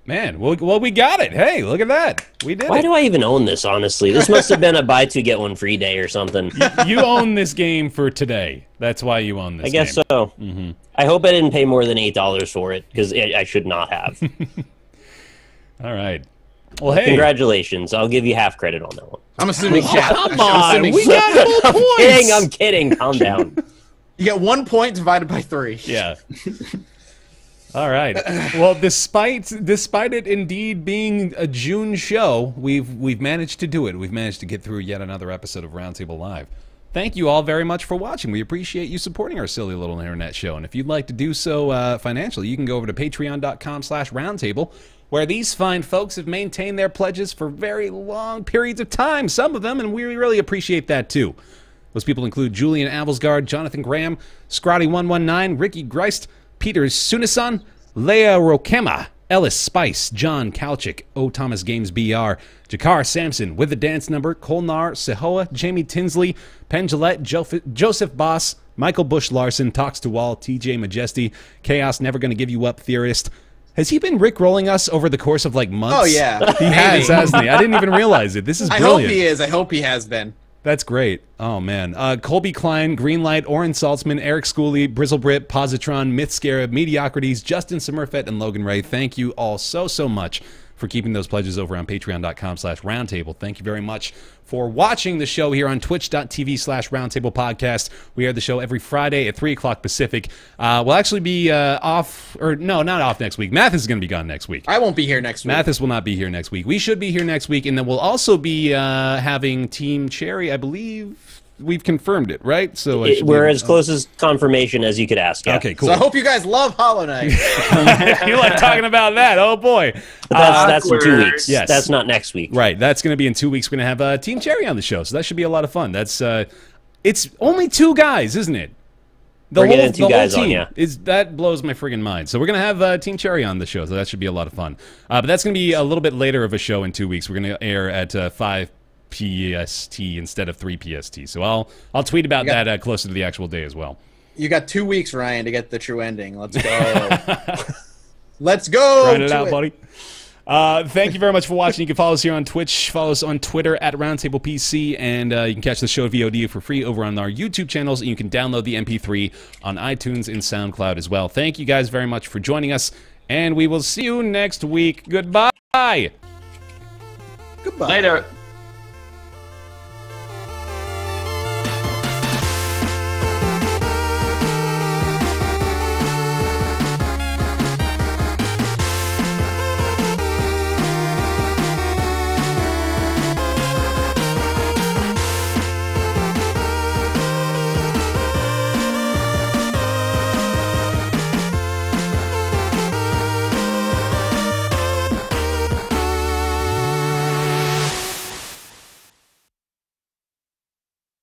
Man, well, we got it. Hey, look at that. We did Why it. do I even own this, honestly? This must have been a buy two, get one free day or something. You own this game for today. That's why you own this I guess game. so. I hope I didn't pay more than $8 for it, because I should not have. All right. Well, hey. Congratulations. I'll give you half credit on that one. I'm assuming. Come on. We You got full points. I'm kidding. Calm down. get 1 point divided by 3. Yeah. All right. Well, despite it indeed being a June show, we've managed to do it. We've managed to get through yet another episode of Roundtable Live. Thank you all very much for watching. We appreciate you supporting our silly little internet show. And if you'd like to do so financially, you can go over to patreon.com/roundtable, where these fine folks have maintained their pledges for very long periods of time, some of them, and we really appreciate that too. Those people include Julian Avelsgaard, Jonathan Graham, Scrotty119, Ricky Greist, Peter Sunason, Leia Rokema, Ellis Spice, John Kalchik, O. Thomas Games BR, Jakar Sampson, With the Dance Number, Kolnar, Sehoa, Jamie Tinsley, Penn Gillette, Joseph Boss, Michael Bush Larson, Talks to Wall, TJ Majesty, Chaos Never Gonna Give You Up Theorist. Has he been rickrolling us over the course of like months? Oh yeah, He has, hasn't he? I didn't even realize it. This is I brilliant. hope he is. I hope he has been. That's great. Oh, man. Colby Klein, Greenlight, Oren Saltzman, Eric Schooley, Brizzlebrit, Positron, Myth Scarab, Mediocrities, Justin Sommerfett, and Logan Ray. Thank you all so much for keeping those pledges over on patreon.com/roundtable. Thank you very much for watching the show here on twitch.tv/roundtable podcast. We air the show every Friday at 3 o'clock Pacific. We'll actually be off, or no, not off next week. Mathis is going to be gone next week. I won't be here next week. Mathis will not be here next week. We should be here next week, and then we'll also be having Team Cherry, I believe. We've confirmed it, right? So We're as close as confirmation as you could ask. Yeah. Okay, cool. So I hope you guys love Hollow Knight. You like talking about that? Oh boy! But that's in 2 weeks. Yes. That's not next week. Right, that's going to be in 2 weeks. We're going to have Team Cherry on the show, so that should be a lot of fun. That's it's only 2 guys, isn't it? We're getting 2 guys on, yeah. That blows my friggin' mind. So we're going to have Team Cherry on the show, so that should be a lot of fun. But that's going to be a little bit later of a show in 2 weeks. We're going to air at 5 PST instead of 3 PST. So I'll tweet about that closer to the actual day as well. You got 2 weeks, Ryan, to get the true ending. Let's go. Let's go. Grind it out, buddy. Thank you very much for watching. You can follow us here on Twitch, follow us on Twitter at RoundtablePC, and you can catch the show VOD for free over on our YouTube channels, and you can download the MP3 on iTunes and SoundCloud as well. Thank you guys very much for joining us, and we will see you next week. Goodbye. Goodbye. Later.